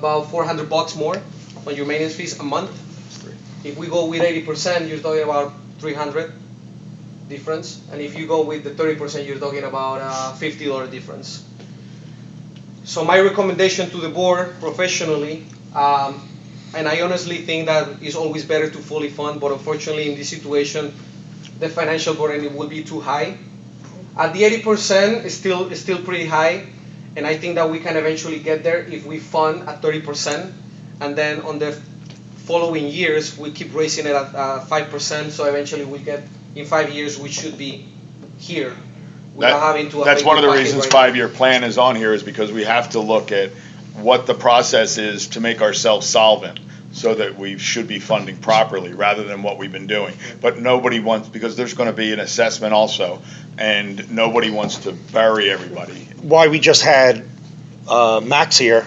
Speaker 2: $400 more on your maintenance fees a month. If we go with 80%, you're talking about 300 difference. And if you go with the 30%, you're talking about $50 difference. So my recommendation to the board professionally, and I honestly think that it's always better to fully fund, but unfortunately in this situation, the financial burden will be too high. At the 80% is still pretty high, and I think that we can eventually get there if we fund at 30%, and then on the following years we keep raising it at 5%. So eventually we get in 5 years we should be here without having to.
Speaker 4: That's one of the reasons
Speaker 2: right
Speaker 4: 5-year plan is on here, is because we have to look at what the process is to make ourselves solvent, so that we should be funding properly rather than what we've been doing. But nobody wants, because there's going to be an assessment also, and nobody wants to bury everybody.
Speaker 1: Why we just had Max here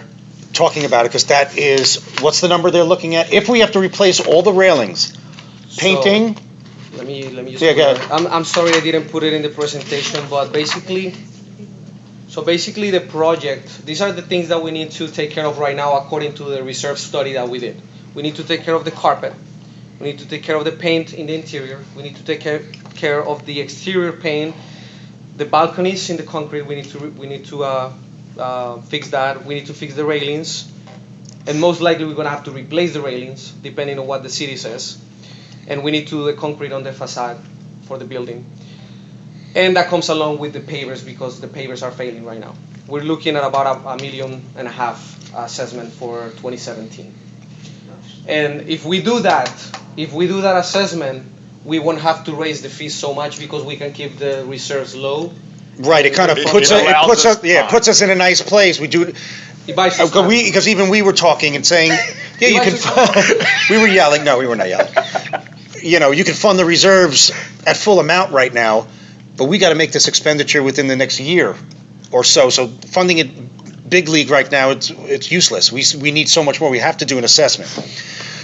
Speaker 1: talking about it, because that is, what's the number they're looking at? If we have to replace all the railings, painting.
Speaker 2: Let me just.
Speaker 1: Yeah, go ahead.
Speaker 2: I'm sorry I didn't put it in the presentation, but basically the project, these are the things that we need to take care of right now according to the reserve study that we did. We need to take care of the carpet. We need to take care of the paint in the interior. We need to take care of the exterior paint, the balconies in the concrete. We need to fix that. We need to fix the railings, and most likely we're gonna have to replace the railings depending on what the city says. And we need to do the concrete on the facade for the building. And that comes along with the pavers, because the pavers are failing right now. We're looking at about $1.5 million assessment for 2017. And if we do that assessment, we won't have to raise the fees so much because we can keep the reserves low.
Speaker 1: Right, it kind of puts us in a nice place. We do, because even we were talking and saying, yeah, you can. We were yelling. No, we were not yelling. You know, you can fund the reserves at full amount right now, but we got to make this expenditure within the next year or so. So funding it big league right now, it's useless. We need so much more. We have to do an assessment.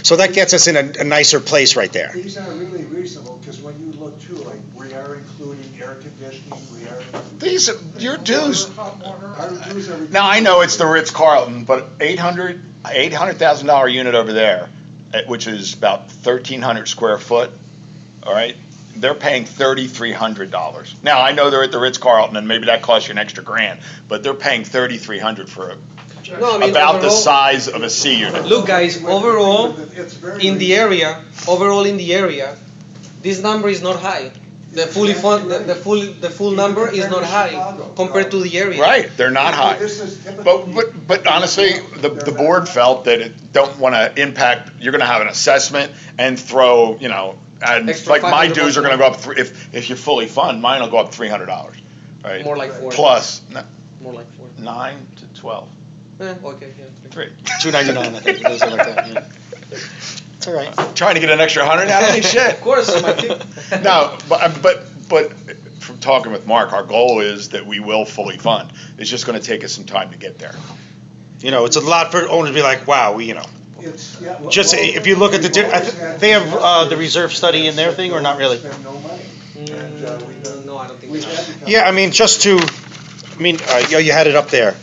Speaker 1: So that gets us in a nicer place right there.
Speaker 8: These are really reasonable, because when you look too, like, we are including air conditioning, we are.
Speaker 4: These are your dues.
Speaker 8: Our dues are.
Speaker 4: Now, I know it's the Ritz-Carlton, but $800,000 unit over there, which is about 1,300 square foot, all right? They're paying $3,300. Now, I know they're at the Ritz-Carlton, and maybe that costs you an extra $1,000, but they're paying $3,300 for about the size of a C unit.
Speaker 2: Look, guys, overall in the area, this number is not high. The full number is not high compared to the area.
Speaker 4: Right, they're not high. But honestly, the board felt that it don't want to impact. You're going to have an assessment and throw, and like my dues are going to go up. If you fully fund, mine will go up $300. Right.
Speaker 2: More like 4.
Speaker 4: Plus.
Speaker 2: More like 4.
Speaker 4: 9 to 12.
Speaker 2: Okay, yeah.
Speaker 4: 3.
Speaker 1: $299, I think. It is like that. Yeah. It's all right.
Speaker 4: Trying to get an extra 100 out of me, shit.
Speaker 2: Of course,
Speaker 4: No, but from talking with Mark, our goal is that we will fully fund. It's just going to take us some time to get there.
Speaker 1: It's a lot for owners to be like, wow, just if you look at they have the reserve study in their thing, or not really?
Speaker 8: No money.
Speaker 2: No, I don't think so.
Speaker 1: Yeah, you had it up there.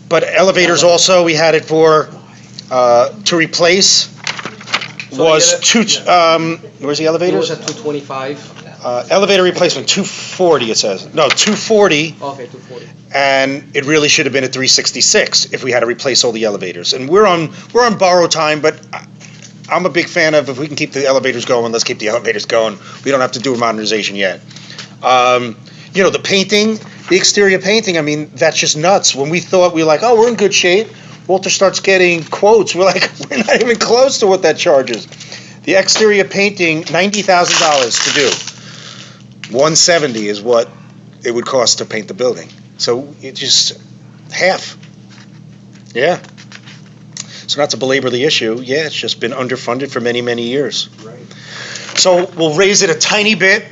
Speaker 1: But elevators also, we had it for, to replace, was where's the elevators?
Speaker 2: It was at 225.
Speaker 1: Elevator replacement, 240 it says. No, 240.
Speaker 2: Okay, 240.
Speaker 1: And it really should have been at 366 if we had to replace all the elevators. And we're on borrowed time, but I'm a big fan of, if we can keep the elevators going, let's keep the elevators going. We don't have to do a modernization yet. The painting, the exterior painting, that's just nuts. When we thought we were like, oh, we're in good shape, Walter starts getting quotes. We're like, we're not even close to what that charges. The exterior painting, $90,000 to do. $170 is what it would cost to paint the building. So it's just half. Yeah. So not to belabor the issue, it's just been underfunded for many, many years.
Speaker 8: Right.
Speaker 1: So we'll raise it a tiny bit.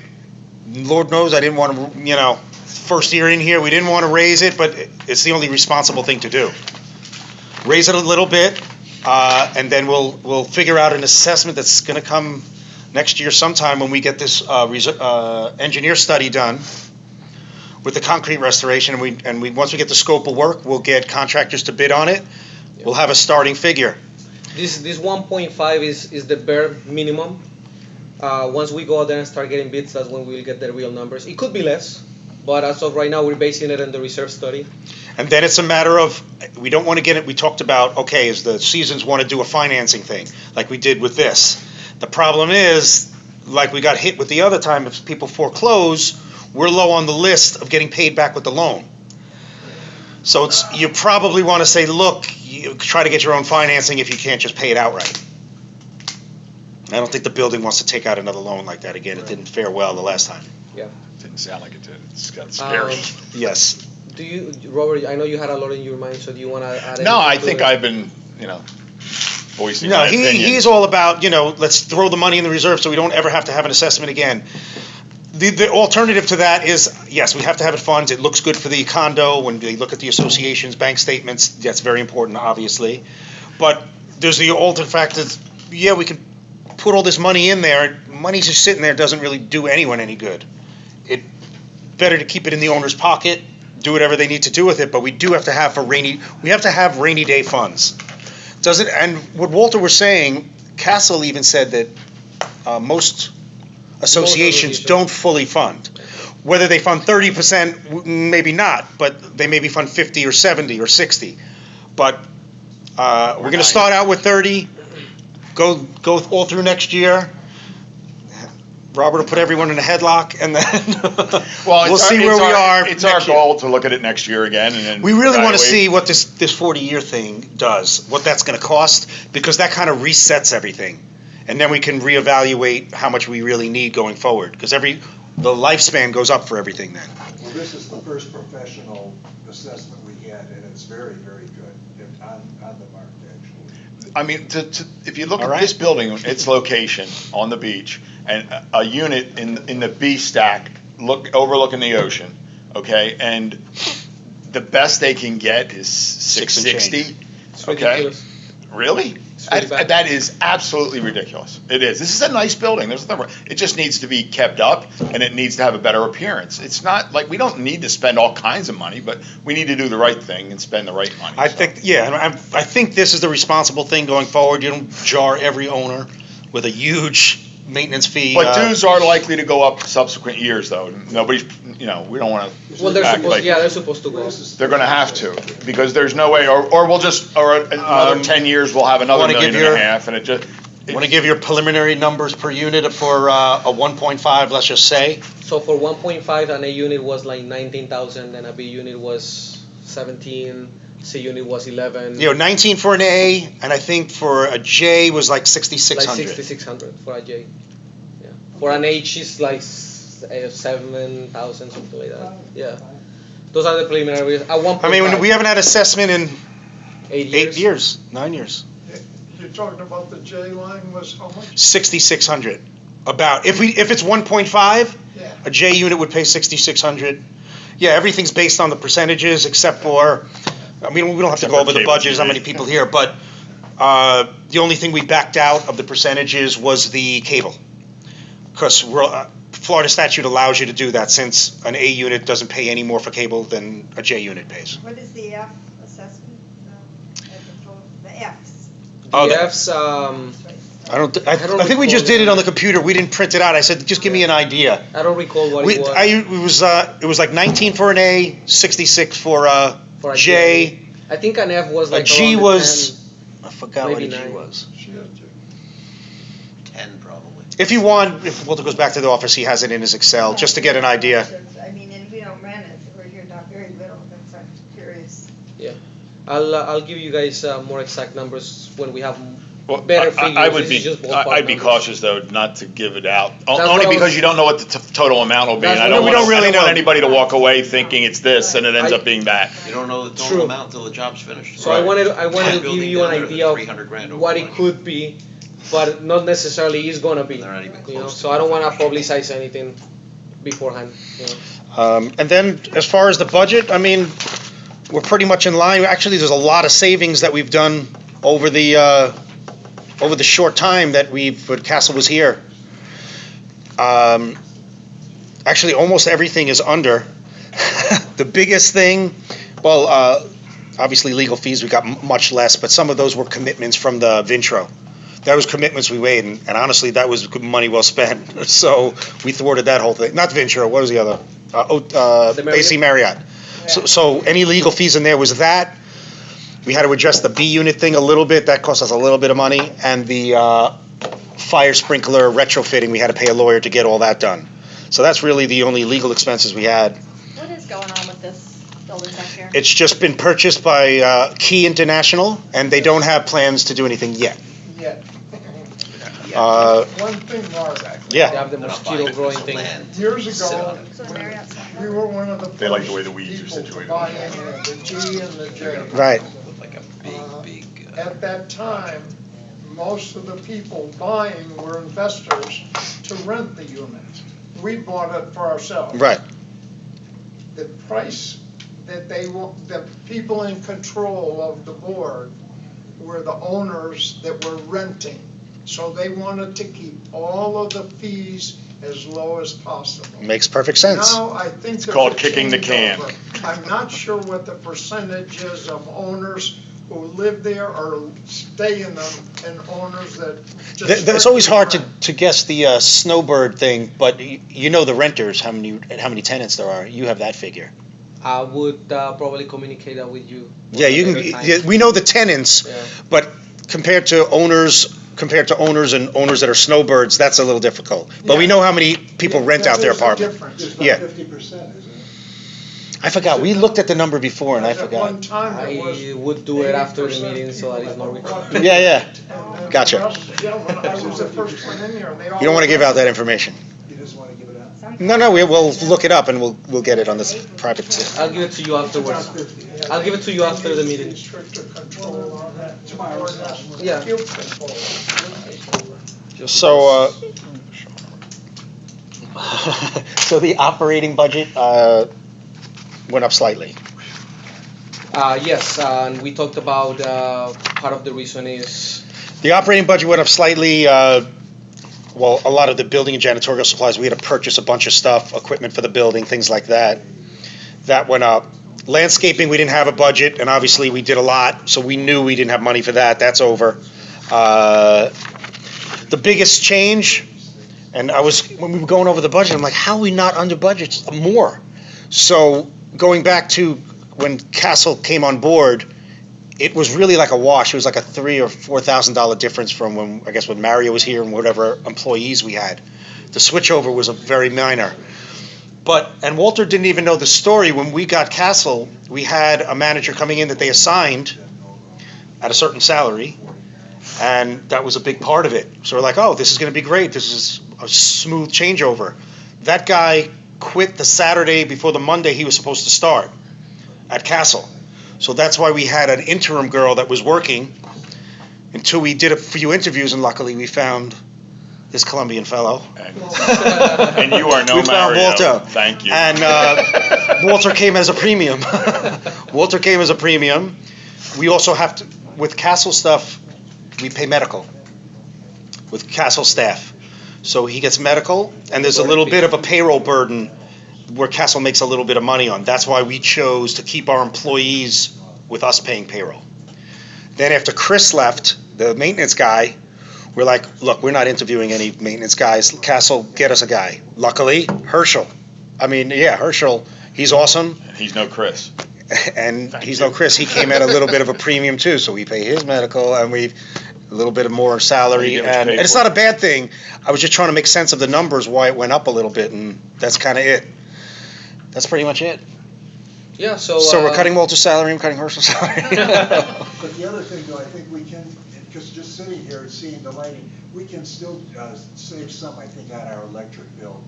Speaker 1: Lord knows I didn't want to, first year in here, we didn't want to raise it, but it's the only responsible thing to do. Raise it a little bit, and then we'll figure out an assessment that's going to come next year sometime when we get this engineer study done with the concrete restoration, and we once we get the scope of work, we'll get contractors to bid on it. We'll have a starting figure.
Speaker 2: This 1.5 is the bare minimum. Once we go out there and start getting bids, that's when we'll get the real numbers. It could be less, but as of right now, we're basing it on the reserve study.
Speaker 1: And then it's a matter of, we don't want to get it, we talked about, okay, is the seasons want to do a financing thing, like we did with this. The problem is, like we got hit with the other time, if people foreclose, we're low on the list of getting paid back with the loan. So you probably want to say, look, you try to get your own financing if you can't just pay it outright. I don't think the building wants to take out another loan like that again. It didn't fare well the last time.
Speaker 2: Yeah.
Speaker 4: Didn't sound like it did. It's got scary.
Speaker 1: Yes.
Speaker 2: Do you, Robert? I know you had a lot in your mind, so do you want to add?
Speaker 4: No, I
Speaker 2: anything to
Speaker 4: think
Speaker 2: it?
Speaker 4: I've been, voicing my opinion.
Speaker 1: He's all about, let's throw the money in the reserve so we don't ever have to have an assessment again. The alternative to that is, yes, we have to have it funds. It looks good for the condo when they look at the association's bank statements. That's very important, obviously. But there's the alternate fact that, yeah, we can put all this money in there. Money just sitting there doesn't really do anyone any good. It's better to keep it in the owner's pocket, do whatever they need to do with it, but we do have to have rainy day funds. And what Walter was saying, Castle even said that most associations don't fully fund. Whether they fund 30%, maybe not, but they maybe fund 50 or 70 or 60. But we're going to start out with 30, go all through next year. Robert will put everyone in a headlock, and then we'll see where we are.
Speaker 4: It's our goal to look at it next year again, and then
Speaker 1: we really want to see what this 40-year thing does, what that's going to cost, because that kind of resets everything, and then we can reevaluate how much we really need going forward, because the lifespan goes up for everything then.
Speaker 8: Well, this is the first professional assessment we had, and it's very, very good on the market, actually.
Speaker 4: I mean, if you look at this building, its location on the beach, and a unit in the B stack, overlooking the ocean, okay, and the best they can get is 660. Okay, really? That is absolutely ridiculous. It is. This is a nice building. It just needs to be kept up, and it needs to have a better appearance. It's not like we don't need to spend all kinds of money, but we need to do the right thing and spend the right money.
Speaker 1: I think this is the responsible thing going forward. You don't jar every owner with a huge maintenance fee.
Speaker 4: But dues are likely to go up subsequent years, though. Nobody's, we don't want to.
Speaker 2: Well, they're supposed to go.
Speaker 4: They're going to have to, because there's no way, or we'll just, or another 10 years we'll have another $1.5 million, and it just.
Speaker 1: Want to give your preliminary numbers per unit for a 1.5? Let's just say.
Speaker 2: So for 1.5, an A unit was like 19,000, and a B unit was 17. C unit was 11.
Speaker 1: 19 for an A, and I think for a J was like 6,600.
Speaker 2: Like 6,600 for a J. Yeah. For an H is like 7,000, something like that. Yeah. Those are the preliminaries. At 1.5.
Speaker 1: I mean, we haven't had assessment in
Speaker 2: 8 years.
Speaker 1: 9 years.
Speaker 9: You're talking about the J line was how much?
Speaker 1: 6,600. About if it's 1.5,
Speaker 9: Yeah.
Speaker 1: a J unit would pay 6,600. Yeah, everything's based on the percentages except for. I mean, we don't have to go over the budgets, how many people here, but the only thing we backed out of the percentages was the cable. Because Florida statute allows you to do that, since an A unit doesn't pay any more for cable than a J unit pays.
Speaker 13: What is the F assessment? The Fs.
Speaker 2: The Fs,
Speaker 1: I think we just did it on the computer. We didn't print it out. I said, just give me an idea.
Speaker 2: I don't recall what it was.
Speaker 1: It was like 19 for an A, 66 for a J.
Speaker 2: I think an F was like
Speaker 1: a G
Speaker 2: around
Speaker 1: was, I forgot what a G
Speaker 2: 9.
Speaker 1: was.
Speaker 12: 10 probably.
Speaker 1: If Walter goes back to the office, he has it in his Excel, just to get an idea.
Speaker 13: I mean, and we don't rent it, we're here not very little, that's I'm curious.
Speaker 2: Yeah. I'll give you guys more exact numbers when we have better figures.
Speaker 4: I'd be cautious though not to give it out,
Speaker 2: That's
Speaker 4: only because you don't know what the total amount will be. And I don't want anybody to walk away thinking it's this and it ends up being that.
Speaker 12: You don't know the total amount until the job's finished.
Speaker 2: So I wanted to give you an idea of what it could be but not necessarily is gonna be.
Speaker 12: They're not even
Speaker 2: You know,
Speaker 12: close to
Speaker 2: so I don't wanna publicize anything beforehand, you know.
Speaker 1: And then, as far as the budget, I mean, we're pretty much in line. Actually, there's a lot of savings that we've done over the short time that when Castle was here. Actually, almost everything is under. The biggest thing, well, obviously legal fees, we got much less, but some of those were commitments from the Vintro. That was commitments we made, and honestly, that was good money well spent. So we thwarted that whole thing. Not Vintro, what was the other? AC Marriott. So any legal fees in there was that. We had to adjust the B unit thing a little bit. That cost us a little bit of money. And the fire sprinkler retrofitting, we had to pay a lawyer to get all that done. So that's really the only legal expenses we had.
Speaker 5: What is going on with this building back here?
Speaker 1: It's just been purchased by Key International, and they don't have plans to do anything yet.
Speaker 9: Yeah. One thing, Mark,
Speaker 2: They
Speaker 1: Yeah.
Speaker 2: have the mosquito growing thing.
Speaker 9: years ago,
Speaker 5: So Marriott's not
Speaker 9: we were one of the
Speaker 4: They like the way
Speaker 9: first
Speaker 4: the weeds are
Speaker 9: people to
Speaker 4: situated.
Speaker 9: buy in the G and the J.
Speaker 1: Right.
Speaker 12: Looked like a big.
Speaker 9: At that time, most of the people buying were investors to rent the unit. We bought it for ourselves.
Speaker 1: Right.
Speaker 9: The price that the people in control of the board were the owners that were renting. So they wanted to keep all of the fees as low as possible.
Speaker 1: Makes perfect sense.
Speaker 9: Now, I think it's
Speaker 4: called kicking the can.
Speaker 9: I'm not sure what the percentage is of owners who live there or stay in them and owners that just.
Speaker 1: It's always hard
Speaker 9: rent.
Speaker 1: to guess the snowbird thing, but you know the renters, how many tenants there are. You have that figure.
Speaker 2: I would probably communicate that with you.
Speaker 1: Yeah, you
Speaker 2: another
Speaker 1: can.
Speaker 2: time.
Speaker 1: Yeah, we know the tenants,
Speaker 2: Yeah.
Speaker 1: but compared to owners and owners that are snowbirds, that's a little difficult. But we know how many people rent out their apartment.
Speaker 8: It's
Speaker 1: Yeah.
Speaker 8: about 50%, isn't it?
Speaker 1: I forgot. We looked at the number before, and I
Speaker 9: At
Speaker 1: forgot.
Speaker 9: one time, it was
Speaker 2: I would do it after the
Speaker 9: 80%
Speaker 2: meeting so that it's not
Speaker 9: people
Speaker 2: recorded.
Speaker 1: Yeah, yeah.
Speaker 9: And
Speaker 1: Gotcha.
Speaker 9: Yeah, when I was the first one in here, and they all.
Speaker 1: You don't want to give out that information.
Speaker 8: You just want to give it out?
Speaker 1: No, we'll look it up and we'll get it on this private.
Speaker 2: I'll give it to you afterwards. I'll give it to you after the meeting.
Speaker 9: Stricter control on that.
Speaker 2: Yeah.
Speaker 9: Field control.
Speaker 1: So, so the operating budget went up slightly.
Speaker 2: Yes, and we talked about part of the reason is
Speaker 1: The operating budget went up slightly. Well, a lot of the building and janitorial supplies, we had to purchase a bunch of stuff, equipment for the building, things like that. That went up. Landscaping, we didn't have a budget, and obviously we did a lot, so we knew we didn't have money for that. That's over. The biggest change, and when we were going over the budget, I'm like, how are we not under budget more? So going back to when Castle came on board, it was really like a wash. It was like a $3,000 or $4,000 difference from when Mario was here and whatever employees we had. The switchover was a very minor. And Walter didn't even know the story. When we got Castle, we had a manager coming in that they assigned at a certain salary, and that was a big part of it. So we're like, oh, this is going to be great. This is a smooth changeover. That guy quit the Saturday before the Monday he was supposed to start at Castle. So that's why we had an interim girl that was working until we did a few interviews, and luckily we found this Colombian fellow.
Speaker 4: And you are no
Speaker 1: We found
Speaker 4: Mario.
Speaker 1: Walter.
Speaker 4: Thank you.
Speaker 1: And Walter came as a premium. We also have to, with Castle stuff, we pay medical with Castle staff. So he gets medical, and there's a little bit of a payroll burden where Castle makes a little bit of money on. That's why we chose to keep our employees with us paying payroll. Then after Chris left, the maintenance guy, we're like, look, we're not interviewing any maintenance guys. Castle, get us a guy. Luckily, Herschel. Herschel, he's awesome.
Speaker 4: He's no Chris.
Speaker 1: And he's no Chris. He came at a little bit of a premium too, so we pay his medical and a little bit of more salary.
Speaker 4: You get what you
Speaker 1: And
Speaker 4: paid
Speaker 1: it's
Speaker 4: for.
Speaker 1: not a bad thing. I was just trying to make sense of the numbers, why it went up a little bit, and that's kind of it. That's pretty much it.
Speaker 2: yeah. So
Speaker 1: So we're cutting Walter's salary, I'm cutting Herschel's salary.
Speaker 8: But the other thing, though, I think we can, because just sitting here and seeing the lighting, we can still save some, I think, on our electric bill.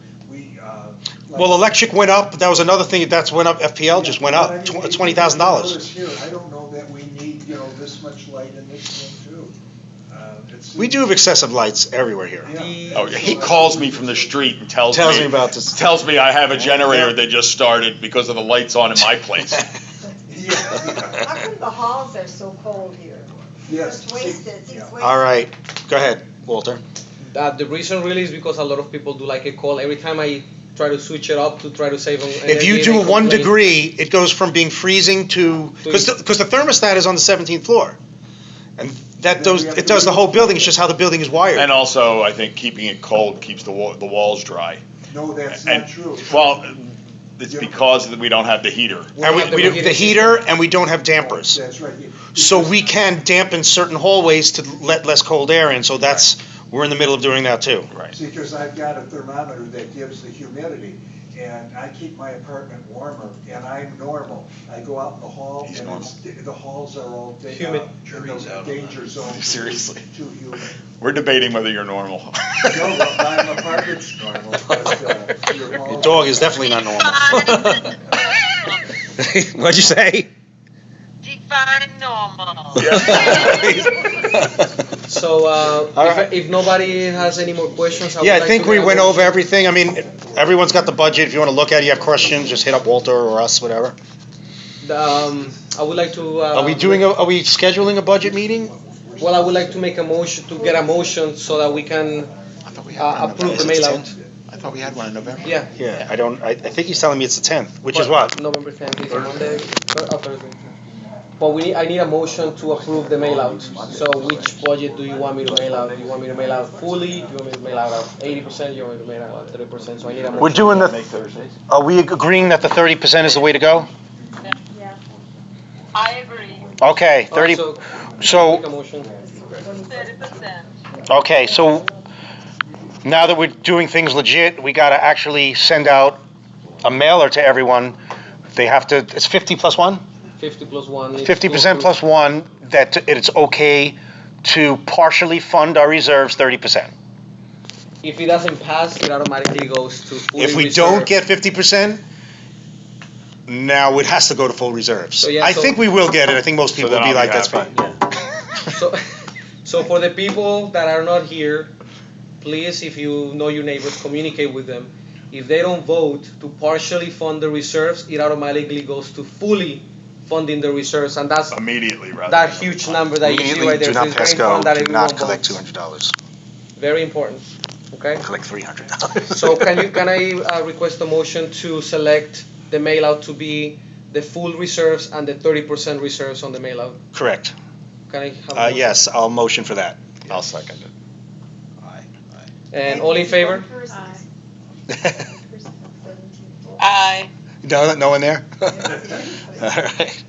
Speaker 1: Well, electric went up. That was another thing. That's went up. FPL just went up $20,000.
Speaker 8: Here, I don't know that we need, this much light in this room too.
Speaker 1: We do have excessive lights everywhere here.
Speaker 4: Oh, yeah, he calls me from the street and tells
Speaker 1: me about this.
Speaker 4: Tells me I have a generator that just started because of the lights on in my place.
Speaker 13: How come the halls are so cold here?
Speaker 8: Yes.
Speaker 13: It's wasted, it's wasted.
Speaker 1: All right, go ahead, Walter.
Speaker 2: The reason really is because a lot of people do like a call. Every time I try to switch it up to try to save on energy.
Speaker 1: If you do
Speaker 2: they
Speaker 1: 1
Speaker 2: complain.
Speaker 1: degree, it goes from being freezing to, because the thermostat is on the 17th floor. And it does the whole building, it's just how the building is wired.
Speaker 4: And also, I think keeping it cold keeps the walls dry.
Speaker 8: No, that's
Speaker 4: And-
Speaker 8: not true.
Speaker 4: Well, it's because we don't have the heater.
Speaker 1: And we do the heater, and we don't have dampers.
Speaker 8: That's right.
Speaker 1: So we can dampen certain hallways to let less cold air in, so we're in the middle of doing that too.
Speaker 4: Right.
Speaker 8: See, because I've got a thermometer that gives the humidity, and I keep my apartment warmer, and I'm normal. I go out in the hall,
Speaker 4: He's
Speaker 8: and
Speaker 4: normal.
Speaker 8: the halls are all
Speaker 2: Humid.
Speaker 8: in the danger zone.
Speaker 4: Seriously.
Speaker 8: Too humid.
Speaker 4: We're debating whether you're normal.
Speaker 8: No, my apartment's normal, but your
Speaker 1: Your
Speaker 8: halls.
Speaker 1: dog is definitely not normal. What'd you say?
Speaker 10: Define normal.
Speaker 2: So,
Speaker 1: All right.
Speaker 2: if nobody has any more questions, I would
Speaker 1: Yeah, I
Speaker 2: like
Speaker 1: think
Speaker 2: to
Speaker 1: we
Speaker 2: make a
Speaker 1: went
Speaker 2: motion.
Speaker 1: over everything. I mean, everyone's got the budget. If you want to look at it, you have questions, just hit up Walter or us, whatever.
Speaker 2: I would like to.
Speaker 1: Are we scheduling a budget meeting?
Speaker 2: Well, I would like to make a motion, to get a motion so that we can
Speaker 4: I thought we had one in
Speaker 2: approve the
Speaker 4: November.
Speaker 2: mail out.
Speaker 4: I thought we had one in November.
Speaker 2: Yeah.
Speaker 1: Yeah, I think he's telling me it's the 10th, which is what?
Speaker 2: November 10th is a Monday, Thursday. But I need a motion to approve the mail out. So which budget do you want me to mail out? Do you want me to mail out fully? Do you want me to mail out 80%? Do you want me to mail out 30%? So I need a motion.
Speaker 1: We're doing
Speaker 4: Make Thursdays.
Speaker 1: Are we agreeing that the 30% is the way to go?
Speaker 5: Yeah.
Speaker 10: I agree.
Speaker 1: Okay, 30,
Speaker 2: So,
Speaker 1: so,
Speaker 2: make a motion.
Speaker 10: 30%.
Speaker 1: okay, so now that we're doing things legit, we gotta actually send out a mailer to everyone. They have to, it's 50 plus 1?
Speaker 2: 50 plus 1.
Speaker 1: 50% plus 1, that it's okay to partially fund our reserves 30%.
Speaker 2: If it doesn't pass, it automatically goes to fully
Speaker 1: If we
Speaker 2: reserved.
Speaker 1: don't get 50%, now it has to go to full reserves.
Speaker 2: So, yeah,
Speaker 1: I
Speaker 2: so-
Speaker 1: think we will get it. I think most
Speaker 4: So
Speaker 1: people
Speaker 4: then
Speaker 1: will be
Speaker 4: I'll
Speaker 1: like,
Speaker 4: be
Speaker 1: that's
Speaker 4: happy.
Speaker 1: fine.
Speaker 2: So for the people that are not here, please, if you know your neighbors, communicate with them. If they don't vote to partially fund the reserves, it automatically goes to fully funding the reserves, and that's
Speaker 4: Immediately, rather.
Speaker 2: that
Speaker 4: than-
Speaker 2: huge number that you see
Speaker 1: Immediately,
Speaker 2: right there.
Speaker 1: do
Speaker 2: So
Speaker 1: not
Speaker 2: it's
Speaker 1: pass
Speaker 2: very
Speaker 1: go,
Speaker 2: important that
Speaker 1: do
Speaker 2: everyone
Speaker 1: not collect
Speaker 2: votes.
Speaker 1: $200.
Speaker 2: Very important, okay?
Speaker 1: Collect $300.
Speaker 2: So can I request a motion to select the mail out to be the full reserves and the 30% reserves on the mail out?
Speaker 1: Correct.
Speaker 2: Can I have a motion?
Speaker 1: Yes, I'll motion for that.
Speaker 4: I'll second it.
Speaker 2: And all in favor?
Speaker 10: Aye.
Speaker 1: No one there? All right.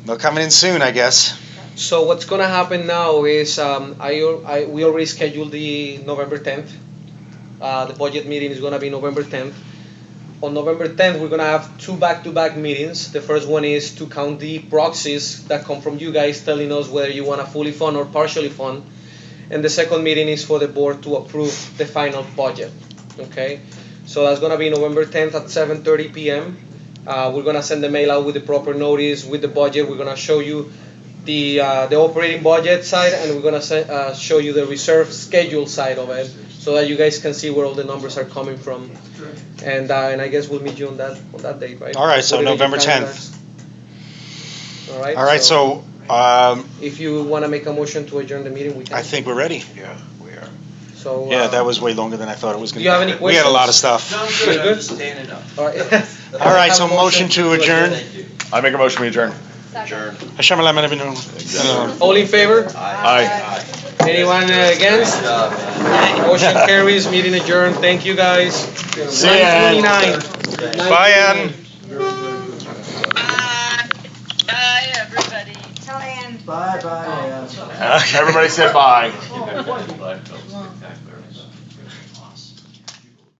Speaker 1: They'll coming in soon, I guess.
Speaker 2: So what's gonna happen now is we already scheduled the November 10th. The budget meeting is gonna be November 10th. On November 10th, we're gonna have two back-to-back meetings. The first one is to count the proxies that come from you guys telling us whether you wanna fully fund or partially fund. And the second meeting is for the board to approve the final budget, okay? So that's gonna be November 10th at 7:30 p.m. We're gonna send the mail out with the proper notice, with the budget. We're gonna show you the operating budget side, and we're gonna show you the reserve schedule side of it, so that you guys can see where all the numbers are coming from. And I guess we'll meet you on that date, right?
Speaker 1: All right, so
Speaker 2: Put it in your
Speaker 1: November 10th.
Speaker 2: calendars. All right.
Speaker 1: All right, so
Speaker 2: if you wanna make a motion to adjourn the meeting, we can.
Speaker 1: I think we're ready.
Speaker 4: Yeah, we are.
Speaker 2: So.
Speaker 1: Yeah, that was way longer than I thought it was
Speaker 2: Do
Speaker 1: gonna be.
Speaker 2: you have any
Speaker 1: We had a lot of
Speaker 2: questions?
Speaker 1: stuff.
Speaker 2: You're good?
Speaker 12: Standing up.
Speaker 2: All right.
Speaker 1: All right,
Speaker 2: Have
Speaker 1: so
Speaker 2: a
Speaker 1: motion to adjourn.
Speaker 12: Thank you.
Speaker 4: I make a motion we adjourn.
Speaker 12: Adjourn.
Speaker 1: Hashem Elam Elohim.
Speaker 2: All in favor?
Speaker 4: Aye.
Speaker 2: Anyone against?
Speaker 12: Good job, man.
Speaker 2: Motion carries, meeting adjourned. Thank you guys.
Speaker 1: See ya.
Speaker 2: 9:29.
Speaker 1: Bye, Ann.
Speaker 10: Bye. Bye, everybody.
Speaker 13: Tell Ann.
Speaker 8: Bye-bye, Ann.
Speaker 4: Everybody said bye.
Speaker 12: Keep it.